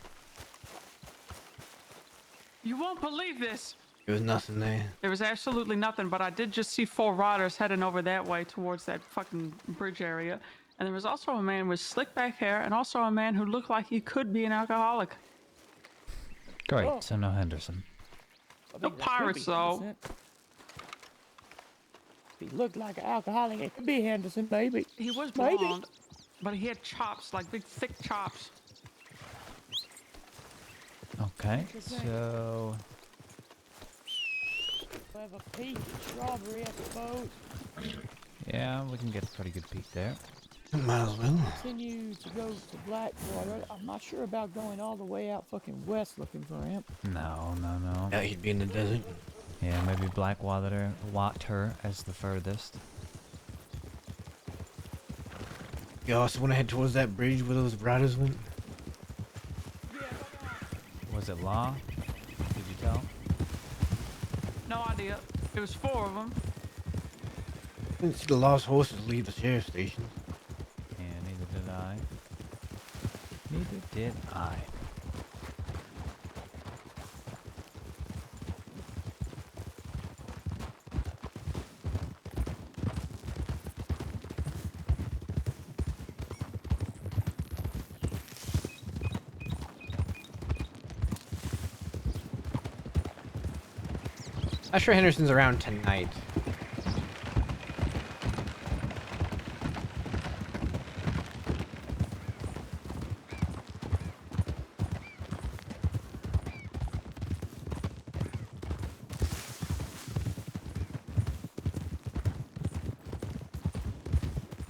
You won't believe this. There was nothing there. There was absolutely nothing, but I did just see 4 riders heading over that way towards that fucking bridge area. And there was also a man with slick back hair and also a man who looked like he could be an alcoholic. Great, Oh. so no Henderson. No pirates, though. He looked like an alcoholic. It could be Henderson, maybe. He was Maybe. blonde, but he had chops, like big, thick chops. Okay, so. We'll have a peach and strawberry, I suppose. Yeah, we can get a pretty good peek there. Might as well. Continue to go to Blackwater. I'm not sure about going all the way out fucking west looking for him. No, no, no. Yeah, he'd be in the desert. Yeah, maybe Blackwater as the furthest. You also want to head towards that bridge where those riders went? Was it Law? Did you tell? No idea. It was 4 of them. I didn't see the lost horses leave the sheriff's station. Yeah, neither did I. Neither did I. Not sure Henderson's around tonight.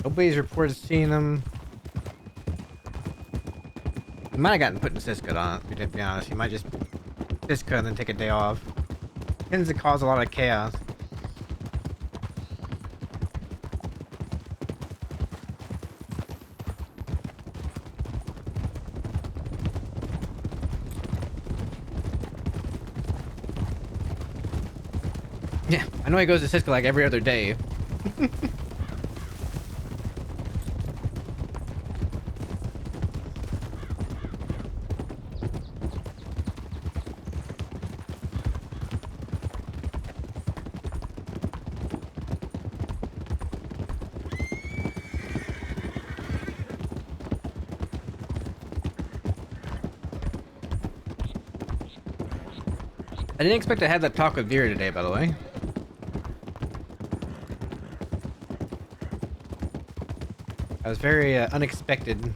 Nobody's reported seeing him. He might have gotten put in Siska, to be honest. He might just Siska and then take a day off. Tends to cause a lot of chaos. Yeah, I know he goes to Siska like every other day. I didn't expect to have that talk with Vera today, by the way. That was very unexpected.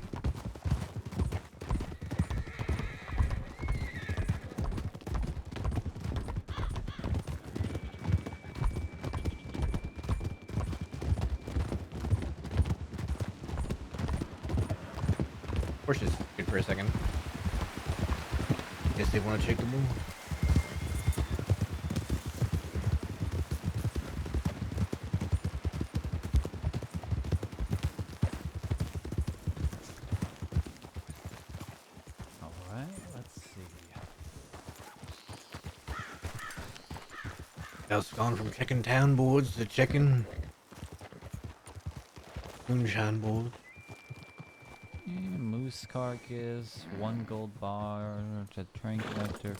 Horse is good for a second. Guess they want to check the move. Alright, let's see. That's gone from checking town boards to checking moonshine boards. Moose carcass, 1 gold bar, a trank nectar.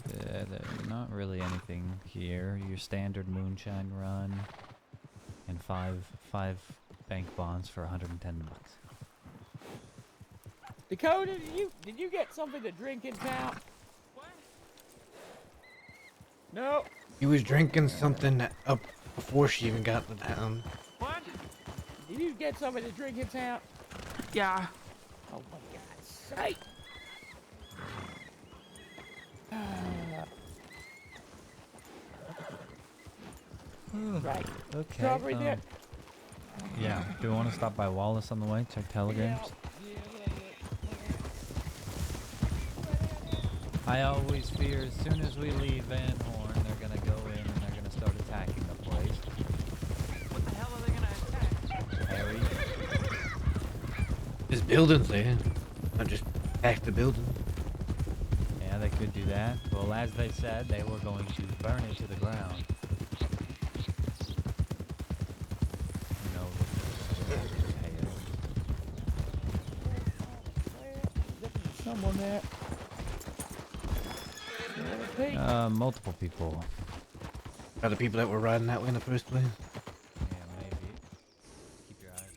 Not really anything here. Your standard moonshine run, and five bank bonds for 110 bucks. Dakota, did you get something to drink in town? No. He was drinking something up before she even got to town. What? Did you get something to drink in town? Yeah. Oh my God's sake! Right. Okay. Strawberry there. Yeah. Do you want to stop by Wallace on the way? Check telegrams. I always fear as soon as we leave Van Horn, they're gonna go in and they're gonna start attacking the place. What the hell are they gonna attack? Harry. There's buildings there. Not just hack the building. Yeah, they could do that. Well, as they said, they were going to burn it to the ground. You know, Someone there. Multiple people. Are the people that were riding that way in the first place? Yeah, maybe. Keep your eyes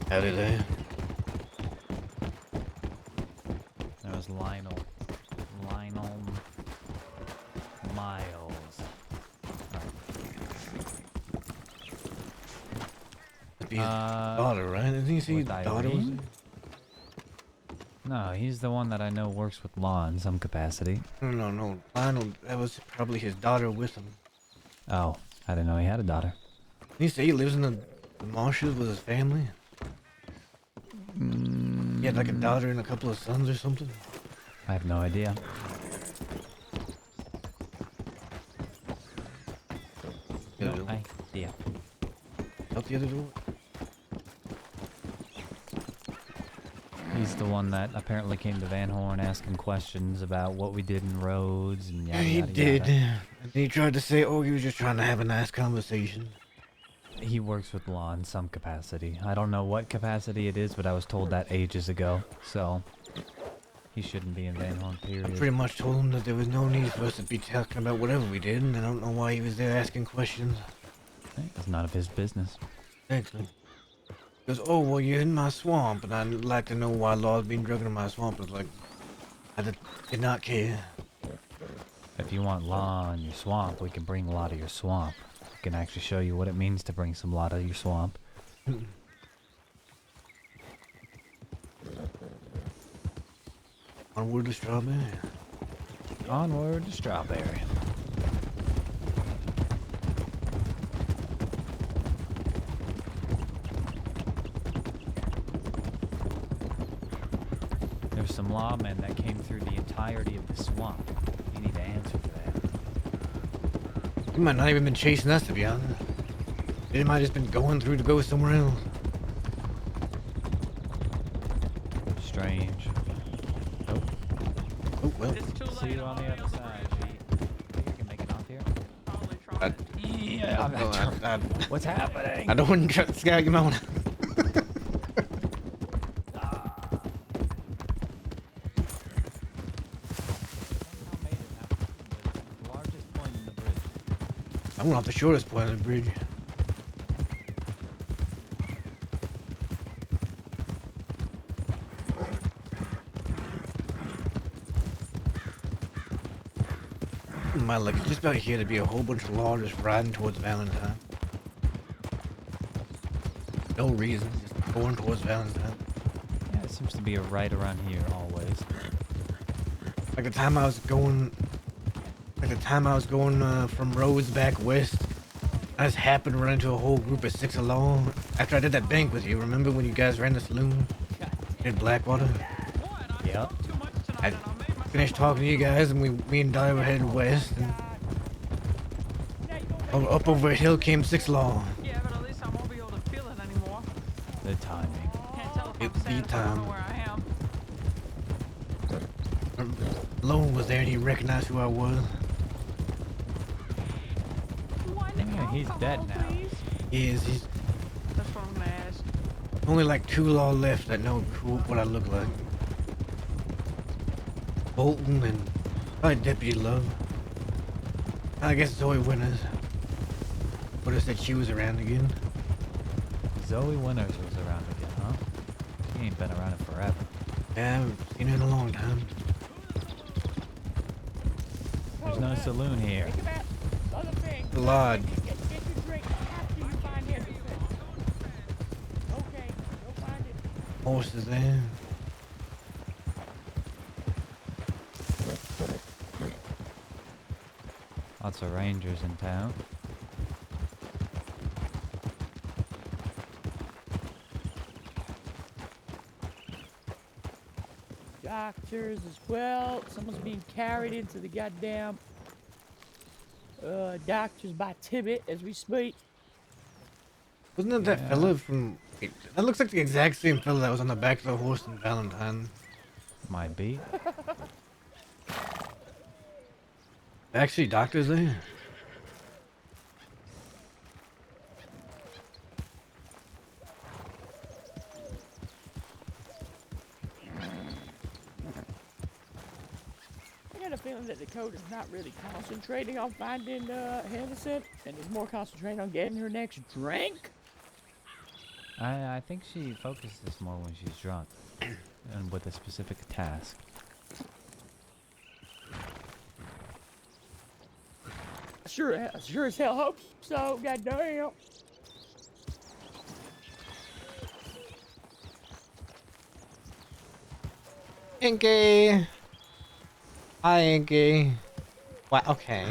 peeled. Howdy there. There was Lionel Miles. His daughter, right? Didn't he see his daughter was there? No, he's the one that I know works with Law in some capacity. No. Lionel, that was probably his daughter with him. Oh, I didn't know he had a daughter. Didn't he say he lives in the marshes with his family? He had like a daughter and a couple of sons or something? I have no idea. No idea. Out the other door? He's the one that apparently came to Van Horn asking questions about what we did in roads and yada He yada did. yada. And he tried to say, oh, he was just trying to have a nice conversation. He works with Law in some capacity. I don't know what capacity it is, but I was told that ages ago. So, he shouldn't be in Van Horn, period. I pretty much told him that there was no need for us to be talking about whatever we did, and I don't know why he was there asking questions. It's none of his business. Exactly. He goes, oh, well, you're in my swamp, and I'd like to know why Law's being drugged in my swamp. I was like, I did not care. If you want Law in your swamp, we can bring Law to your swamp. We can actually show you what it means to bring some Law to your swamp. Onward to Strawberry. Onward to Strawberry. There's some lawmen that came through the entirety of the swamp. You need to answer for that. He might not even been chasing us, to be honest. They might have just been going through to go somewhere else. Strange. Nope. Oh, well. See you on the other side, Pete. Think you can make it off here? Yeah, what's happening? I don't want to scare you on. Largest point in the bridge. I went off the shortest point of the bridge. my luck, it's just about here to be a whole bunch of law just riding towards Valentine. No reason, just going towards Valentine. Yeah, it seems to be right around here always. Like the time I was going from Rhodes back west, I just happened to run into a whole group of 6 along. After I did that bank with you, remember when you guys ran the saloon? In Blackwater? Yep. I finished talking to you guys, and me and Di were headed west, and up over a hill came 6 along. Yeah, but at least I won't be able to feel it anymore. The timing. Can't tell if I'm It's sad the if I don't know time. where I am. Lone was there, and he recognized who I was. Yeah, he's dead now. He's That's what I'm gonna ask. only like 2 law left that know what I look like. Bolton and Deputy Love. I guess Zoe Winters. Would have said she was around again. Zoe Winters was around again, huh? She ain't been around in forever. Yeah, I haven't seen her in a long time. There's no saloon here. The lodge. Horses there. Lots of rangers in town. Doctors as well. Someone's being carried into the goddamn doctors by Tibbet as we speak. Wasn't it that fella from... That looks like the exact same fella that was on the back of the horse in Valentine. Might be. Actually, doctors there. I got a feeling that Dakota's not really concentrating on finding Henderson and is more concentrating on getting her next drink. I think she focuses more when she's drunk and with a specific task. Sure as hell hope so. Goddamn. Inky. Hi, Inky. What? Okay.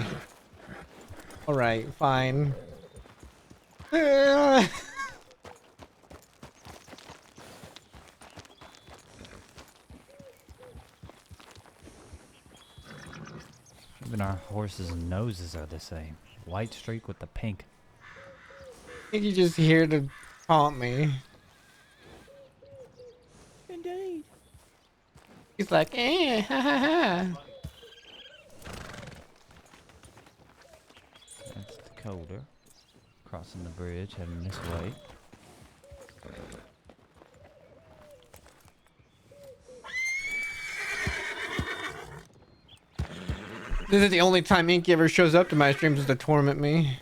All right. Fine. Even our horses' noses are the same. White streak with the pink. I think you're just here to taunt me. Indeed. He's like, ha ha ha. That's Dakota. Crossing the bridge, heading this way. This is the only time Inky ever shows up to my streams is to torment me.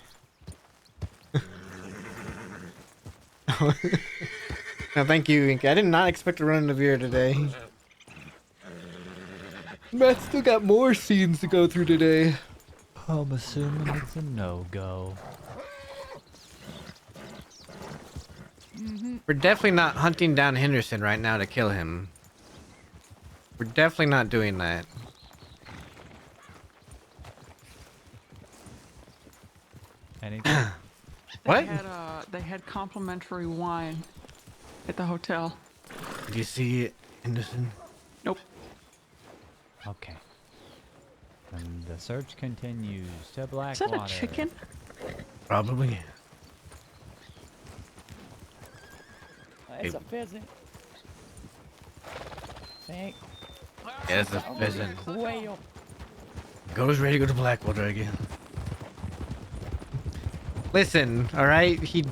No, thank you, Inky. I did not expect to run into Vera today. Matt still got more scenes to go through today. I'm assuming it's a no-go. We're definitely not hunting down Henderson right now to kill him. We're definitely not doing that. Anything? What? They had complimentary wine at the hotel. Did you see it, Henderson? Nope. Okay. And the search continues to Blackwater. Is that a chicken? Probably. That's a pheasant. Think. Yeah, it's a pheasant. Quail. Goes ready to go to Blackwater again. Listen, all right. There's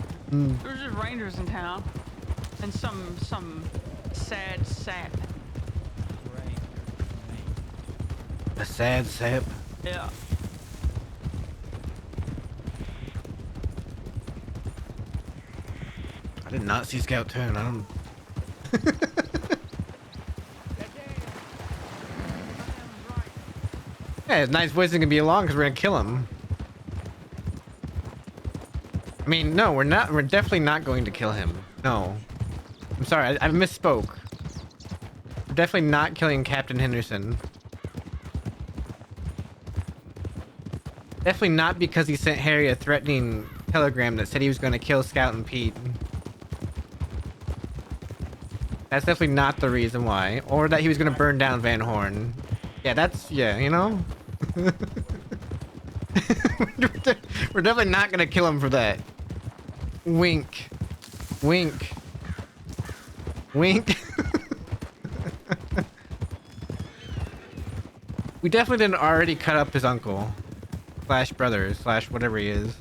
just rangers in town, and some sad sap. A sad sap. Yeah. I did not see Scout turn. I don't. Yeah, his nice voice isn't gonna be long because we're gonna kill him. I mean, no, we're not. We're definitely not going to kill him. No. I'm sorry, I misspoke. We're definitely not killing Captain Henderson. Definitely not because he sent Harry a threatening telegram that said he was going to kill Scout and Pete. That's definitely not the reason why. Or that he was going to burn down Van Horn. Yeah, that's, yeah, you know? We're definitely not going to kill him for that. Wink. Wink. Wink. We definitely didn't already cut up his uncle. Slash brother, slash whatever he is.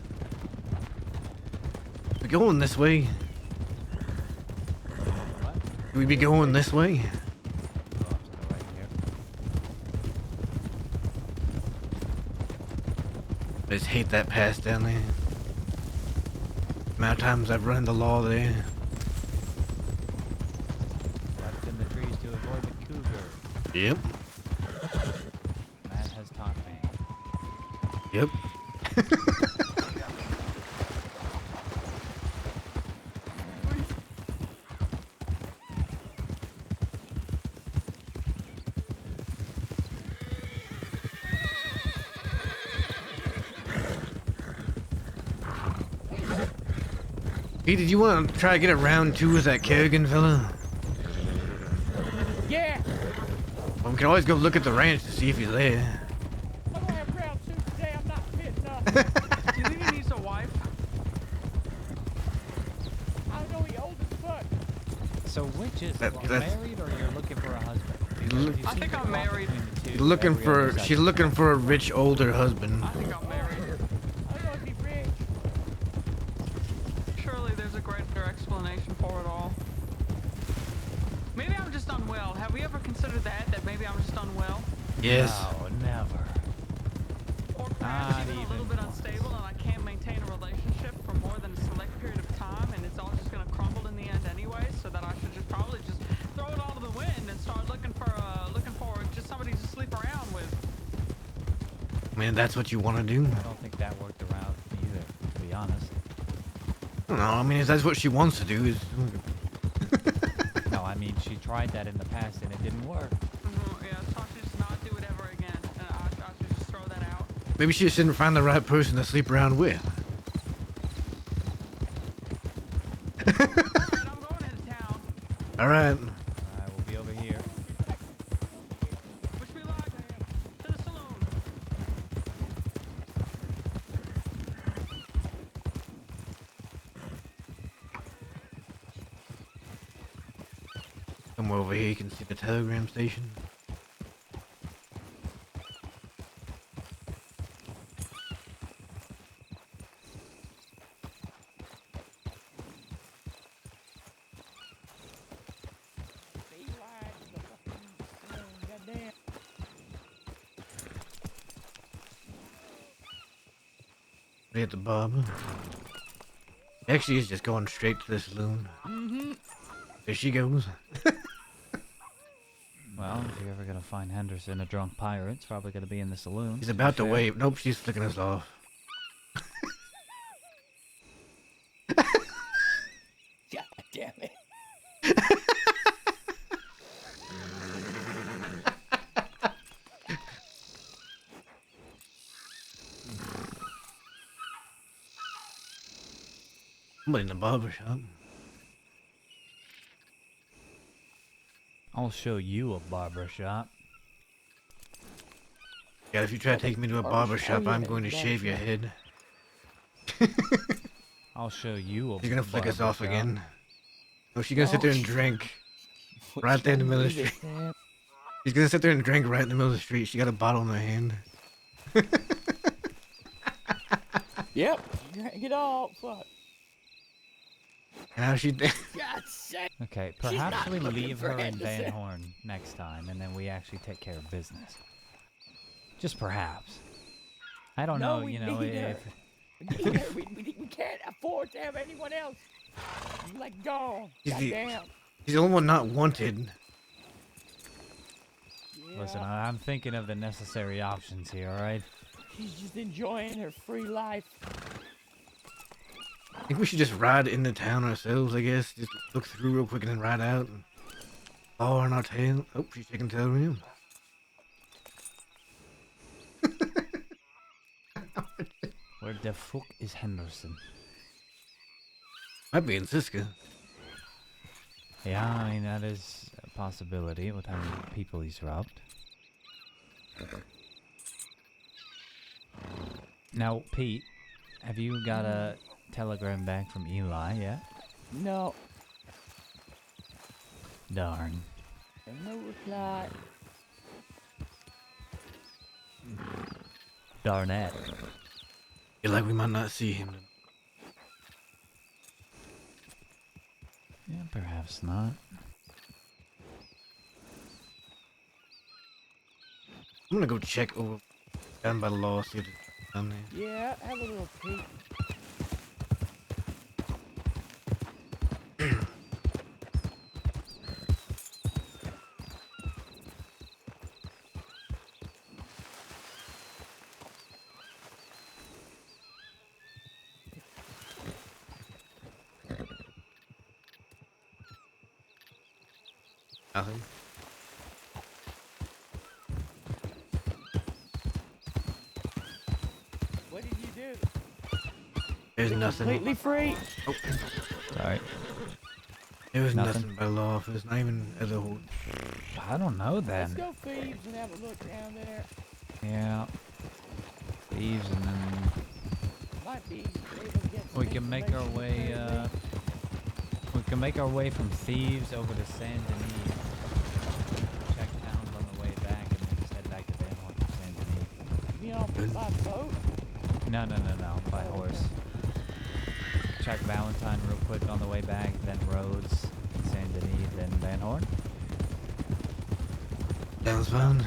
We're going this way. We be going this way. I just hate that pass down there. Amount of times I've run the law there. Left in the trees to avoid the cougar. Yep. Matt has taught me. Yep. Hey, did you want to try to get a round two with that Kerrigan fella? Yeah. Well, we can always go look at the ranch to see if he's there. I'm gonna have round two today. I'm not fit enough. Do you think he needs a wife? I know he old as fuck. So which is That- you that's- married or you're looking for a husband? look- Because you I seem think to I'm walk married. between the two She's looking every for other she's second. looking for a rich older husband. I think I'm married. I'm gonna be rich. Surely there's a greater explanation for it all. Maybe I'm just unwell. Have we ever considered that? That maybe I'm just unwell? Yes. No, never. Or perhaps Not even a even little bit unstable and I can't maintain a relationship for more than a select period of time and it's all just gonna crumble in the end anyway, so that I should just probably just throw it all to the wind and start looking for just somebody to sleep around with. I mean, that's what you want to do. I don't think that worked around either, to be honest. I don't know. I mean, if that's what she wants to do, is No, I mean, she tried that in the past and it didn't work. Yeah, so I should just not do it ever again. And I should just throw that out. maybe she just didn't find the right person to sleep around with. All right. Alright, we'll be over here. Wish me luck. To the saloon. Somewhere over here, you can see the telegram station. Goddamn. They at the barber. Actually, he's just going straight to the saloon. Mm-hmm. There she goes. Well, if you're ever gonna find Henderson a drunk pirate, it's probably gonna be in the saloon. He's to be about to fair. wave. Nope, she's flicking us off. God damn it. Somebody in the barber shop. I'll show you a barber shop. Yeah, if you try to take me to a barber shop, I'm going to shave your head. I'll show you a You're gonna flick us barber off shop. again. Oh, she's gonna sit there and drink. Right there in the middle of the street. She's gonna sit there and drink right in the middle of the street. She got a bottle in her hand. Yep. Drank it all. Fuck. Now she. God's sake. Okay, She's perhaps not we looking leave for her in Van Henderson. Horn next time, and then we actually take care of business. Just perhaps. I don't No, know, we you know, need her. if We need her. We can't afford to have anyone else. Like gone. She's the, Goddamn. she's the only one not wanted. Yeah. Listen, I'm thinking of the necessary options here, alright? She's just enjoying her free life. I think we should just ride into town ourselves, I guess. Just look through real quick and then ride out. And follow on our tail. Oh, she's taking tail room. Where the fuck is Henderson? Might be in Siska. Yeah, I mean, that is a possibility with how many people he's robbed. Now, Pete, have you got a telegram back from Eli yet? No. Darn. No reply. Darn it. Feel like we might not see him. Yeah, perhaps not. I'm gonna go check over down by the law, see if it's down there. Yeah, have a little peek. Nothing. What did you do? There's nothing. Completely free. Oh, sorry. There was Nothing. nothing by law. There's not even as a whole. I don't know Let's then. go thieves and have a look down there. Yeah. Thieves and then Might be able to get some we can make our way, information we can make our way from Thieves over to Saint Denis. Check towns on the way back and then just head back to Van Horn from Saint Denis. You know, by boat. No, by horse. Check Valentine real quick on the way back, then Rhodes, Saint Denis, then Van Horn. Sounds fun.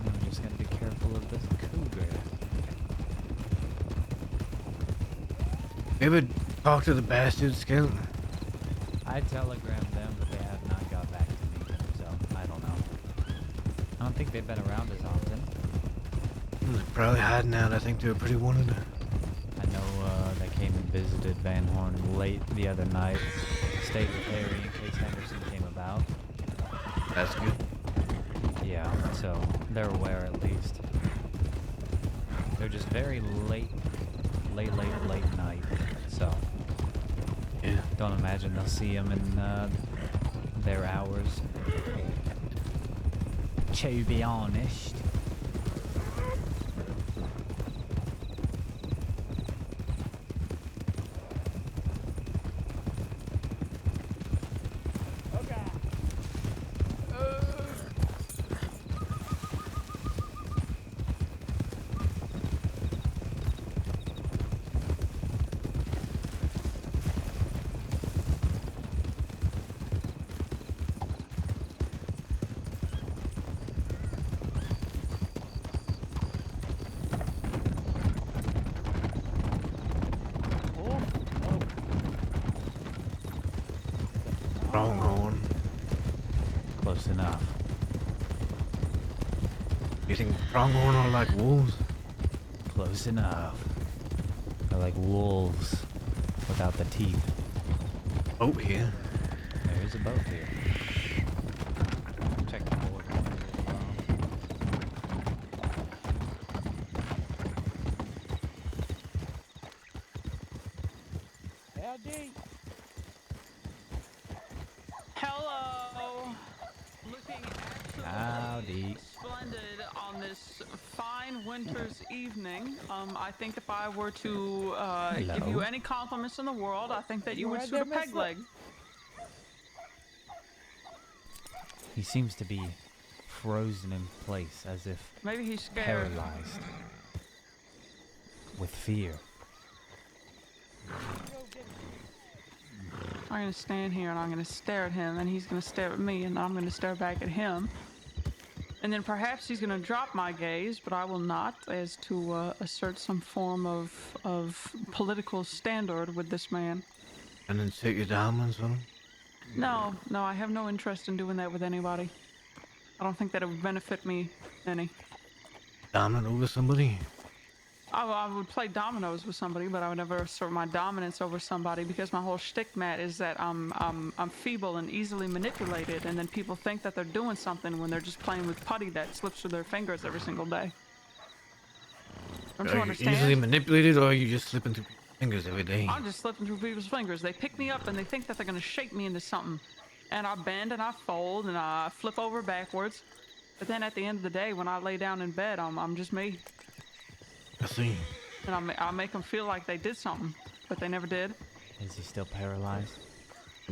I'm just gonna be careful of this cougar. You ever talk to the bastard scout? I telegrammed them, but they have not got back to me, so I don't know. I don't think they've been around as often. They're probably hiding out. I think they were pretty wanted. I know they came and visited Van Horn late the other night. Stayed with Harry in case Henderson came about. That's good. Yeah, so they're aware at least. They're just very late night. So yeah, don't imagine they'll see him in their hours. To be honest. Pronghorn. Close enough. You think pronghorn are like wolves? Close enough. They're like wolves without the teeth. Boat here. There is a boat here. Check the board. Howdy. Hello. Looking absolutely Howdy. splendid on this fine winter's evening. I think if I were to give you Hello. any compliments in the world, I think that you would right suit a there, peg mister? leg. He seems to be frozen in place as if Maybe he's scared. paralyzed with fear. I'm going to stand here and I'm going to stare at him, and he's going to stare at me, and I'm going to stare back at him. And then perhaps he's going to drop my gaze, but I will not, as to assert some form of political standard with this man. And then take your diamonds on him. No, I have no interest in doing that with anybody. I don't think that it would benefit me any. Dominant over somebody? I would play dominoes with somebody, but I would never assert my dominance over somebody because my whole shtick, Matt, is that I'm feeble and easily manipulated, and then people think that they're doing something when they're just playing with putty that slips through their fingers every single day. Don't you Are you understand? easily manipulated, or are you just slipping through people's fingers every day? I'm just slipping through people's fingers. They pick me up and they think that they're gonna shape me into something, and I bend and I fold and I flip over backwards. But then at the end of the day, when I lay down in bed, I'm just me. I see. And I make them feel like they did something, but they never did. Is he still paralyzed?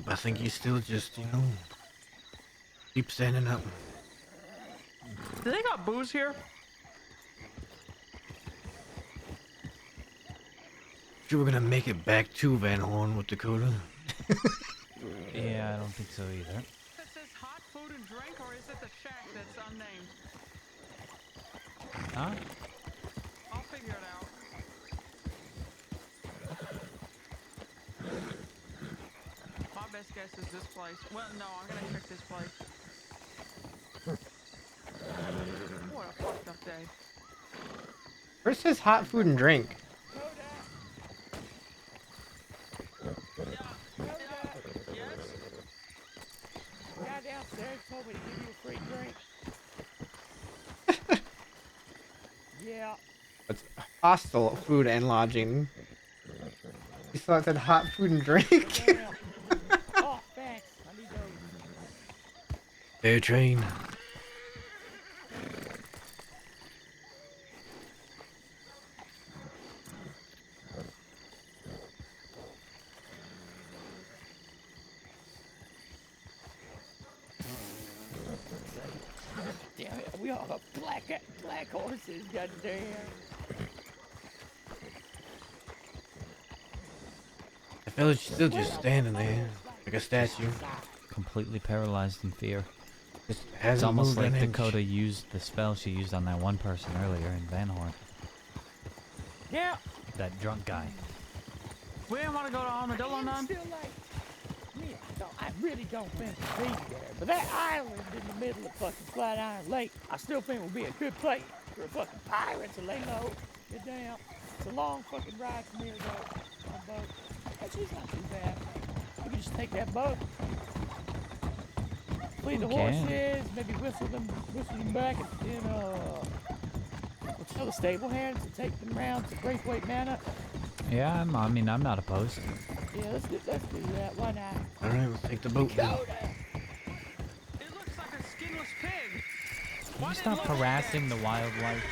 I think he's still just, keep standing up. Do they got booze here? Sure, we're gonna make it back to Van Horn with Dakota. Yeah, I don't think so either. Is this hot food and drink, or is it the shack that's unnamed? Huh? I'll figure it out. My best guess is this place. Well, no, I'm gonna check this place. What a fucked up day. Where's his hot food and drink? Guy downstairs told me to give you a free drink. Yeah. It's hostile food and lodging. You selected hot food and drink? Oh, thanks. I need those. Fair train. Damn it, we all got black horses, goddamn. I feel like she's still just standing there, like a statue. Completely paralyzed in fear. Just It's hasn't almost moved like an inch. Dakota used the spell she used on that one person earlier in Van Horn. Yeah. That drunk guy. We didn't want to go to Armadillo none. Still like, I really don't think it'd be there. But that island in the middle of fucking Flatiron Lake, I still think would be a good place for a fucking pirate to lay low. Good damn. It's a long fucking ride from here though. On a boat. Actually, it's not too bad. We can just take that boat. Lead the We can. horses, maybe whistle them back, and then we'll tell the stable hands to take them round to Braithwaite Manor. Yeah, I mean, I'm not opposed. Yeah, let's do that. Why not? Alright, we'll take the boat then. It looks like a skinless pig. Can you stop harassing the wildlife?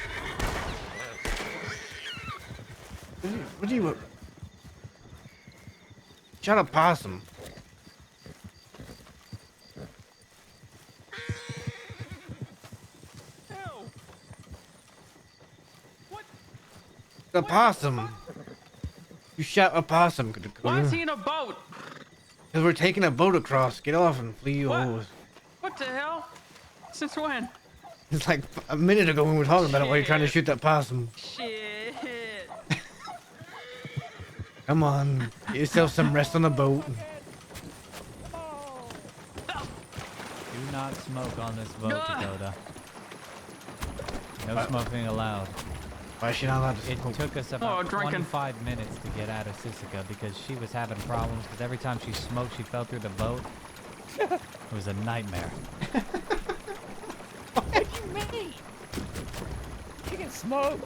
What do you... Shut up, possum. The possum. You shot a possum. Why is he in a boat? Because we're taking a boat across. Get off and flee your horse. What the hell? Since when? It's like a minute ago when we were talking about it while you're trying to shoot that possum. Shit. Come on. Get yourself some rest on the boat. Do not smoke on this boat, Dakota. No smoking allowed. Why is she not allowed to It smoke? took us about 25 minutes to get out of Sisica because she was having problems because every time she smoked, she fell through the boat. It was a nightmare. What do you mean? You can smoke.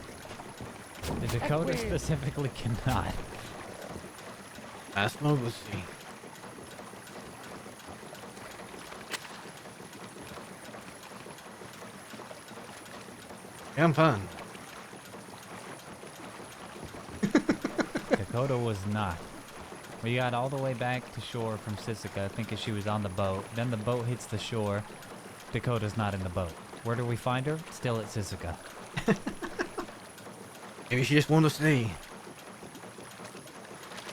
The Dakota weird. specifically cannot. I smoke, let's see. Yeah, I'm fine. Dakota was not. We got all the way back to shore from Sisica thinking she was on the boat. Then the boat hits the shore. Dakota's not in the boat. Where do we find her? Still at Sisica. Maybe she just wanted to stay.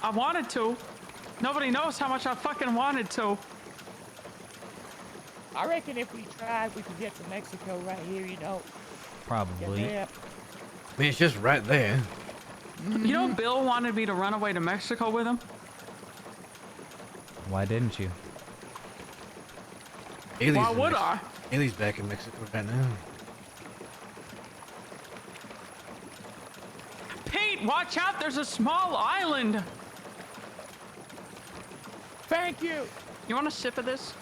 I wanted to. Nobody knows how much I fucking wanted to. I reckon if we tried, we could get to Mexico right here, you know. Probably. Yeah. I mean, it's just right there. You know, Bill wanted me to run away to Mexico with him. Why didn't you? Why would I? Haley's back in Mexico right now. Pete, watch out! There's a small island. Thank you. You want a sip of this?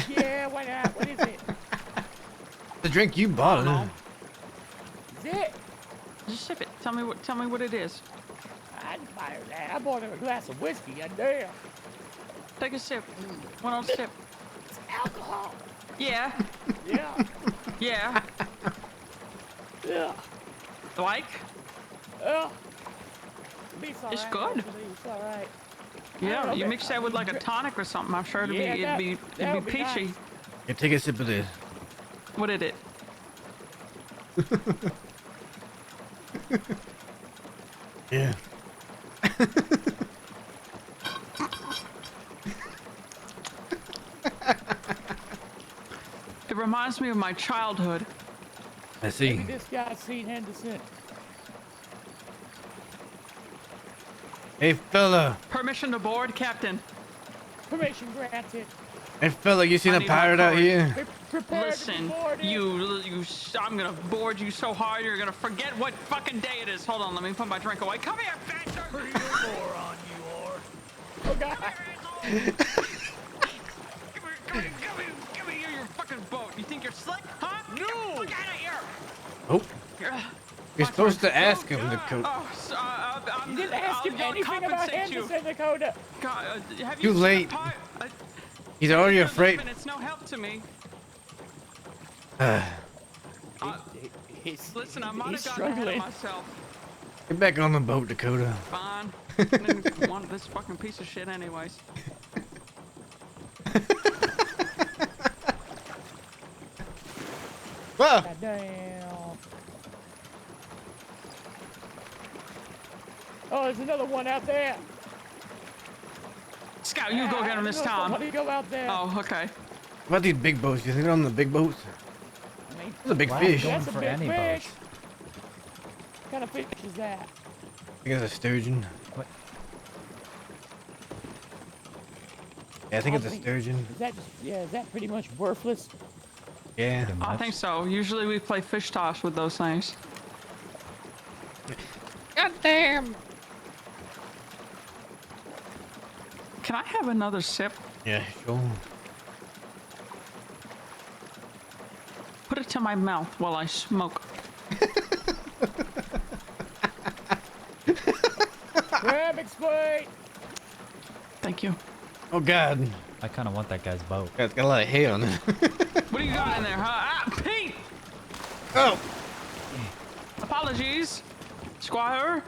Yeah, why not? What is it? The drink you bought. Oh, Is it? Just sip it. Tell me what it is. I didn't buy her that. I bought her a glass of whiskey. Goddamn. Take a sip. One on sip. It's alcohol. Yeah. Yeah. Yeah. Yeah. Like? It's It's alright, good. actually. It's alright. Yeah, you mix that with like a tonic or something. I'm sure Yeah, it'd be peachy. nice. Yeah, take a sip of this. What is it? Yeah. It reminds me of my childhood. I see. Maybe this guy's seen Henderson. Hey, fella. Permission to board, Captain. Permission granted. Hey, fella, you seen I a need my pirate out card. here? Prepare to be Listen, boarded. I'm gonna board you so hard you're gonna forget what fucking day it is. Hold on, let me put my drink away. Come here, bastard! Moron, you are. Oh God. Give me your fucking boat. You think you're slick, huh? No! Fuck out of here! Oh. Yeah. You're supposed to ask him, Dakota. Oh, so, You didn't ask him I'll anything about compensate you. Henderson, Dakota. God, have Too you seen late. a pi- He's already afraid. And it's no help to me. Listen, I might he's have gotten ahead of struggling. myself. Get back on the boat, Dakota. Fine. I didn't want this fucking piece of shit anyways. Whoa! Goddamn. Oh, there's another one out there. Scout, you go get him this time. Somebody go out there. Oh, okay. What about these big boats? You think they're on the big boats? That's a big fish. That's a big fish. What kind of fish is that? I think it's a sturgeon. What? Yeah, I think it's a sturgeon. Is that just, yeah, is that pretty much worthless? Yeah. I think so. Usually we play fish toss with those things. God damn. Can I have another sip? Yeah, sure. Put it to my mouth while I smoke. Grab, explain. Thank you. Oh God. I kind of want that guy's boat. Yeah, it's got a lot of hay on it. What do you got in there, huh? Ah, Pete! Oh! Apologies, Squire.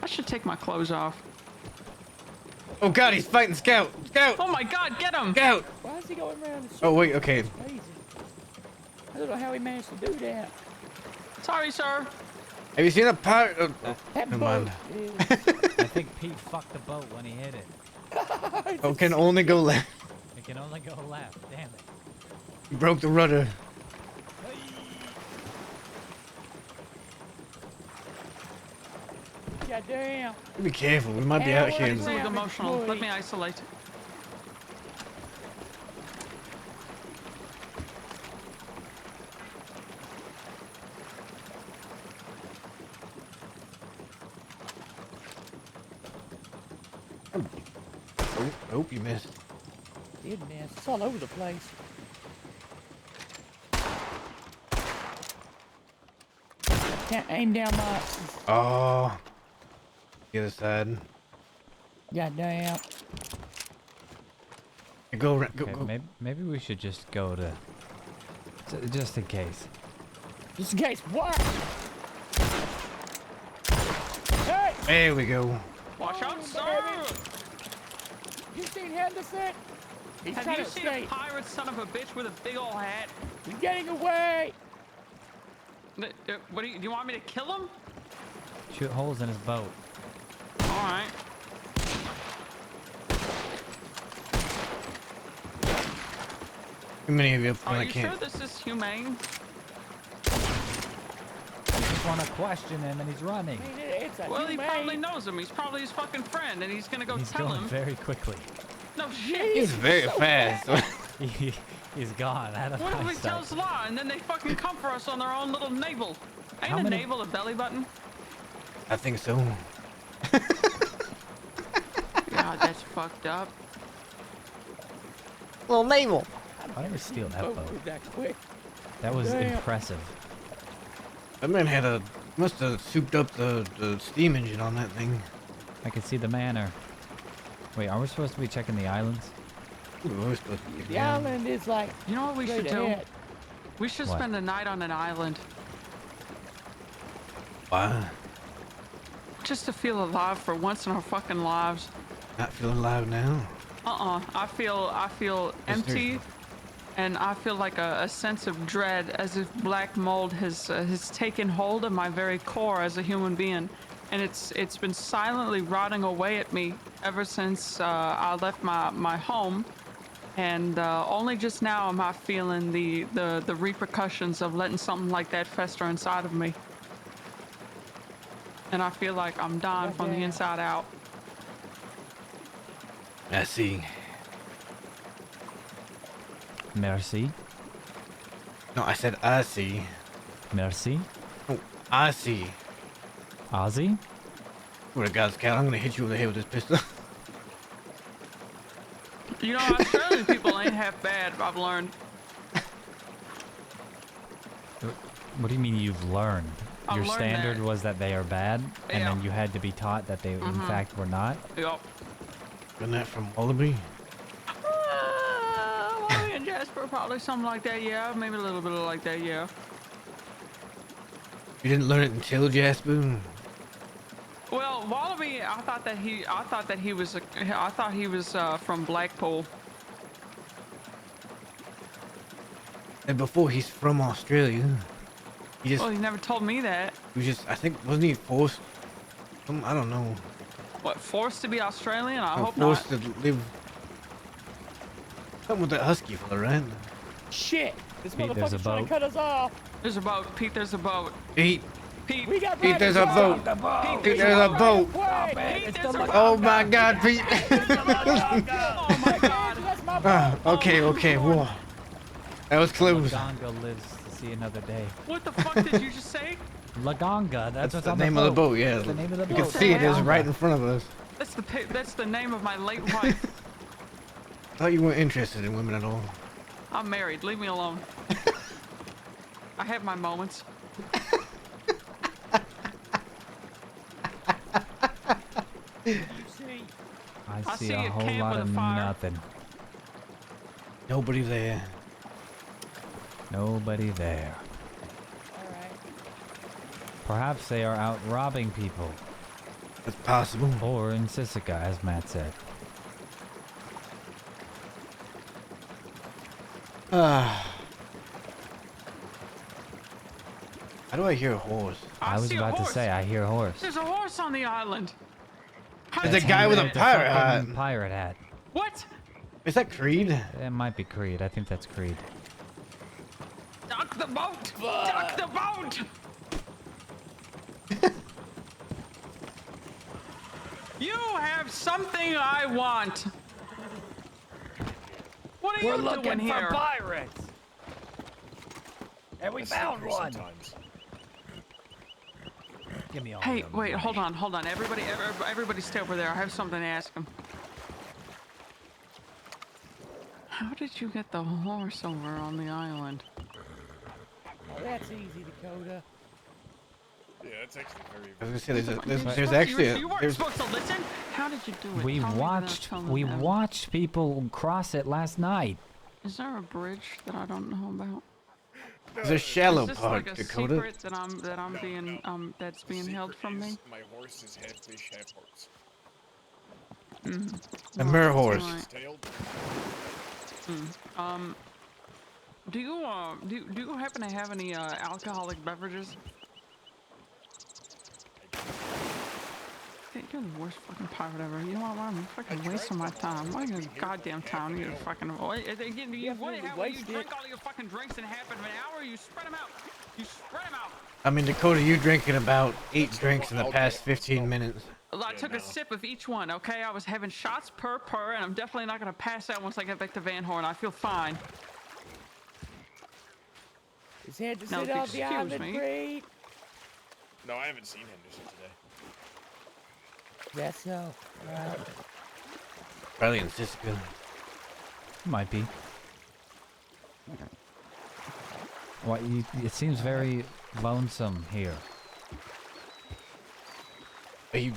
I should take my clothes off. Oh God, he's fighting Scout! Scout! Oh my God, get him! Scout! Why is he going around the Oh wait, okay. crazy? I don't know how he managed to do that. Sorry, sir. Have you seen a pirate? Oh, That never boat mind. is... I think Pete fucked the boat when he hit it. Oh, can only go left. It can only go left. Damn it. He broke the rudder. God damn. Be careful, we might be out here. It's a little emotional. Let me isolate. Oh, you missed. Did miss. It's all over the place. Can't aim down my... Oh. The other side. God damn. Go, Okay, maybe we should just go to... Just in case. Just in case. What? Hey! There we go. Watch out, sir! You seen Henderson? He's Have trying you to seen escape. a pirate son of a bitch with a big old hat? He's getting away. What do you want me to kill him? Shoot holes in his boat. All right. Too many of you. Are I you can't. sure this is humane? I just want to question him and he's running. I mean, it's that's Well, he humane. probably knows him. He's probably his fucking friend, and he's gonna go He's tell going him. very quickly. No shit. He's very fast. He's gone. Out of What if my we sight. tell Sly, and then they fucking come for us on their own little navel? Ain't How a many- navel a belly button? I think so. God, that's fucked up. Little navel. Why did we steal that Oh, boat? that quick. That was Damn. impressive. That man must have souped up the steam engine on that thing. I could see the manor. Wait, are we supposed to be checking the islands? Ooh, we're supposed to be The island is like. You know what we should straight do? ahead. We should What? spend a night on an island. Why? Just to feel alive for once in our fucking lives. Not feeling alive now. I feel empty, and I feel like a sense of dread, as if black mold has taken hold of my very core as a human being, and it's been silently rotting away at me ever since I left my home, and only just now am I feeling the repercussions of letting something like that fester inside of me, and I feel like I'm dying from the inside out. I see. Merci. No, I said I see. Merci. Oh, I see. Ozzy? Swear to God's cat, I'm gonna hit you over the head with this pistol. You know, Australian people ain't half bad, I've learned. What do you mean you've learned? I've Your learned standard that. was that they are bad, and Yeah. then you had to be taught that they in Mhm. fact were not? Yup. Isn't that from Wallaby? Wallaby and Jasper, probably something like that, yeah. Maybe a little bit of like that, yeah. You didn't learn it until Jasper? Well, Wallaby, I thought he was from Blackpool. And before he's from Australia. He just, Well, he never told me that. he was just, I think, wasn't he forced? I don't know. What, forced to be Australian? I Oh, hope not. forced to live. Something with that husky fella, right? Shit! This Pete, there's a motherfucker's trying boat. to cut us off. There's a boat. Pete, there's a boat. Pete, Pete, We got Pete, there's a boat. Pete, there's a boat. Pete, there's a boat. Oh my God, Pete. Oh my God. Okay, whoa. That was close. Laganga lives to see another day. What the fuck did you just say? Laganga, That's what's the on name of the boat, yeah. That's the name of the You boat. can see it is right in front of us. That's the name of my late wife. Thought you weren't interested in women at all. I'm married. Leave me alone. I have my moments. I see see a a whole camp lot with of a fire. nothing. Nobody there. Nobody there. Perhaps they are out robbing people. That's possible. Or in Sisika, as Matt said. How do I hear a horse? I was see a about to horse. say, I hear a horse. There's a horse on the island. There's a guy with a pirate hat. Pirate hat. What? Is that Creed? It might be Creed. I think that's Creed. Duck the boat! Duck the boat! You have something I want. What are We're you looking doing for here? pirates. And we found one. Give me all Hey, of them. wait, hold on. Everybody stay over there. I have something to ask him. How did you get the horse over on the island? Oh, that's easy, Dakota. Yeah, it's actually very. I was gonna say there's You actually weren't there's supposed to listen. How did you do it? We Tell me without watched telling we them. watched people cross it last night. Is there a bridge that I don't know about? there's a shallow Is this part, like a Dakota. secret that I'm being that's being held from me? My horse is half fish, half horse. A mer horse. Alright. Do you happen to have any alcoholic beverages? Hey, you're the worst fucking pirate ever. You know what? I'm fucking wasting my time. Why are you in a goddamn town? You're fucking. What? How you drink all your fucking drinks in half of an hour? You spread them out. You spread them out. I mean, Dakota, you drinking about 8 drinks in the past 15 minutes. Well, I took a sip of each one, okay? I was having shots per, and I'm definitely not going to pass out once I get back to Van Horn. I feel fine. Is Henderson Now, on the excuse island, me. Great? No, I haven't seen Henderson today. That's so. Right. Probably in Cisco. Might be. What? It seems very lonesome here. He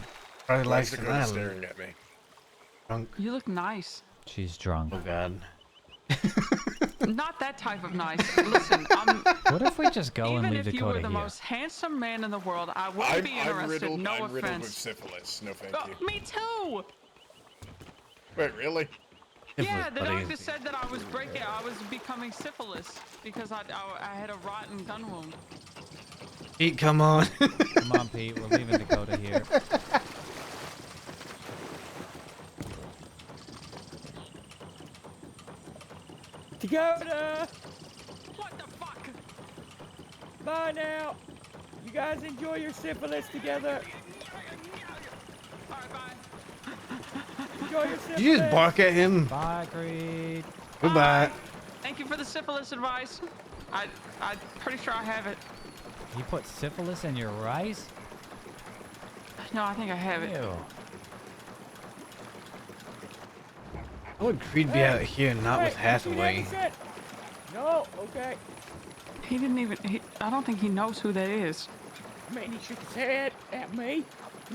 probably likes the Dakota island. staring at me. Drunk. You look nice. She's drunk. Oh God. Not that type of nice. Listen, What if we just go and even leave if you Dakota were the here? most handsome man in the world, I wouldn't be interested. I'm No riddled with offense. syphilis. No thank Oh, you. me too. Wait, really? Yeah, the doctor said that I was becoming syphilis because I had a rotten gun wound. Pete, come on. Come on, Pete. We're leaving Dakota here. Dakota! What the fuck? Bye now. You guys enjoy your syphilis together. Enjoy your syphilis. Did you just bark at him? Bye, Creed. Goodbye. Thank you for the syphilis advice. I'm pretty sure I have it. You put syphilis in your rice? No, I think I have it. Ew. How would Creed be out here and not with Hathaway? No, okay. He didn't even. I don't think he knows who that is. I mean, he shook his head at me,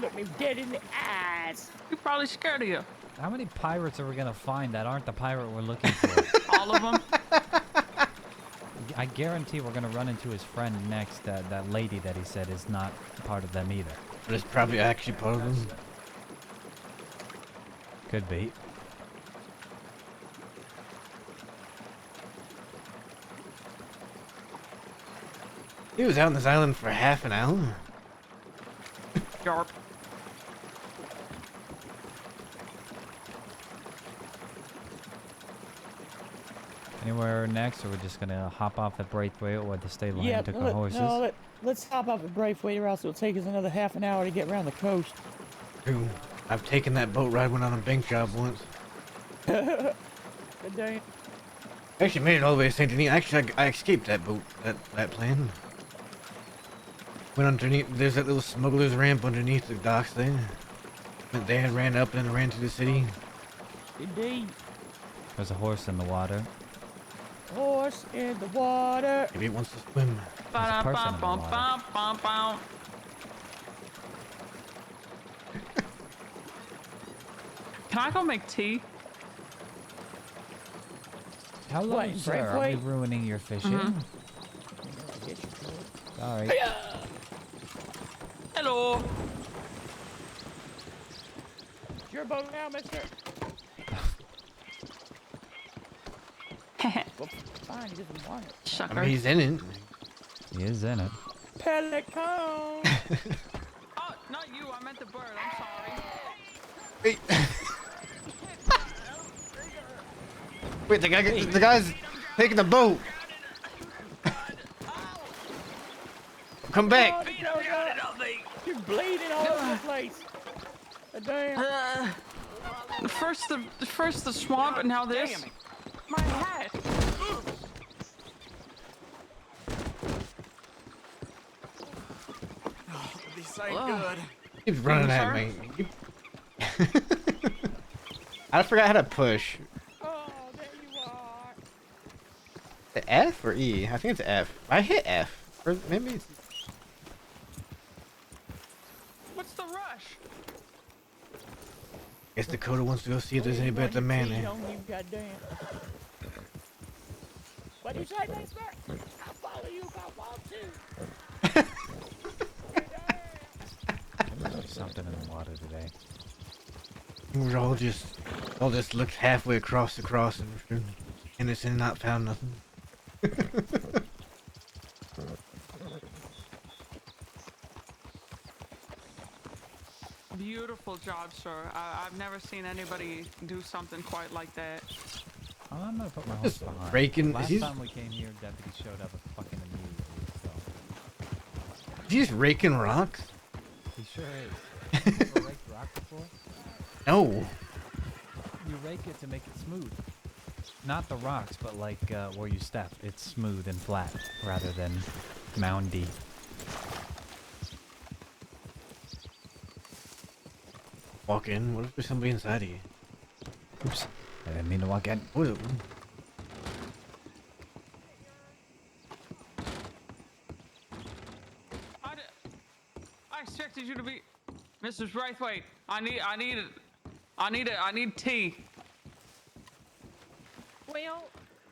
looked me dead in the eyes. He's probably scared of you. How many pirates are we gonna find that aren't the pirate we're looking for? All of them. I guarantee we're gonna run into his friend next. That lady that he said is not part of them either. But it's probably actually part of them. Could be. He was out on this island for half an hour. Yarp. Anywhere next, or we're just gonna hop off at Braithwaite, or to stay behind and take our horses? Let's hop up at Braithwaite, or else it'll take us another half an hour to get around the coast. True. I've taken that boat ride when on a bank job once. Good day. I actually made it all the way to Saint Denis. Actually, I escaped that boat, that plane. Went underneath, there's that little smuggler's ramp underneath the docks there. Went there and ran up and then ran to the city. Indeed. There's a horse in the water. Horse in the water. Maybe it wants to swim. There's a person in the water. Can I go make tea? How long, What, sir? Are we Braithwaite? ruining your fishing? Mhm. Sorry. Hello. It's your boat now, mister. Well, fine, he doesn't want it. I Sucker. mean, he's in it. He is in it. Pelican. Oh, not you. I meant the bird. I'm sorry. Wait. Wait, the guy's taking the boat. Come back. You're bleeding all over the place. Damn. First the swamp, and now this. My hat. This ain't good. Keeps running at me. I forgot how to push. Oh, there you are. The F or E? I think it's F. I hit F. Or maybe it's... What's the rush? Guess Dakota wants to go see if there's anybody at the manor. Goddamn. What do you say, mister? I'll follow you if I want to. There's something in the water today. We're all just looked halfway across the crossing. Innocent, not found nothing. Beautiful job, sir. I've never seen anybody do something quite like that. I'm gonna put my horse behind. Breaking. Last time we came here, deputy showed up fucking immediately. So You just raking rocks? He sure is. You ever raked rock before? No. You rake it to make it smooth. Not the rocks, but like where you step. It's smooth and flat rather than moundy. Walk in. What if there's somebody inside of you? Oops. I didn't mean to walk in. Ooh. I expected you to be, Mrs. Braithwaite. I need tea. Well,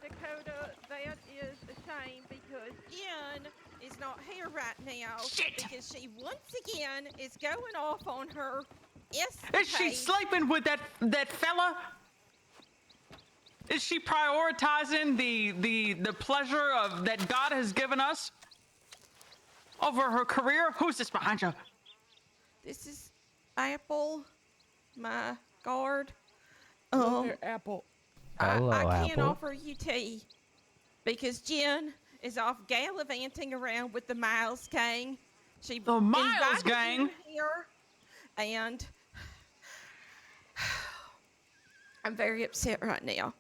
Dakota, that is a shame because Jen is not here right now. Shit! Because she once again is going off on her Is she sleeping with that fella? Is she prioritizing the pleasure of that God has given us over her career? Who's this behind you? This is Apple, my guard. Hello there, Apple. Hello, I can't Apple. offer you tea because Jen is off gallivanting around with the Miles gang. She The Miles invited gang? you here, and I'm very upset right now.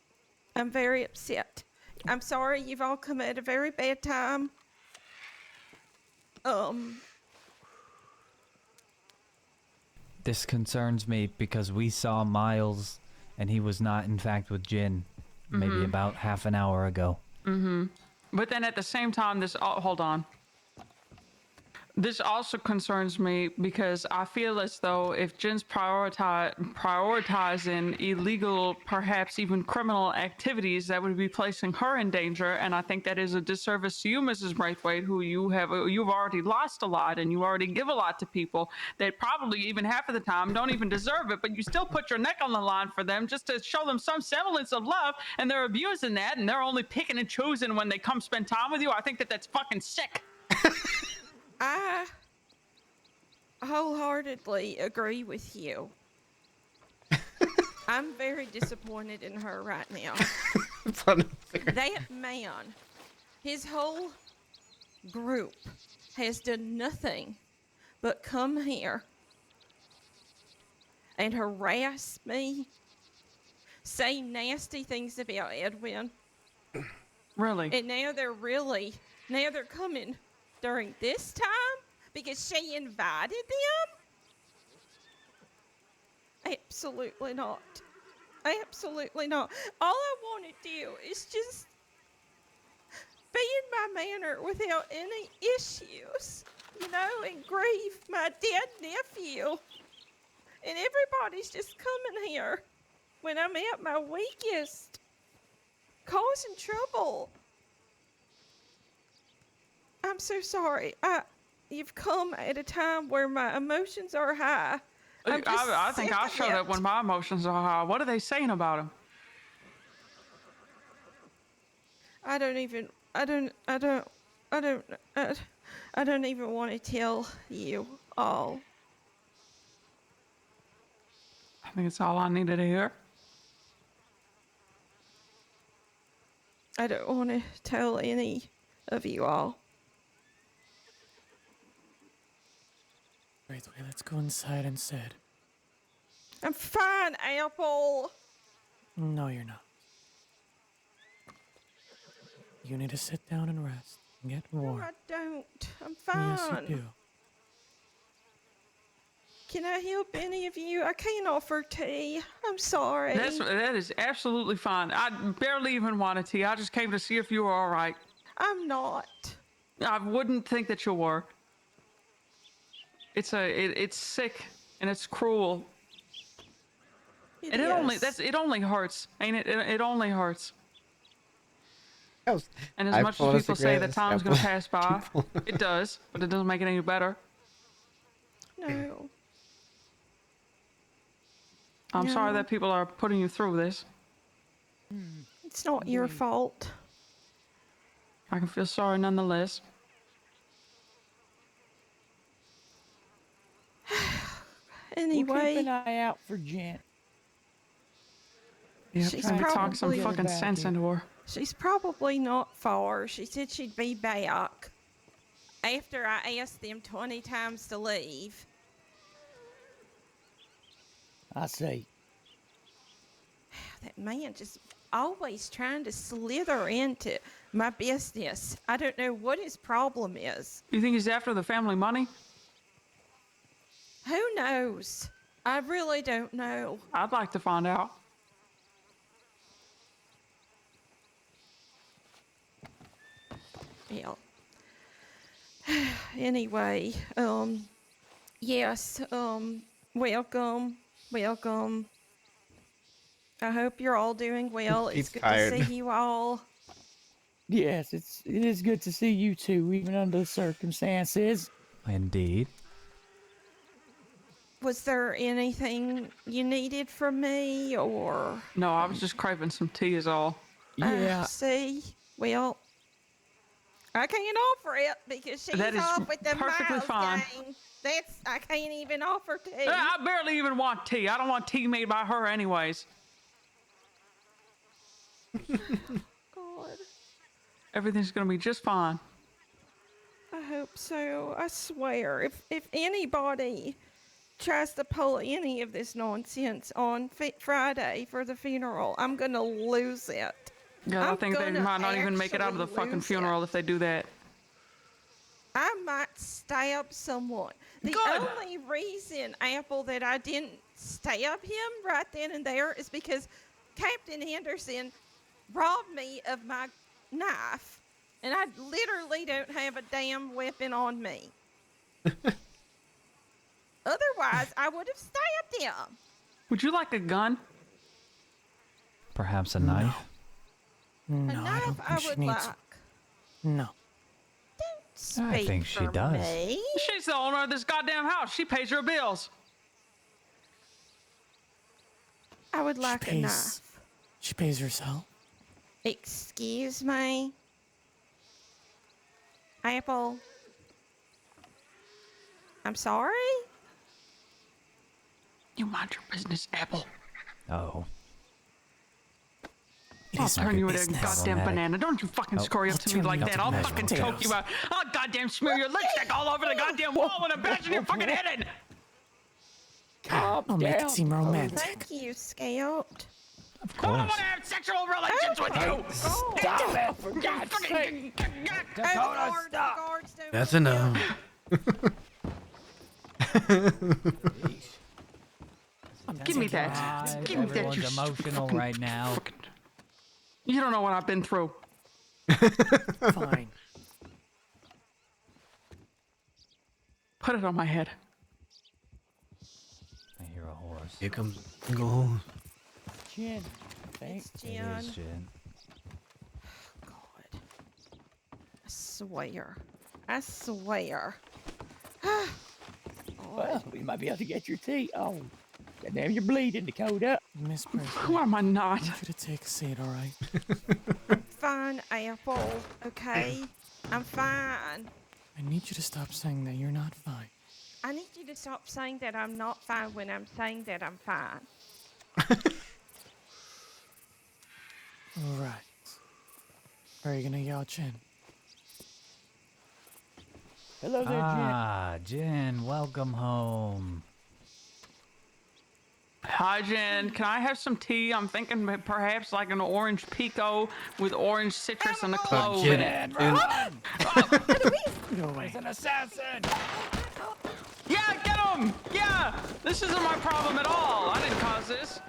I'm very upset. I'm sorry you've all come at a very bad time. This concerns me because we saw Miles and he was not in fact with Jin maybe about half an hour ago. But then at the same time, hold on. This also concerns me because I feel as though if Jin's prioritizing illegal, perhaps even criminal activities, that would be placing her in danger. And I think that is a disservice to you, Mrs. Braithwaite, who you've already lost a lot and you already give a lot to people that probably even half of the time don't even deserve it, but you still put your neck on the line for them just to show them some semblance of love, and they're abusing that, and they're only picking and choosing when they come spend time with you. I think that that's fucking sick. I wholeheartedly agree with you. I'm very disappointed in her right now. That man, his whole group has done nothing but come here and harass me, say nasty things about Edwin. Really? And now they're coming during this time because she invited them? Absolutely not. Absolutely not. All I want to do is just be in my manor without any issues, and grieve my dead nephew. And everybody's just coming here when I'm at my weakest, causing trouble. I'm so sorry. You've come at a time where my emotions are high. I think I showed up when my emotions are high. What are they saying about him? I don't even want to tell you all. I think it's all I needed to hear. I don't want to tell any of you all. Wait, let's go inside instead. I'm fine, Apple. No, you're not. You need to sit down and rest and get warm. No, I don't. I'm fine. Yes, you do. Can I help any of you? I can't offer tea. I'm sorry. That is absolutely fine. I barely even wanted tea. I just came to see if you were all right. I'm not. I wouldn't think that you were. It's sick and it's cruel. It only hurts, ain't it? It only hurts. And as much as people say that time's gonna pass by, it does, but it doesn't make it any better. No. I'm sorry that people are putting you through this. It's not your fault. I can feel sorry nonetheless. Anyway. We'll keep an eye out for Jen. Yeah, She's trying to talk probably some fucking sense into her. She's probably not far. She said she'd be back. after I asked them 20 times to leave. I see. That man just always trying to slither into my business. I don't know what his problem is. You think he's after the family money? Who knows? I really don't know. I'd like to find out. Well, anyway, yes, welcome. I hope you're all doing well. It's good to see you all. Yes, it is good to see you too, even under the circumstances. Indeed. Was there anything you needed from me, or? No, I was just craving some tea is all. See, well, I can't offer it because she's That is off with the perfectly Miles fine. game. I can't even offer tea. I barely even want tea. I don't want tea made by her anyways. God. Everything's gonna be just fine. I hope so. I swear. If anybody tries to pull any of this nonsense on Friday for the funeral, I'm gonna lose it. Yeah, I think they might not even make it out of the fucking funeral if they do that. I might stab someone. The only reason, Apple, that I didn't stab him right then and there is because Captain Henderson robbed me of my knife, and I literally don't have a damn weapon on me. Otherwise, I would have stabbed him. Would you like a gun? Perhaps a knife? No, A knife I would like. No. I think she does. Me. She's the owner of this goddamn house. She pays her bills. I would like a knife. She pays herself. Excuse me? Apple? I'm sorry? You mind your business, Apple. Oh. I'll turn you into a goddamn banana. Don't you fucking scurry up to me like that. I'll fucking choke you out. I'll goddamn smear your lipstick all over the goddamn wall when I'm bashing your fucking head in. I'll make it seem romantic. Thank you, Scout. Of I don't course. want to have sexual relations with you. Stop it, for God's sake. Dakota, stop. That's enough. Give me that. Give me that, you Everyone's emotional fucking- right now. You don't know what I've been through. Fine. Put it on my head. I hear a horse. Here comes the goal. Jen. It's It Jen. is Jen. God. I swear. I swear. Well, we might be able to get your tea. Oh, goddamn, you're bleeding, Dakota. Miss Preston. Who am I not? I want you to take a seat, all right? Fine, Apple. Okay? I'm fine. I need you to stop saying that you're not fine. I need you to stop saying that I'm not fine when I'm saying that I'm fine. All right. Are you gonna yell Jen? Hello there, Jen. Ah, Jen, welcome home. Hi, Jen. Can I have some tea? I'm thinking perhaps like an orange pico with orange citrus and a clove in it. Go away. It's an assassin! Yeah, get him! Yeah! This isn't my problem at all. I didn't cause this.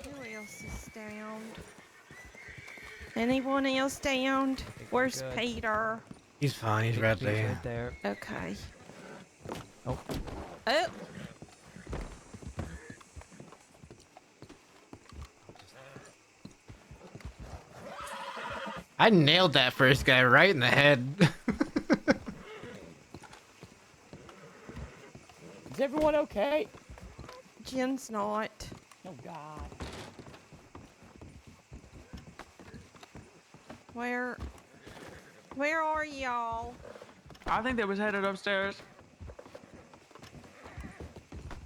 Who else is downed? Anyone else downed? Where's good. Peter? He's fine. He's right He's there. right there. Okay. Oh. Oh. I nailed that first guy right in the head. Is everyone okay? Jen's not. Oh God. Where are y'all? I think they was headed upstairs.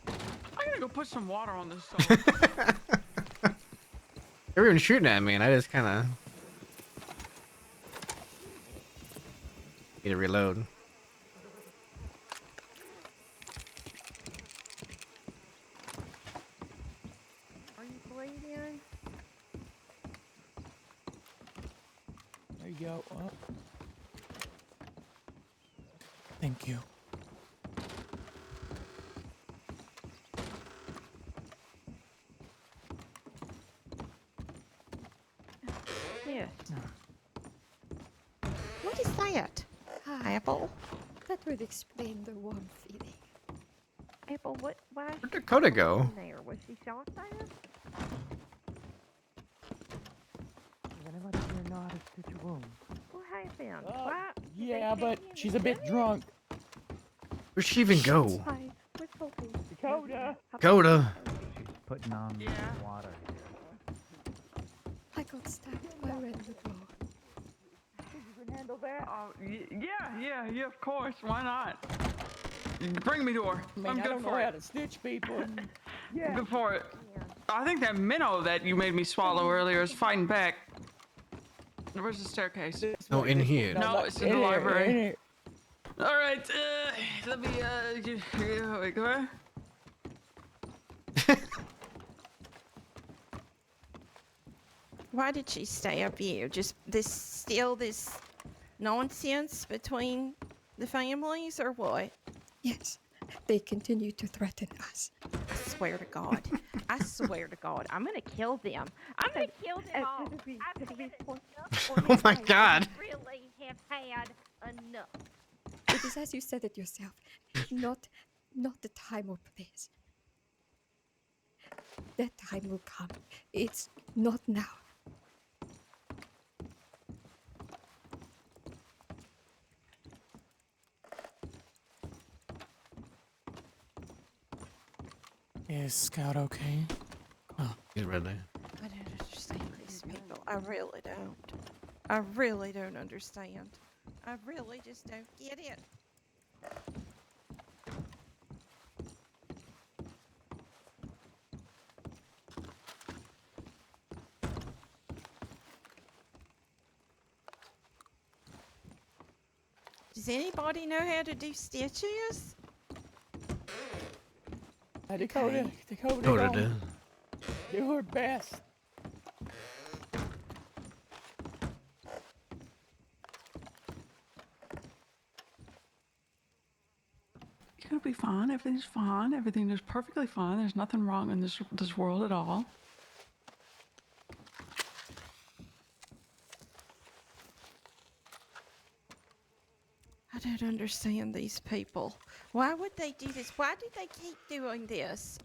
I gotta go put some water on this stove. They were even shooting at me, and I just kind of need to reload. Are you bleeding? There you go. Oh. Thank you. Yes. What is that? Apple? That would explain the warm feeling. Apple, why? Where'd Dakota go? There. Was she shot there? Anybody here know how to stitch a wound? What happened? Why? Did Yeah, they but take you she's to a bit jail? drunk. Where'd she even go? Fine. We're hoping. Dakota. Dakota. Putting on water. I got stabbed by Red before. You can handle that. Oh, yeah, of course. Why not? Bring me to her. I mean, I'm I good don't know for how it. to stitch people. I'm good for it. I think that minnow that you made me swallow earlier is fighting back. Where's the staircase? No, in here. No, it's in the library. All right, let me, wait, go. Why did she stab you? Just this nonsense between the families, or what? Yes, they continue to threaten us. I swear to God. I swear to God. I'm gonna kill them. I'm gonna kill them all. Oh my God. Really have had enough. It is as you said it yourself. Not the time or place. That time will come. It's not now. Is Scout okay? Oh. He's right there. I don't understand these people. I really don't. I really don't understand. I really just don't get it. Does anybody know how to do stitches? Dakota, Dakota don't do. do her best. It'll be fine. Everything's fine. Everything is perfectly fine. There's nothing wrong in this world at all. I don't understand these people. Why would they do this? Why do they keep doing this?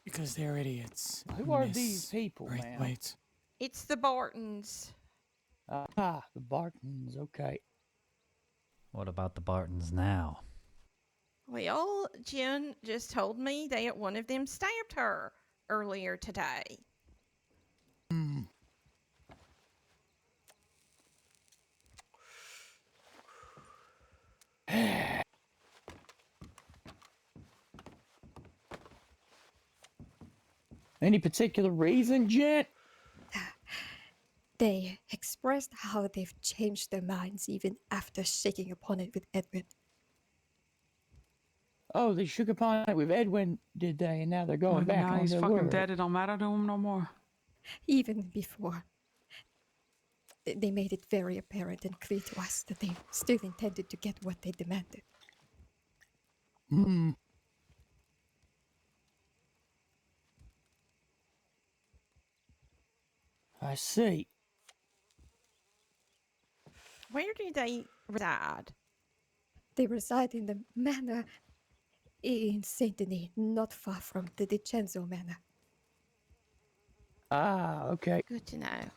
Because they're idiots. Who are Miss these people, ma'am? Braithwaite. It's the Bartons. The Bartons, okay. What about the Bartons now? Well, Jen just told me that one of them stabbed her earlier today. Any particular reason, Jen? They expressed how they've changed their minds even after shaking upon it with Edwin. Oh, they shook upon it with Edwin, did they? And now they're going back now on he's their fucking word. dead. It don't matter to him no more. Even before. They made it very apparent and clear to us that they still intended to get what they demanded. I see. Where do they reside? They reside in the manor in Saint Denis, not far from the DiCenzo manor. Ah, okay. Good to know.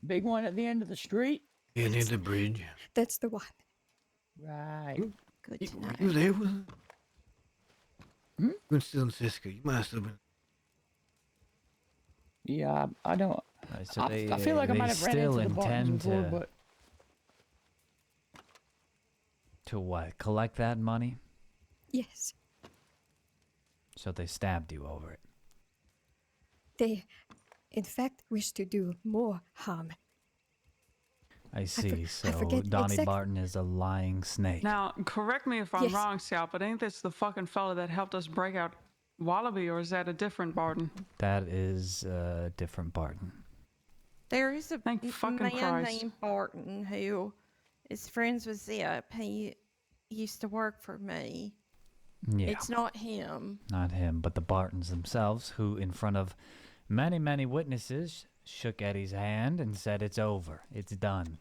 Big one at the end of the street? Yeah, near the bridge. That's the one. Right. Good You, to were know. you there with her? You were still in Cisco. You must have been. Yeah, I don't. So I feel like I they might have ran still into the Bartons intend before, to but to what? Collect that money? Yes. So they stabbed you over it. They, in fact, wish to do more harm. I see. So forget Donnie exact- Barton is a lying snake. Now, correct me if I'm Yes. wrong, Sal, but ain't this the fucking fella that helped us break out Wallaby, or is that a different Barton? That is a different Barton. There is a Thank fucking man Christ. named Barton who is friends with Zip. He used to work for me. Yeah. It's not him. Not him, but the Bartons themselves, who, in front of many, many witnesses, shook Eddie's hand and said it's over. It's done.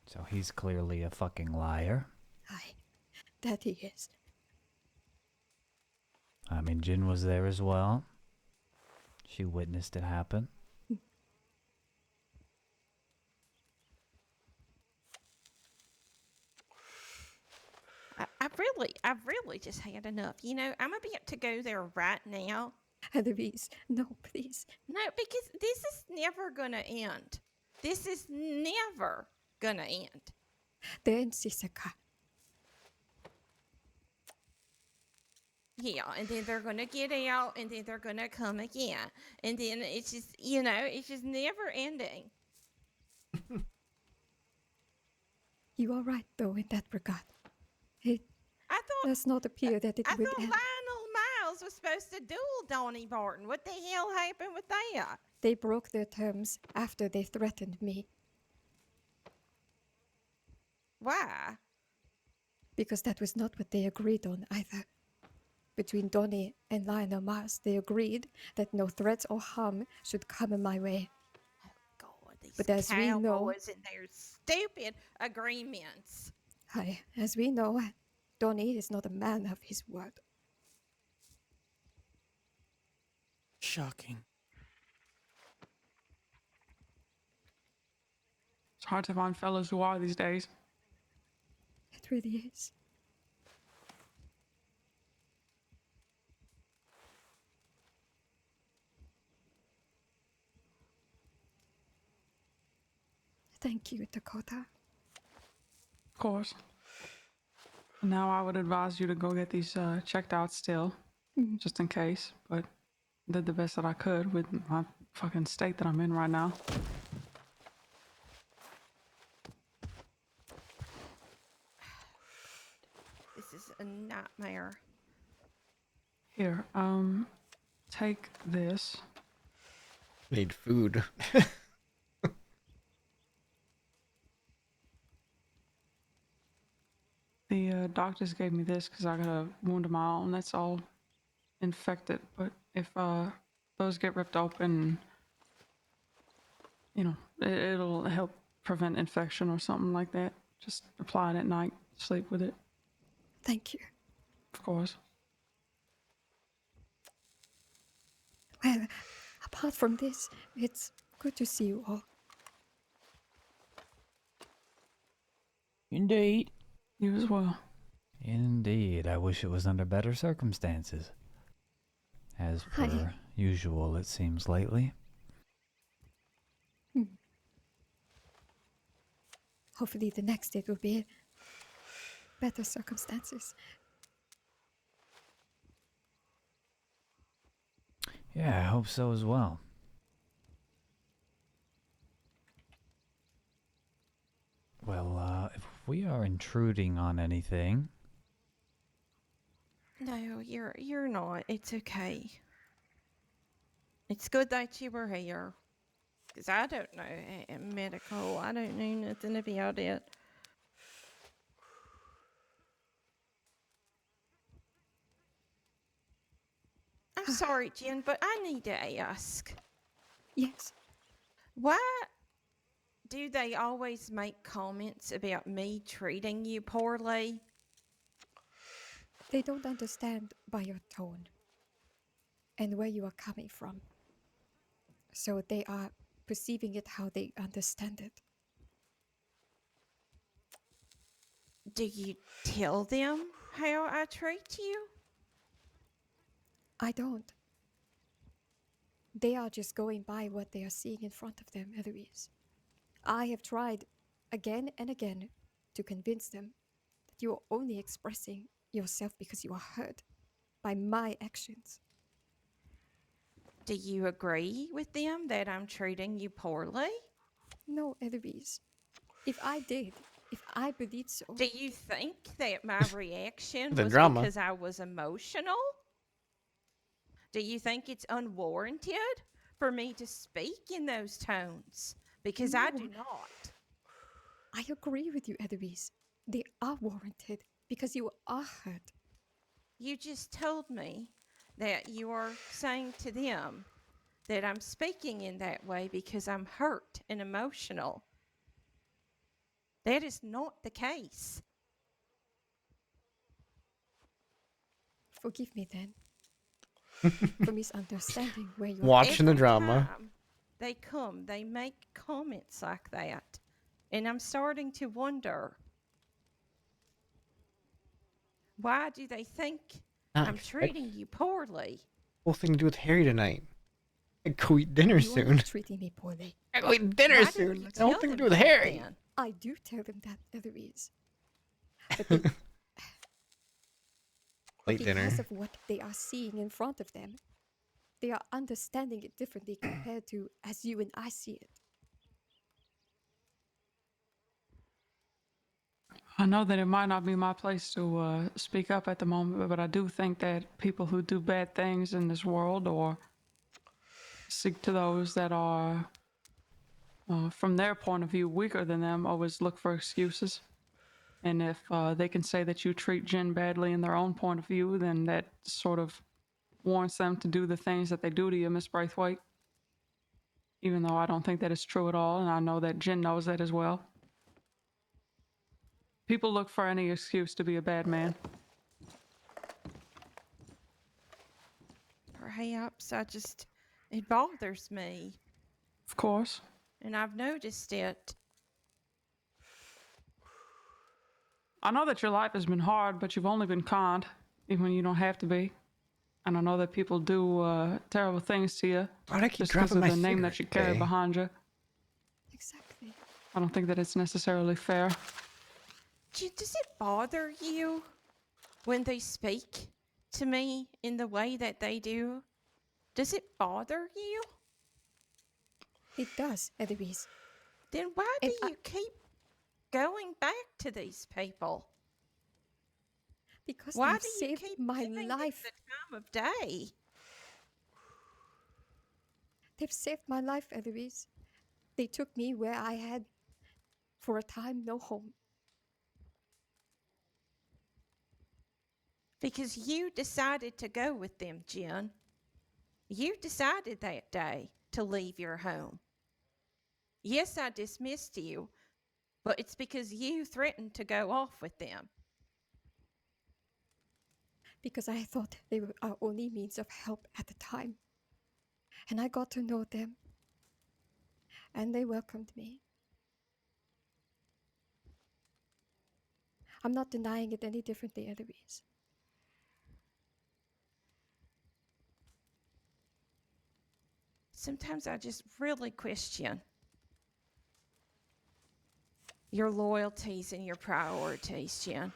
So he's clearly a fucking liar. Aye, that he is. I mean, Jin was there as well. She witnessed it happen. I've really just had enough. You know, I'm about to go there right now. Eloise, no, please. No, because this is never gonna end. This is never gonna end. Then, Sisaka. Yeah, and then they're gonna get out, and then they're gonna come again, and then it's just, you know, it's just never ending. You are right, though, in that regard. It does not appear that it I will thought end. Lionel Miles was supposed to duel Donnie Barton. What the hell happened with that? They broke their terms after they threatened me. Why? Because that was not what they agreed on either. Between Donnie and Lionel Mars, they agreed that no threats or harm should come my way. But as we know, Cowboys and their stupid agreements. aye, as we know, Donnie is not a man of his word. Shocking. It's hard to find fellows who are these days. It really is. Thank you, Dakota. Of course. Now I would advise you to go get these checked out still, just in case. But did the best that I could with my fucking state that I'm in right now. This is a nightmare. Here, take this. Need food. The doctors gave me this because I got a wound of my own that's all infected. But if those get ripped open, you know, it'll help prevent infection or something like that. Just apply it at night, sleep with it. Thank you. Of course. Well, apart from this, it's good to see you all. Indeed. You as well. Indeed. I wish it was under better circumstances. As per Hi. usual, it seems lately. Hopefully the next it will be better circumstances. Yeah, I hope so as well. Well, if we are intruding on anything, No, you're not. It's okay. It's good that you were here. Because I don't know medical. I don't know nothing about it. I'm sorry, Jen, but I need to ask. Yes. Why do they always make comments about me treating you poorly? They don't understand by your tone and where you are coming from. so they are perceiving it how they understand it. Do you tell them how I treat you? I don't. They are just going by what they are seeing in front of them, Eloise. I have tried again and again to convince them that you are only expressing yourself because you are hurt by my actions. Do you agree with them that I'm treating you poorly? No, Eloise. If I did, if I believed so. Do you think that my reaction The was drama. because I was emotional? Do you think it's unwarranted for me to speak in those tones? Because I do not. I agree with you, Eloise. They are warranted because you are hurt. You just told me that you are saying to them that I'm speaking in that way because I'm hurt and emotional. That is not the case. Forgive me then for misunderstanding where you're Watching the Every drama. time they come, they make comments like that. And I'm starting to wonder, why do they think I'm treating you poorly? Whole thing to do with Harry tonight. I go eat dinner You are soon. not treating me poorly. I go eat dinner Why don't soon. you Like, whole tell thing to them do with that Harry. then? I do tell them that, Eloise. But they, Late dinner. because of what they are seeing in front of them, they are understanding it differently compared to as you and I see it. I know that it might not be my place to speak up at the moment, but I do think that people who do bad things in this world or seek to those that are, from their point of view, weaker than them, always look for excuses. And if they can say that you treat Jen badly in their own point of view, then that sort of warrants them to do the things that they do to you, Miss Braithwaite. Even though I don't think that is true at all, and I know that Jen knows that as well. People look for any excuse to be a bad man. Perhaps it bothers me. Of course. And I've noticed it. I know that your life has been hard, but you've only been kind, even when you don't have to be. And I know that people do terrible things to you Why'd I keep just because dropping of my the name that you cigarette carry today? behind you. Exactly. I don't think that it's necessarily fair. Does it bother you when they speak to me in the way that they do? Does it bother you? It does, Eloise. Then why do you keep going back to these people? Because Why they've do you saved keep my giving them life. the time of day? They've saved my life, Eloise. They took me where I had, for a time, no home. Because you decided to go with them, Jen. You decided that day to leave your home. Yes, I dismissed you, but it's because you threatened to go off with them. Because I thought they were our only means of help at the time. And I got to know them. And they welcomed me. I'm not denying it any differently, Eloise. Sometimes I just really question your loyalties and your priorities, Jen.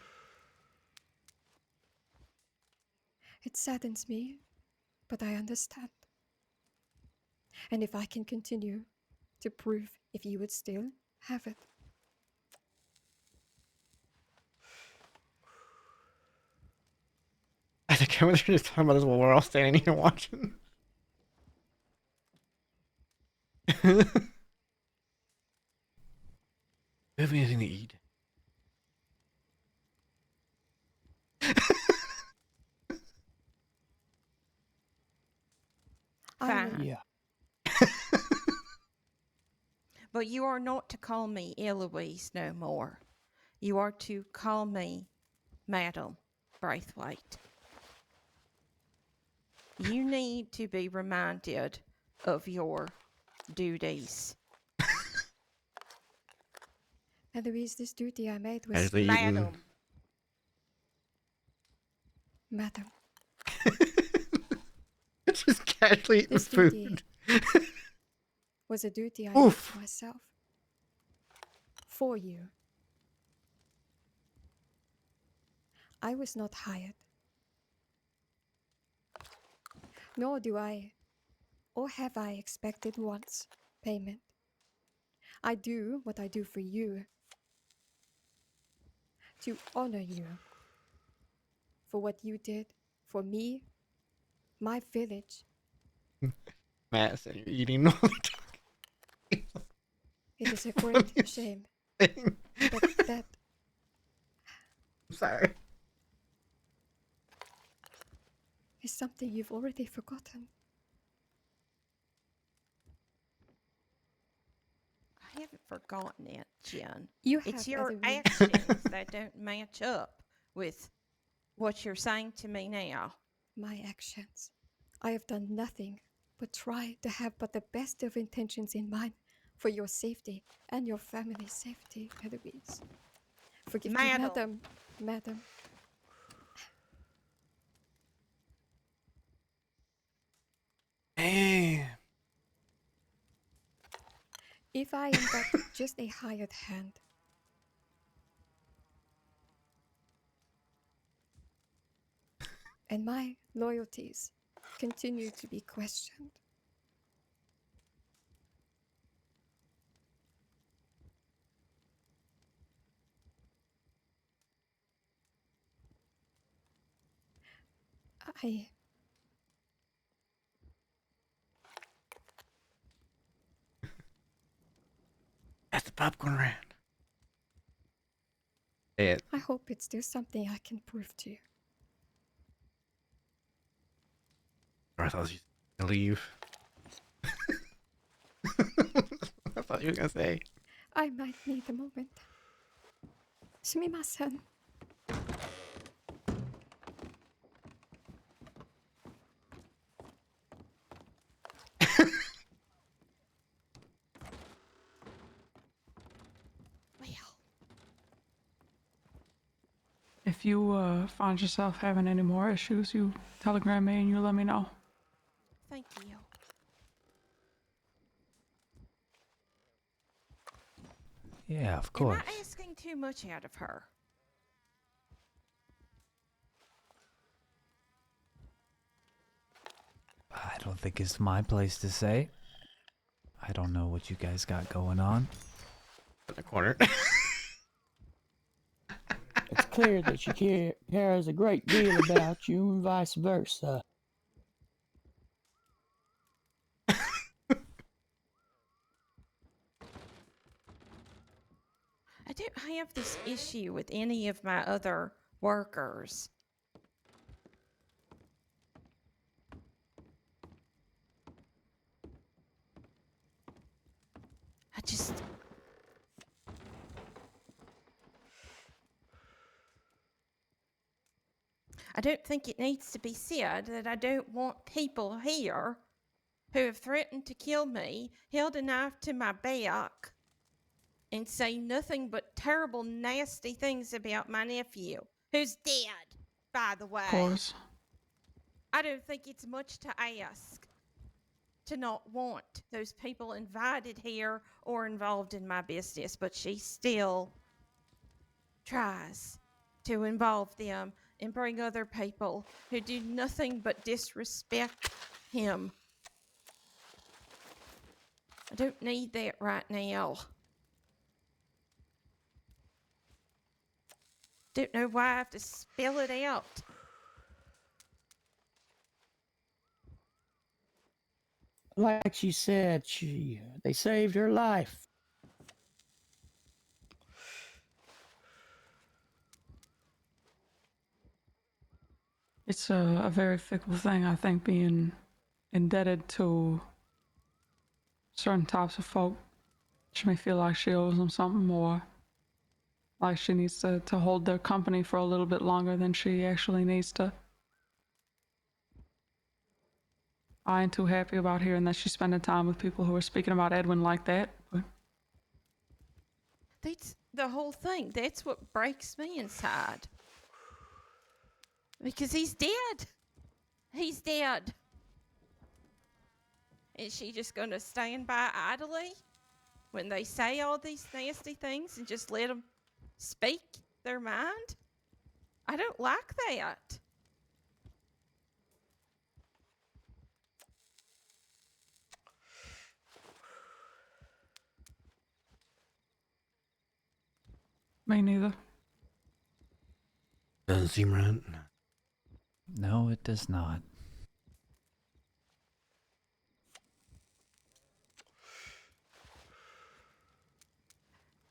It saddens me, but I understand. And if I can continue to prove if you would still have it. I think I was just talking about this while we're all standing here watching. Do you have anything to eat? Fine. Yeah. But you are not to call me Eloise no more. You are to call me Madam Braithwaite. You need to be reminded of your duties. Eloise, this duty I made was... Casually eating. Madam. Just casually eating This food. duty was a duty I Oof. did for myself. For you. I was not hired. Nor do I, or have I expected once, payment. I do what I do for you. To honor you. For what you did for me, my village. Matt said you're eating all the time. It is a great shame. That I'm sorry. is something you've already forgotten. I haven't forgotten it, Jen. You It's have, your Eloise. actions that don't match up with what you're saying to me now. My actions. I have done nothing but try to have but the best of intentions in mind for your safety and your family's safety, Eloise. Forgive me, Madam. Madam. Hey. If I am but just a hired hand, and my loyalties continue to be questioned, I... That's the popcorn round. Say it. I hope it's still something I can prove to you. I thought you were gonna leave. I thought you were gonna say. I might need a moment. Sumimasen. If you find yourself having any more issues, you telegram me and you let me know. Thank you. Yeah, of course. Am I asking too much out of her? I don't think it's my place to say. I don't know what you guys got going on. In the corner. It's clear that she cares a great deal about you and vice versa. I don't have this issue with any of my other workers. I just... I don't think it needs to be said that I don't want people here who have threatened to kill me, held a knife to my back, and say nothing but terrible, nasty things about my nephew, who's dead, by the way. Of course. I don't think it's much to ask to not want those people invited here or involved in my business, but she still tries to involve them and bring other people who do nothing but disrespect him. I don't need that right now. Don't know why I have to spell it out. Like she said, they saved her life. It's a very fickle thing, I think, being indebted to certain types of folk. She may feel like she owes them something more. Like she needs to hold their company for a little bit longer than she actually needs to. I ain't too happy about hearing that she's spending time with people who are speaking about Edwin like that. But That's the whole thing. That's what breaks me inside. Because he's dead. He's dead. Is she just going to stand by idly when they say all these nasty things and just let them speak their mind? I don't like that. me neither. Doesn't seem right. No, it does not.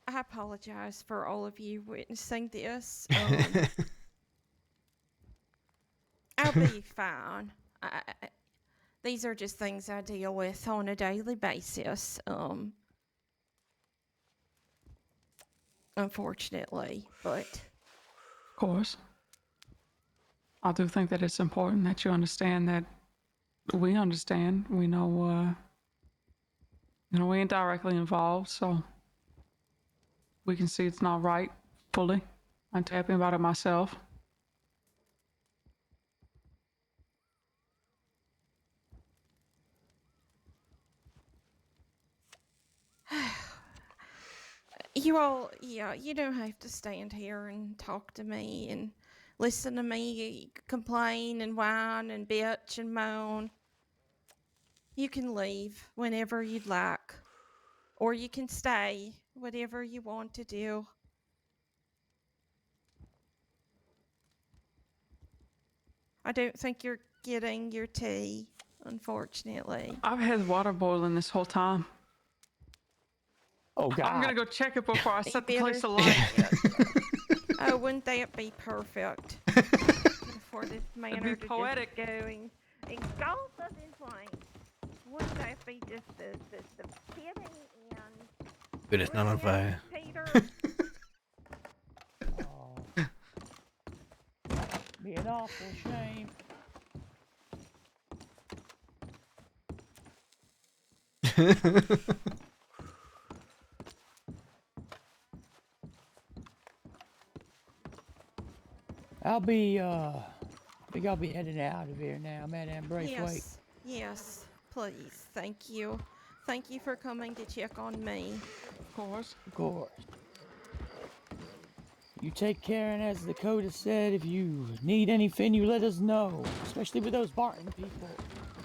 I apologize for all of you witnessing this. I'll be fine. These are just things I deal with on a daily basis. Unfortunately, but Of course. I do think that it's important that you understand that we understand. We know, we ain't directly involved, so we can see it's not right fully. I'm happy about it myself. you all, you don't have to stand here and talk to me and listen to me complain and whine and bitch and moan. You can leave whenever you'd like, or you can stay, whatever you want to do. I don't think you're getting your tea, unfortunately. I've had water boiling this whole time. Oh, God. I'm gonna go check it before I set the place better- alight. Oh, wouldn't that be perfect? For this manor to poetic. just going engulf us in flames. Wouldn't that be just the pitting and But it's not on fire. Peter? Be an awful shame. I think I'll be heading out of here now, Madame Braithwaite. Yes, please. Thank you. Thank you for coming to check on me. Of course. Of course. You take care, and as the code has said, if you need anything, you let us know. Especially with those Barton people.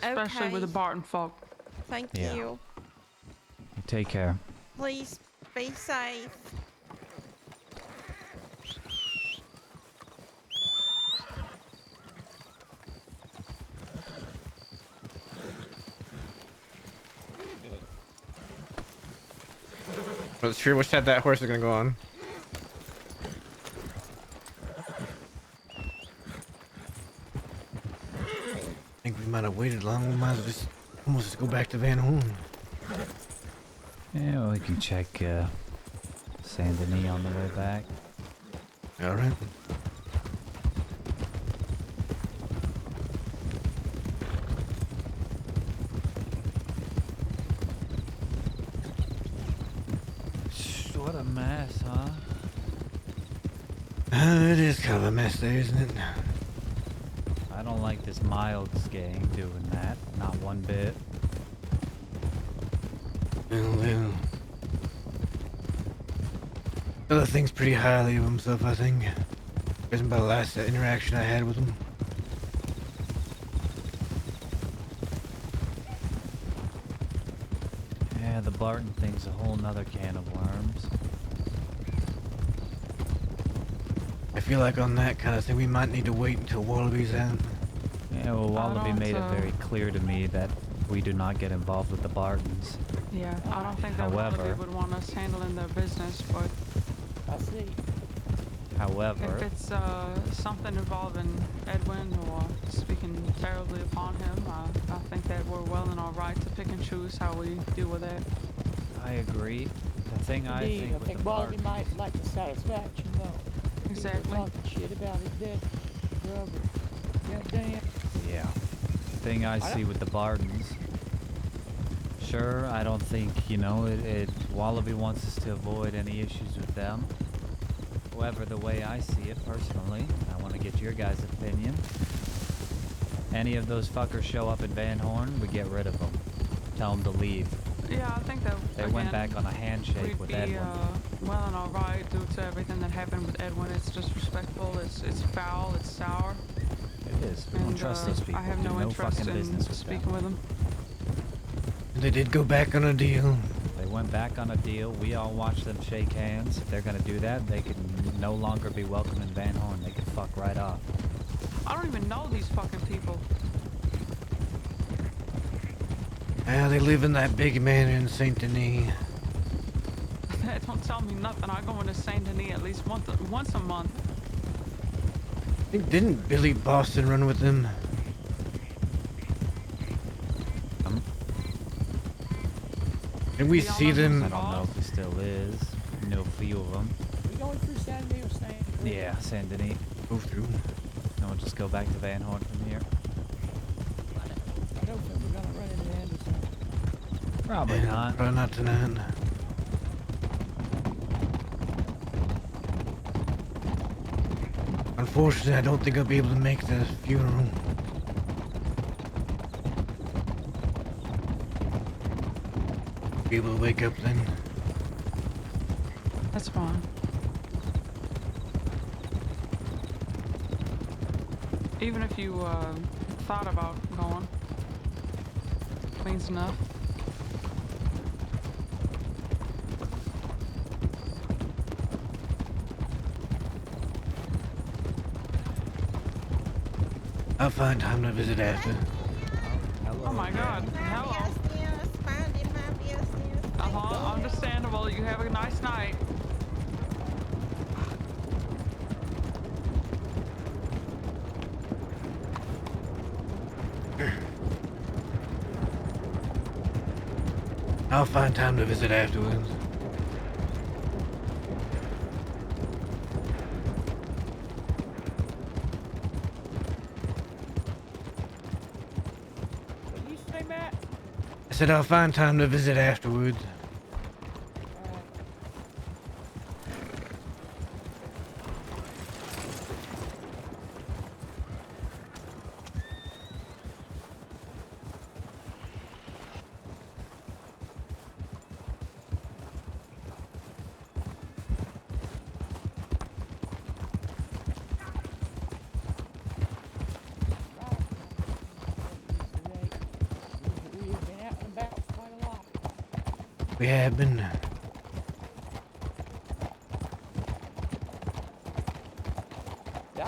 Especially with the Barton folk. Thank Yeah. you. Take care. Please be safe. Let's sure which side that horse is gonna go on. I think we might have waited long. We might as well just almost just go back to Van Horn. Yeah, well, we can check Saint Denis on the way back. All right. What a mess, huh? It is kind of a mess there, isn't it? I don't like this Miles gang doing that. Not one bit. Well. Other thing's pretty highly of himself, I think. Judging by the last interaction I had with him. Yeah, the Barton thing's a whole nother can of worms. I feel like on that kind of thing, we might need to wait until Wallaby's out. Yeah, well, Wallaby made it very clear to me that we do not get involved with the Bartons. Yeah, I don't think that However- Wallaby would want us handling their business, but I see. However, if it's something involving Edwin or speaking terribly upon him, I think that we're well in our right to pick and choose how we deal with that. I agree. The thing I Indeed, think I with think the Wallaby Bartons... might like the satisfaction, though. Exactly. Talking shit about his dead brother. Goddamn. Yeah. thing I see with the Bardens. Sure, I don't think, you know, Wallaby wants us to avoid any issues with them. However, the way I see it personally, I want to get your guys' opinion. Any of those fuckers show up in Van Horn, we get rid of them. Tell them to leave. Yeah, I think that They went back on a handshake we'd with be, Edwin. well and alright due to everything that happened with Edwin. It's disrespectful, it's foul, it's sour. It is. We don't trust those people. I have We do no interest fucking in business with speaking with them. They did go back on a deal. They went back on a deal. We all watched them shake hands. If they're gonna do that, they can no longer be welcome in Van Horn. They can fuck right off. I don't even know these fucking people. Yeah, they live in that big manor in Saint Denis. That don't tell me nothing. I go into Saint Denis at least once a month. I think didn't Billy Boston run with them? Did we see them? I don't know if he still is. Know a few of them. We going through San Denis or Saint? Yeah, Saint Denis. Go through. No, we'll just go back to Van Horn from here. I don't think we're gonna run into Anderson. Probably Yeah, not. Probably not tonight. Unfortunately, I don't think I'll be able to make the funeral. Be able to wake up then. That's fine. Even if you thought about going, clean's enough. I'll find time to visit after. Oh my god, hello. Understandable, you have a nice night. I'll find time to visit afterwards. What did you say, Matt? I said I'll find time to visit afterwards. We've been out and about quite a lot. We have been. I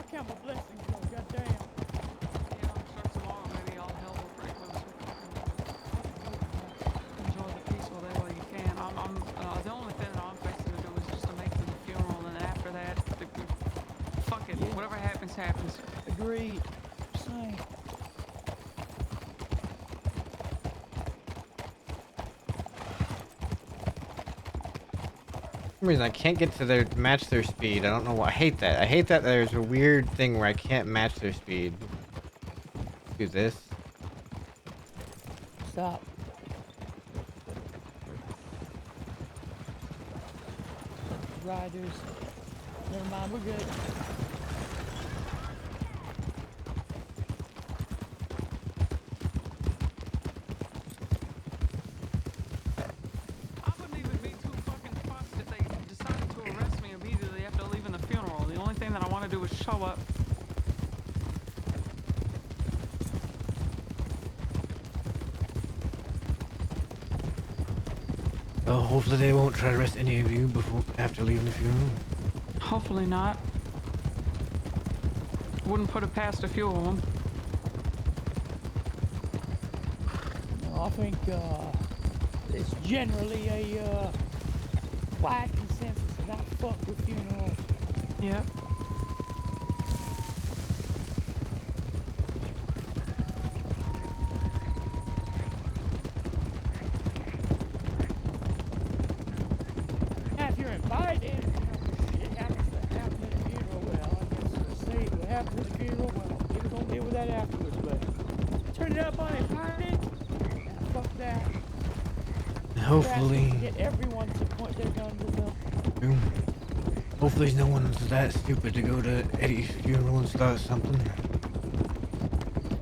count my blessings, though, goddamn. Enjoy the peaceful day while you can. The only thing that I'm fixing to do is just to make the funeral, and then after that, fuck it. Whatever happens, happens. Agreed. Same. For some reason I can't get to their match their speed. I don't know why. I hate that. I hate that there's a weird thing where I can't match their speed. Do this. Stop. Riders. Never mind, we're good. I wouldn't even be too fucking fussed if they decided to arrest me immediately after leaving the funeral. The only thing that I want to do is show up. Hopefully they won't try to arrest any of you after leaving the funeral. Hopefully not. Wouldn't put it past a few of them. No, I think it's generally a wide consensus that I fuck with funerals. Yeah. Now, if you're invited, it happens to happen at the funeral. Well, I guess we'll see what happens at the funeral. Well, we're gonna deal with that afterwards. But turn it up hopefully, Get everyone to point their gun to them. hopefully no one's that stupid to go to Eddie's funeral and start something.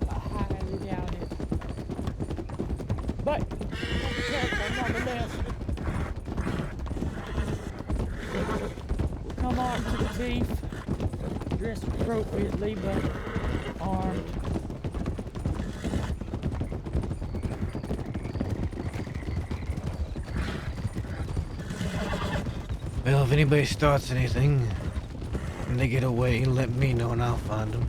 I highly doubt it. But be careful nonetheless. Come on to the thief, dressed appropriately but armed. Well, if anybody starts anything and they get away, let me know and I'll find them.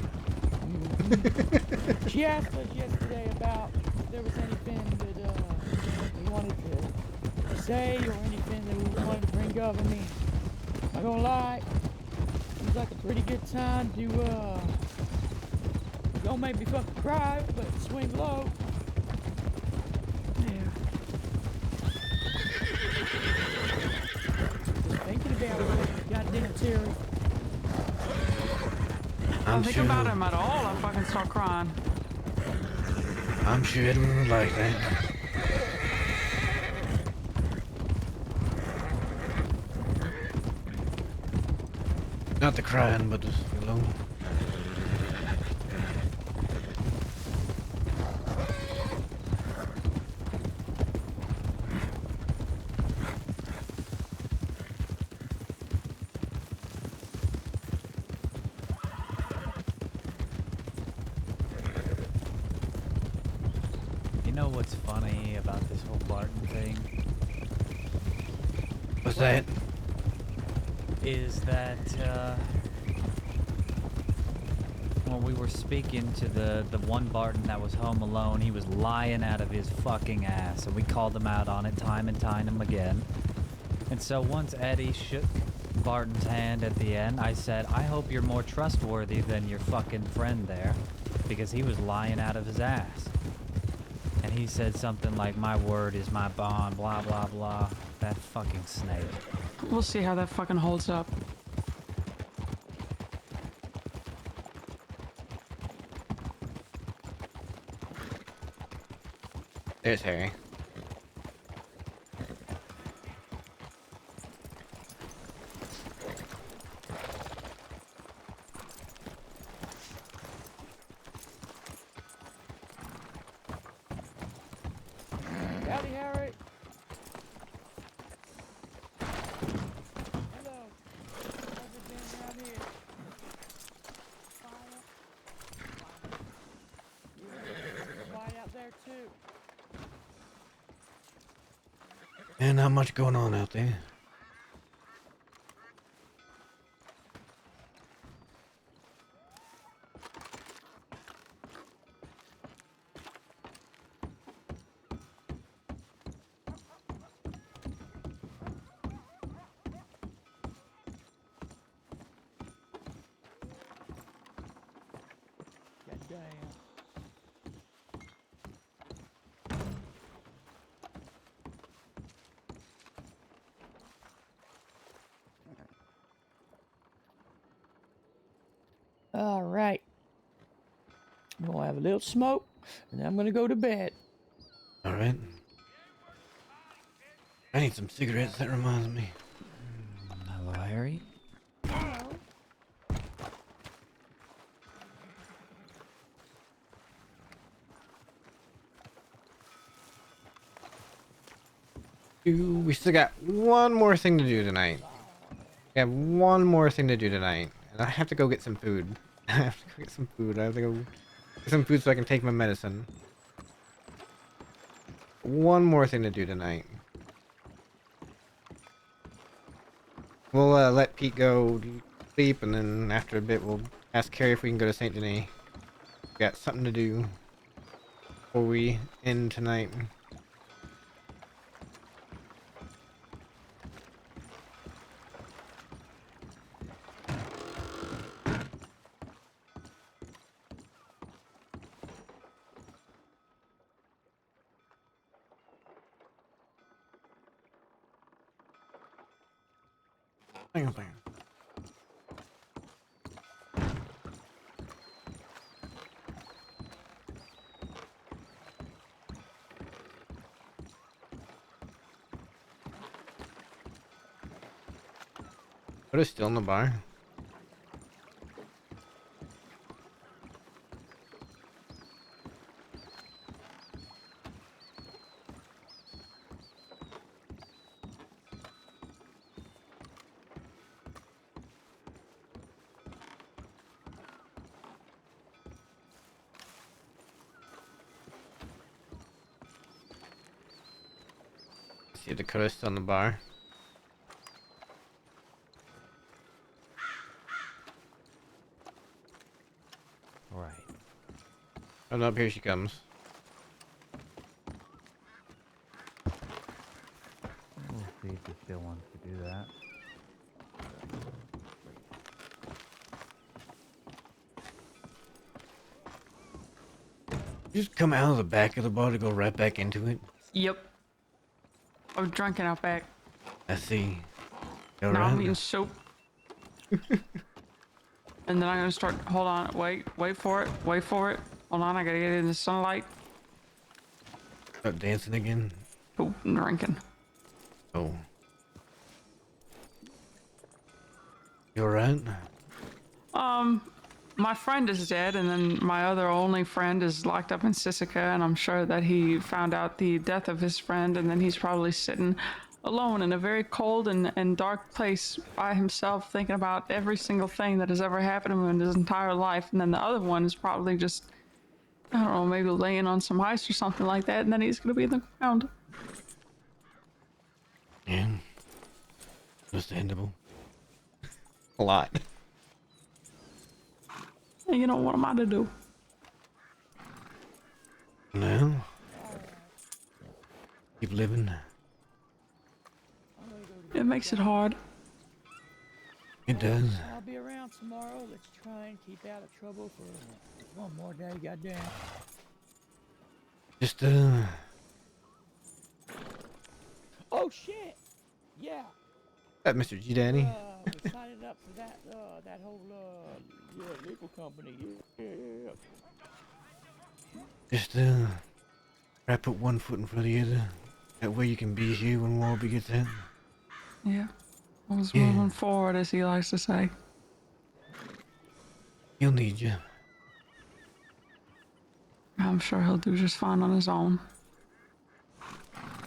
She asked us yesterday about if there was anything that we wanted to say or anything that we wanted to bring up. I mean, not gonna lie, seems like a pretty good time to don't make me fucking cry, but swing low. Just thinking about it, goddamn Terry. Don't think about him at all. I fucking start crying. I'm sure Edwin would like that. Not the crying, but the slow. You know what's funny about this whole Barton thing? What's that? Is that, when we were speaking to the one Barton that was home alone, he was lying out of his fucking ass, and we called him out on it time and time again. And so once Eddie shook Barton's hand at the end, I said, I hope you're more trustworthy than your fucking friend there, because he was lying out of his ass. And he said something like, my word is my bond, blah, blah, blah. That fucking snake. We'll see how that fucking holds up. There's Harry. Howdy, Harry. Hello. How's it been around here? Quiet out there too. And not much going on out there. God damn. All right. I'm gonna have a little smoke, and then I'm gonna go to bed. All right. I need some cigarettes. That reminds me. Hello, Harry. We still got one more thing to do tonight. We have one more thing to do tonight. And I have to go get some food. I have to go get some food. I have to go get some food so I can take my medicine. One more thing to do tonight. We'll let Pete go sleep, and then after a bit we'll ask Carrie if we can go to Saint Denis. We got something to do before we end tonight. Hang on. Dakota's still in the bar. See, Dakota's still in the bar. Right. Oh no, here she comes. We'll see if he still wants to do that. You just come out of the back of the bar to go right back into it. Yep. I was drinking out back. I see. All Now I'm right. eating soup. And then I'm gonna start. Hold on. Wait for it. Wait for it. Hold on. I gotta get in the sunlight. Start dancing again. Oh, I'm drinking. Oh. You alright? My friend is dead, and then my other only friend is locked up in Sisika, and I'm sure that he found out the death of his friend, and then he's probably sitting alone in a very cold and dark place by himself, thinking about every single thing that has ever happened to him in his entire life. And then the other one is probably just, I don't know, maybe laying on some ice or something like that, and then he's gonna be in the ground. Yeah. Understandable. A lot. And you know, what am I to do? No. Keep living. It makes it hard. It does. I'll be around tomorrow. Let's try and keep out of trouble for one more day, goddamn. Just, Oh shit! Yeah. That Mr. G Danny. We signed up for that whole legal company. Yeah. just, try to put one foot in front of the other. That way you can be here when Warby gets in. Yeah. I was Yeah. moving forward, as he likes to say. He'll need you. I'm sure he'll do just fine on his own.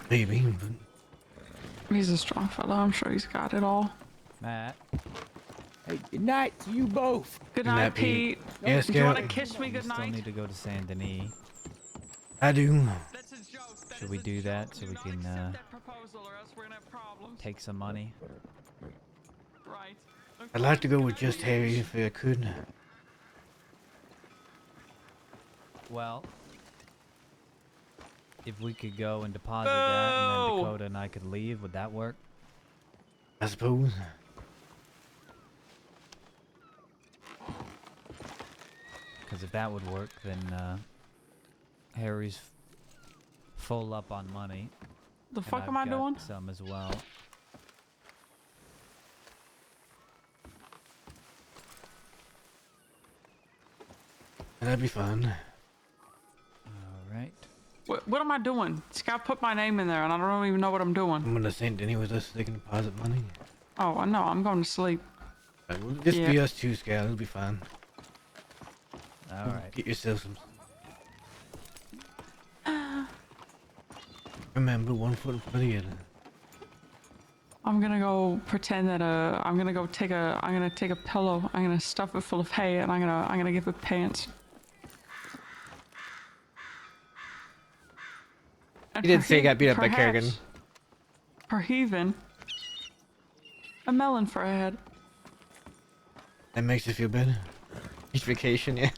Maybe, but He's a strong fellow. I'm sure he's got it all. Matt. Hey, good night to you both. Good night, Pete. Yes, Do you want to Scout. kiss me good Still night? need to go to Saint Denis. I do. Should we do that so we can take some money? Right. I'd like to go with just Harry if I could. Well, if we could go and deposit that and then Dakota and I could leave, would that work? I suppose. Because if that would work, then Harry's full up on money. The and fuck I've am I got doing? some as well. That'd be fun. All right. What am I doing? Scott put my name in there, and I don't even know what I'm doing. I'm gonna St. Denis with us so they can deposit money. Oh, I know. I'm going to sleep. Right, we'll just be Yeah. us two, Scout. It'll be fine. All right. Get yourself some. Remember, one foot in front of the other. I'm gonna go pretend that I'm gonna take a pillow. I'm gonna stuff it full of hay, and I'm gonna give it pants. He did say he got beat up by Kerrigan. For heaving, a melon for a head. That makes you feel better. Beach vacation, yeah.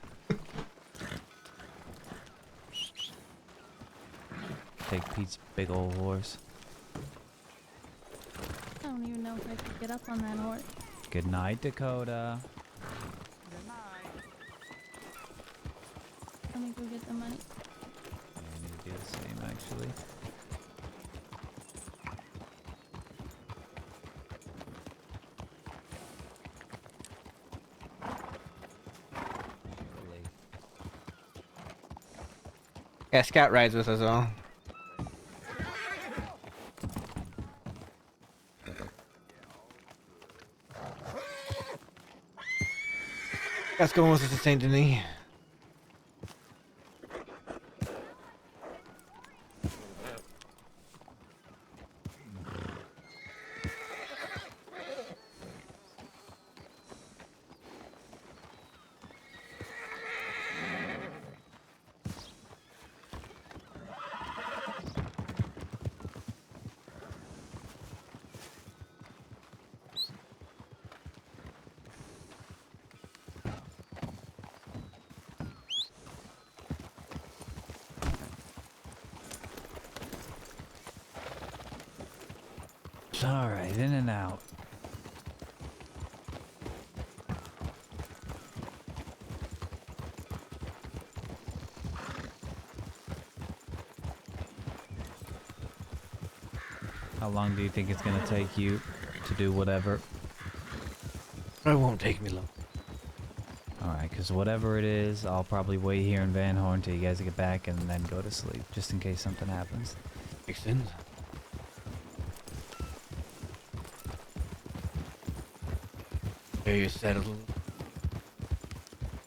Take Pete's big old horse. I don't even know if I could get up on that horse. Good night, Dakota. Let me go get the money. I need to do the same, actually. Yeah, Scout rides with us all. Let's go on to Saint Denis. Alright, in and out. How long do you think it's gonna take you to do whatever? It won't take me long. Alright, because whatever it is, I'll probably wait here in Van Horn till you guys get back and then go to sleep, just in case something happens. Makes sense. Are you settled?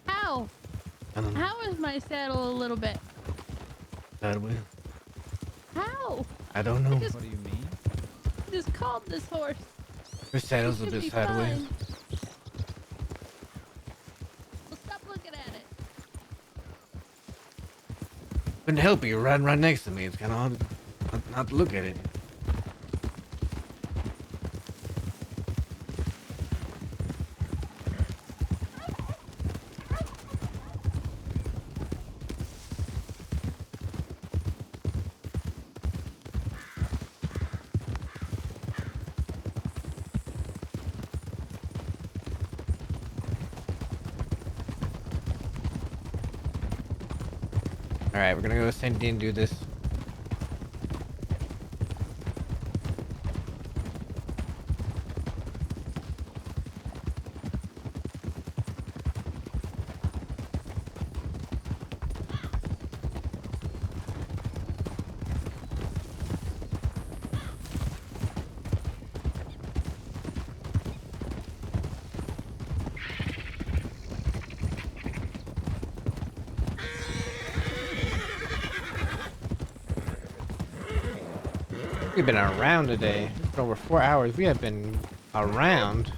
How? I don't know. How is my saddle a little bit? That way. How? I don't know. What do you mean? I just called this horse. Your saddle's a It should bit be sideways. fine. Well, stop looking at it. Couldn't help you. You're riding right next to me. It's kind of hard not to look at it. Alright, we're gonna go to Saint Denis and do this. We've been around today. For over 4 hours, we have been around.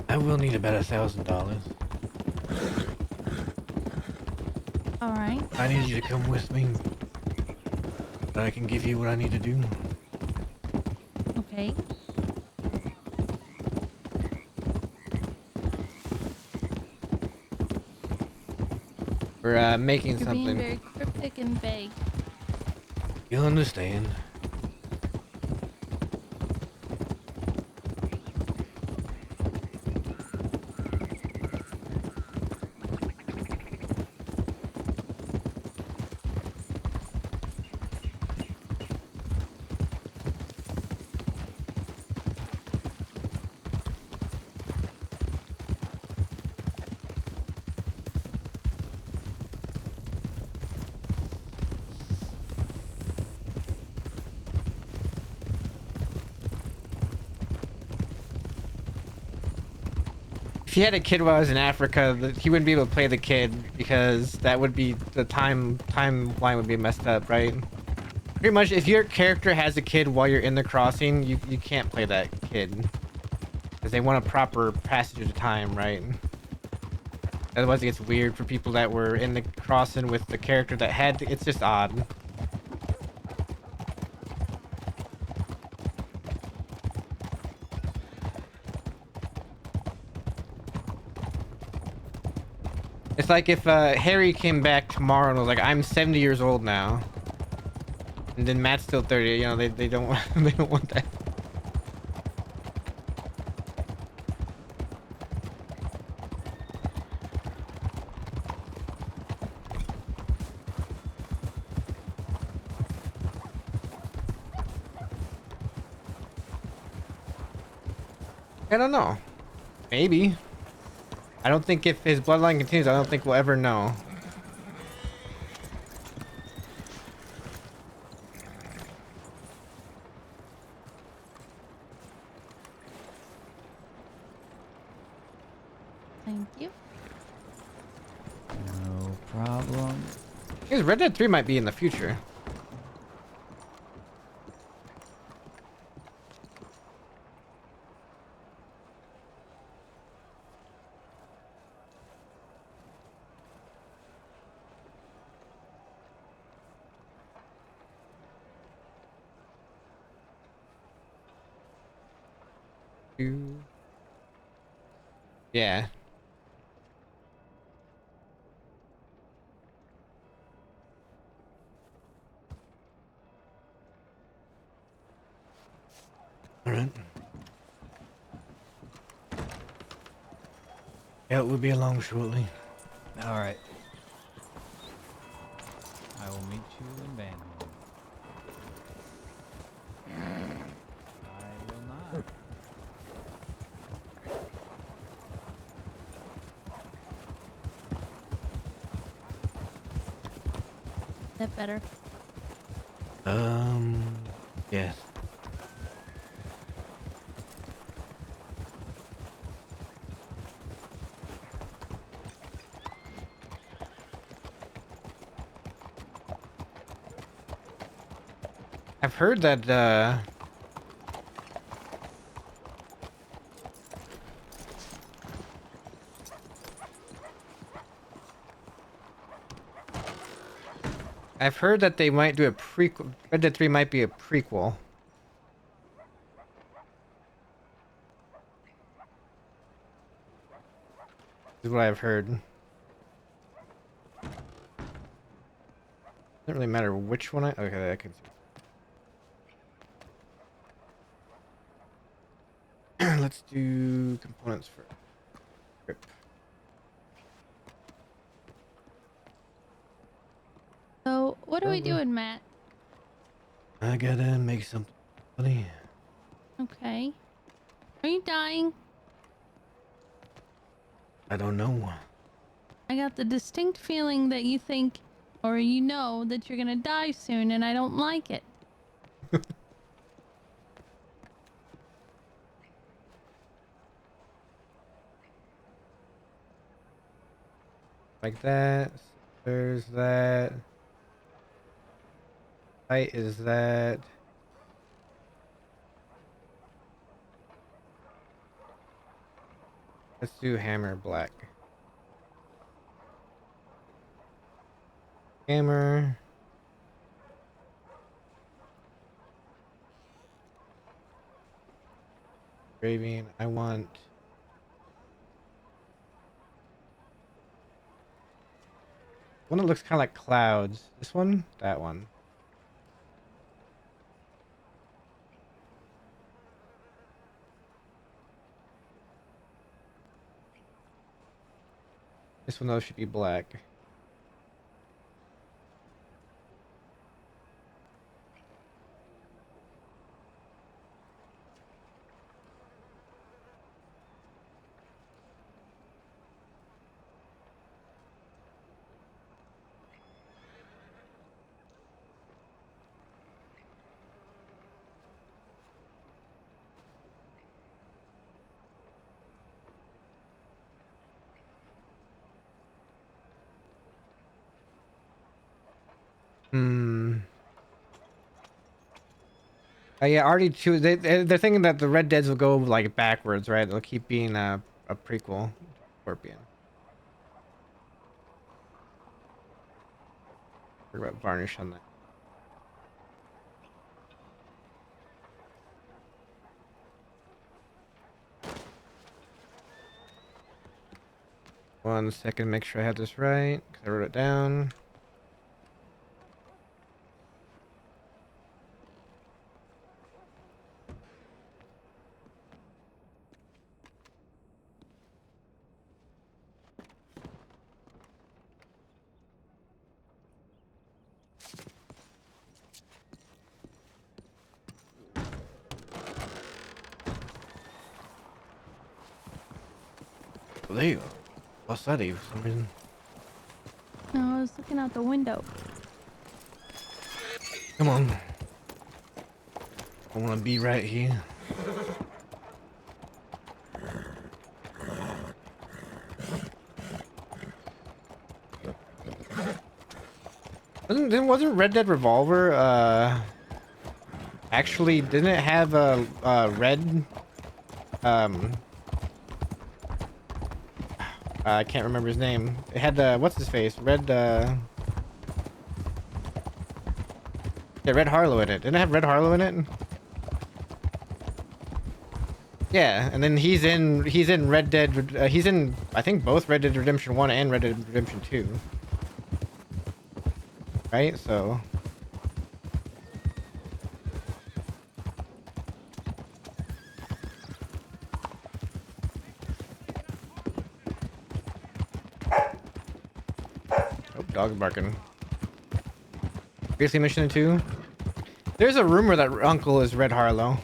I will need about $1,000. All right. I need you to come with me. So I can give you what I need to do. Okay. We're making You're something. being very cryptic and vague. You'll understand. If he had a kid while I was in Africa, he wouldn't be able to play the kid because that would be the timeline would be messed up, right? Pretty much, if your character has a kid while you're in the crossing, you can't play that kid because they want a proper passage of time, right? Otherwise, it gets weird for people that were in the crossing with the character that had. It's just odd. It's like if Harry came back tomorrow and was like, "I'm 70 years old now," and then Matt's still 30. You know, they don't want they don't want that. I don't know. Maybe. I don't think if his bloodline continues, I don't think we'll ever know. Thank you. No problem. Because Red Dead 3 might be in the future. Yeah. All right. Yeah, we'll be along shortly. All right. I will meet you in Vanhorn. I will not. That better. Yes. I've heard that they might do a prequel. Red Dead 3 might be a prequel. This is what I've heard. Doesn't really matter which one okay, I can see. Let's do components for grip. So, what are we doing, Matt? I gotta make something funny. Okay. Are you dying? I don't know. I got the distinct feeling that you think, or you know, that you're gonna die soon, and I don't like it. Like that. There's that. Height is that. Let's do hammer black. Hammer. Engraving. I want. One that looks kind of like clouds. This one? That one. This one though should be black. Yeah, already two. They're thinking that the Red Deads will go like backwards, right? They'll keep being a prequel. Scorpion. Forget about varnish on that. One second, make sure I have this right, because I wrote it down. There you go. outside of you for some reason. No, I was looking out the window. Come on. I want to be right here. Wasn't Red Dead Revolver, actually, didn't it have a red, I can't remember his name. It had, what's his face? Yeah, Red Harlow in it. Didn't it have Red Harlow in it? Yeah, and then he's in Red Dead, he's in, I think, both Red Dead Redemption 1 and Red Dead Redemption 2. Right, so... Oh, dog's barking. Seriously, Mission 2? There's a rumor that Uncle is Red Harlow.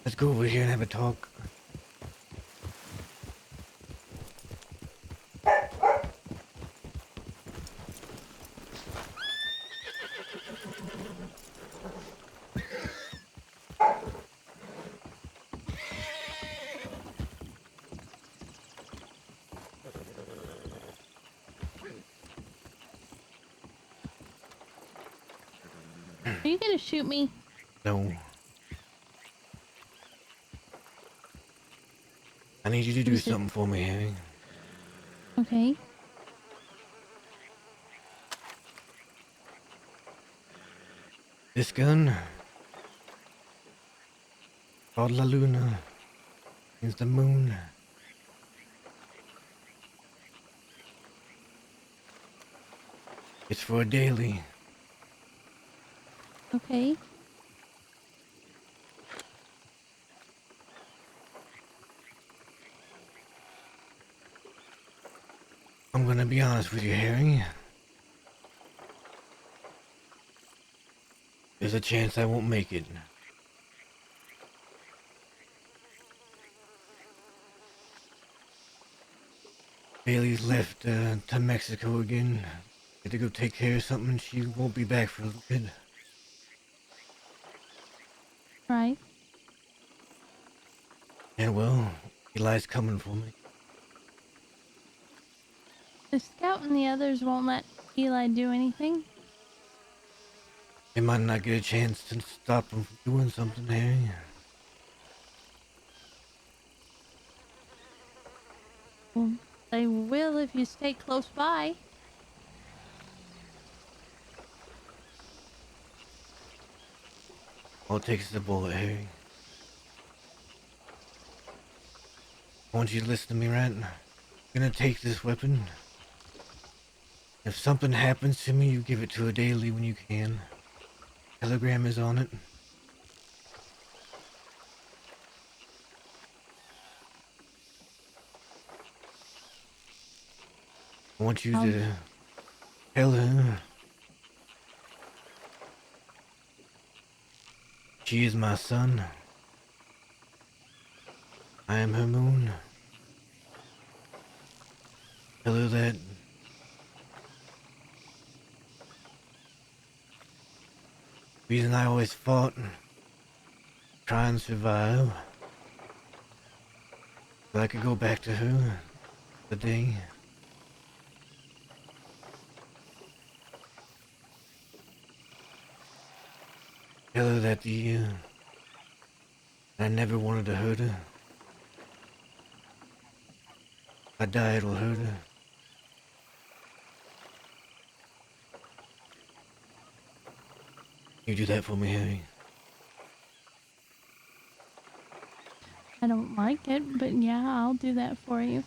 Let's go over here and have a talk. Are you gonna shoot me? No. I need you to do something for me, Harry. Okay. This gun, called La Luna, means the moon. It's for a daily. Okay. I'm gonna be honest with you, Harry. There's a chance I won't make it. Bailey's left to Mexico again. Had to go take care of something. She won't be back for a little bit. Right. And well, Eli's coming for me. The scout and the others won't let Eli do anything. They might not get a chance to stop him from doing something, Harry. Well, they will if you stay close by. All it takes is a bullet, Harry. I want you to listen to me, right? I'm gonna take this weapon. If something happens to me, you give it to a daily when you can. Telegram is on it. I want you to tell her she is my sun. I am her moon. Tell her that reason I always fought, try and survive, so I could go back to her the day. Tell her that I never wanted to hurt her. If I die, it'll hurt her. You do that for me, Harry. I don't like it, but yeah, I'll do that for you.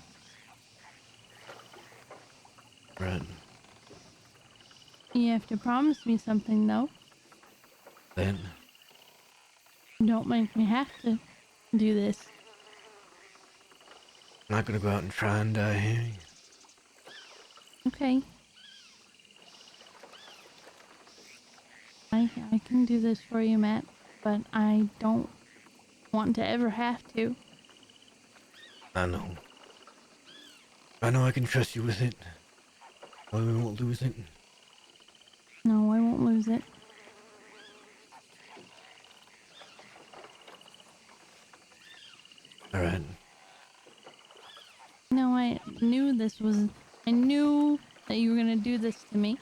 Right. You have to promise me something, though. Then? Don't make me have to do this. I'm not gonna go out and try and die, Harry. Okay. I can do this for you, Matt, but I don't want to ever have to. I know. I know I can trust you with it. I won't lose it. No, I won't lose it. Alright. No, I knew I knew that you were gonna do this to me.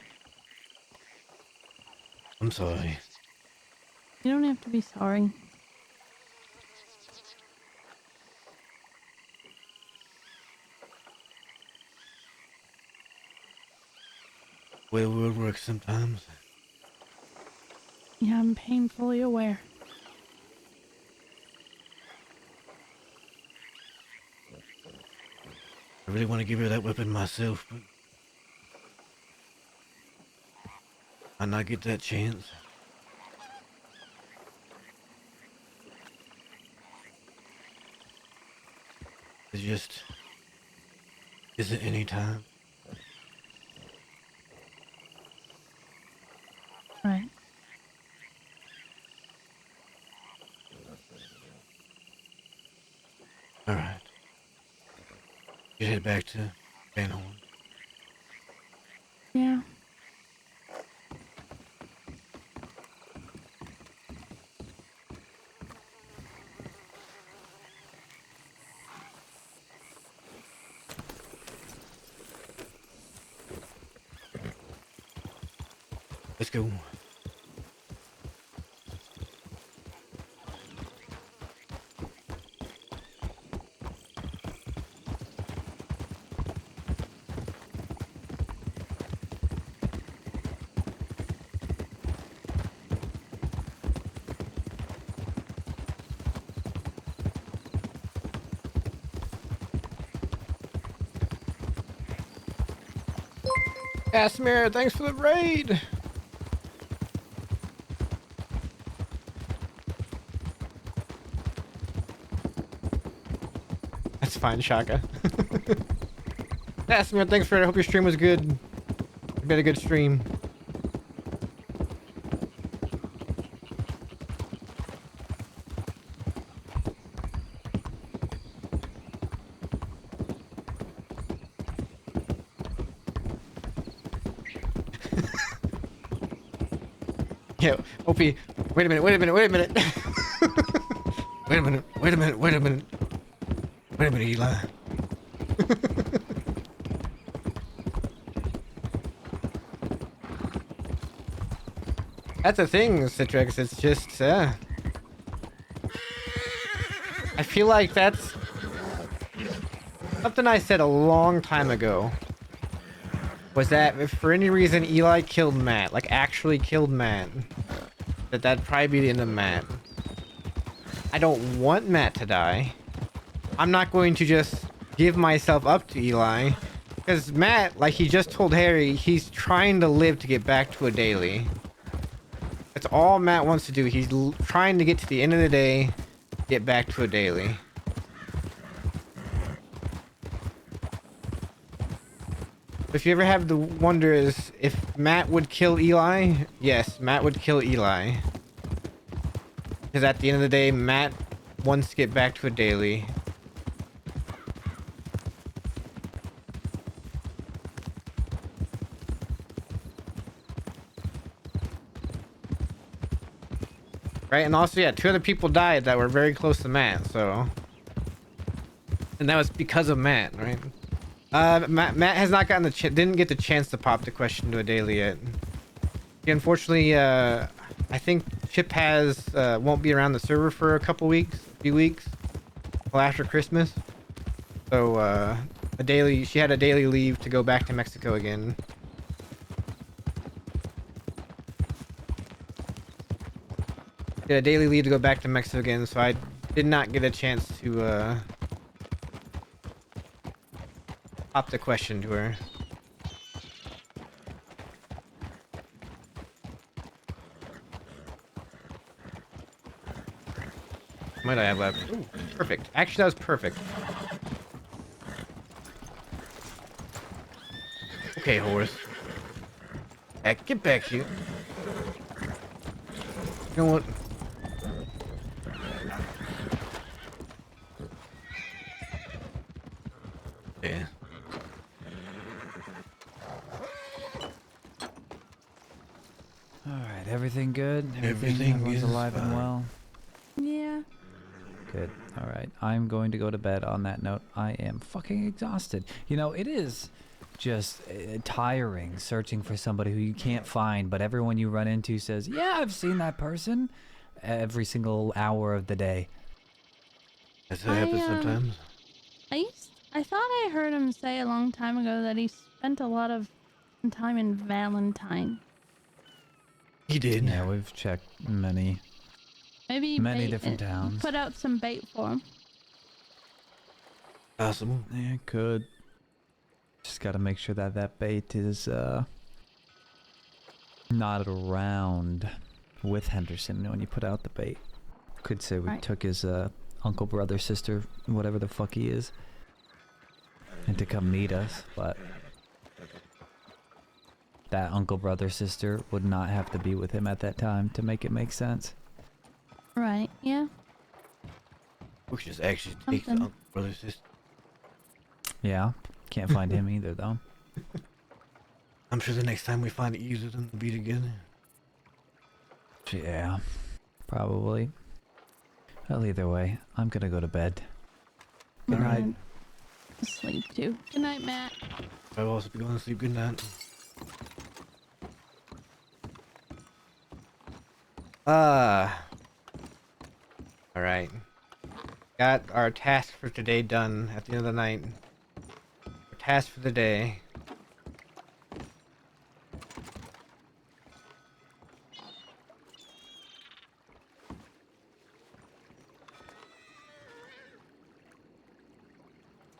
I'm sorry. You don't have to be sorry. The way the world works sometimes. Yeah, I'm painfully aware. I really want to give her that weapon myself, but I not get that chance. It just isn't any time. Right. All right. You head back to Van Horn. Yeah. Let's go. Casimir, thanks for the raid. That's fine, Shaka. Casimir, thanks for it. I hope your stream was good. You had a good stream. Yeah, Opie, wait a minute. Wait a minute, Eli. That's the thing, Citrix, it's just, I feel like that's something I said a long time ago. Was that if for any reason Eli killed Matt, like actually killed Matt, that'd probably be the end of Matt. I don't want Matt to die. I'm not going to just give myself up to Eli, because Matt, like he just told Harry, he's trying to live to get back to a daily. That's all Matt wants to do. He's trying to get to the end of the day, get back to a daily. If you ever have the wonder is if Matt would kill Eli, yes, Matt would kill Eli. Because at the end of the day, Matt wants to get back to a daily. Right, and also, yeah, 2 other people died that were very close to Matt, so... And that was because of Matt, right? Matt has not gotten didn't get the chance to pop the question to a daily yet. He unfortunately, I think Chip won't be around the server for a few weeks, till after Christmas. So, she had a daily leave to go back to Mexico again. She had a daily leave to go back to Mexico again, so I did not get a chance to, pop the question to her. Might I have left? Ooh, perfect. Actually, that was perfect. Okay, horse. Get back here. You know what? Yeah. Alright, everything good? Everything Everyone's is alive and fine. well? Yeah. Good. Alright, I'm going to go to bed on that note. I am fucking exhausted. You know, it is just tiring searching for somebody who you can't find, but everyone you run into says, yeah, I've seen that person every single hour of the day. That's what happens sometimes. I thought I heard him say a long time ago that he spent a lot of time in Valentine. He did. Yeah, we've checked many different towns. Put out some bait for him. Possible. Yeah, it could. Just gotta make sure that that bait is not around with Henderson when you put out the bait. Could say we took his uncle, brother, sister, whatever the fuck he is, and to come meet us, but that uncle, brother, sister would not have to be with him at that time to make it make sense. Right, yeah. We should just actually take the Something. uncle, brother, sister. Yeah, can't find him either though. I'm sure the next time we find it easier than to be together. Yeah, probably. Well, either way, I'm gonna go to bed. Good I'm night. gonna sleep too. Good night, Matt. I'll also be going to sleep. Good night. Alright. Got our task for today done at the end of the night. Our task for the day.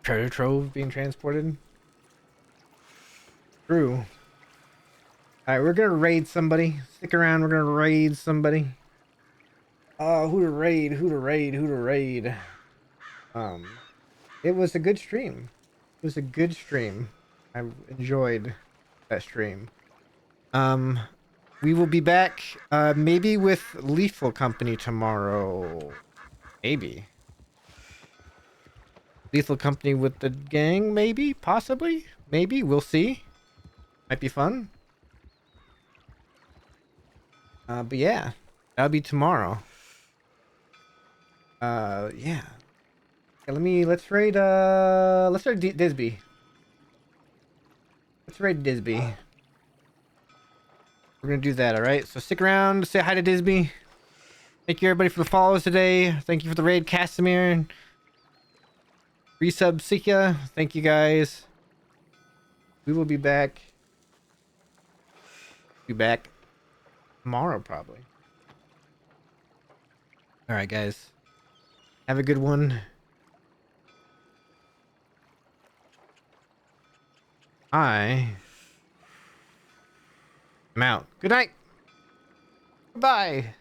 Treasure trove being transported. True. Alright, we're gonna raid somebody. Stick around, we're gonna raid somebody. Who to raid, who to raid, who to raid. It was a good stream. It was a good stream. I enjoyed that stream. We will be back, maybe with Lethal Company tomorrow. Maybe. Lethal Company with the gang, maybe? Possibly? Maybe? We'll see. Might be fun. But yeah. That'll be tomorrow. Yeah. Okay, let's raid Disby. Let's raid Disby. We're gonna do that, alright? So stick around, say hi to Disby. Thank you everybody for the follows today. Thank you for the raid, Casimir. Resub Sika. Thank you guys. We will be back. Be back tomorrow probably. Alright guys. Have a good one. I'm out. Good night. Bye.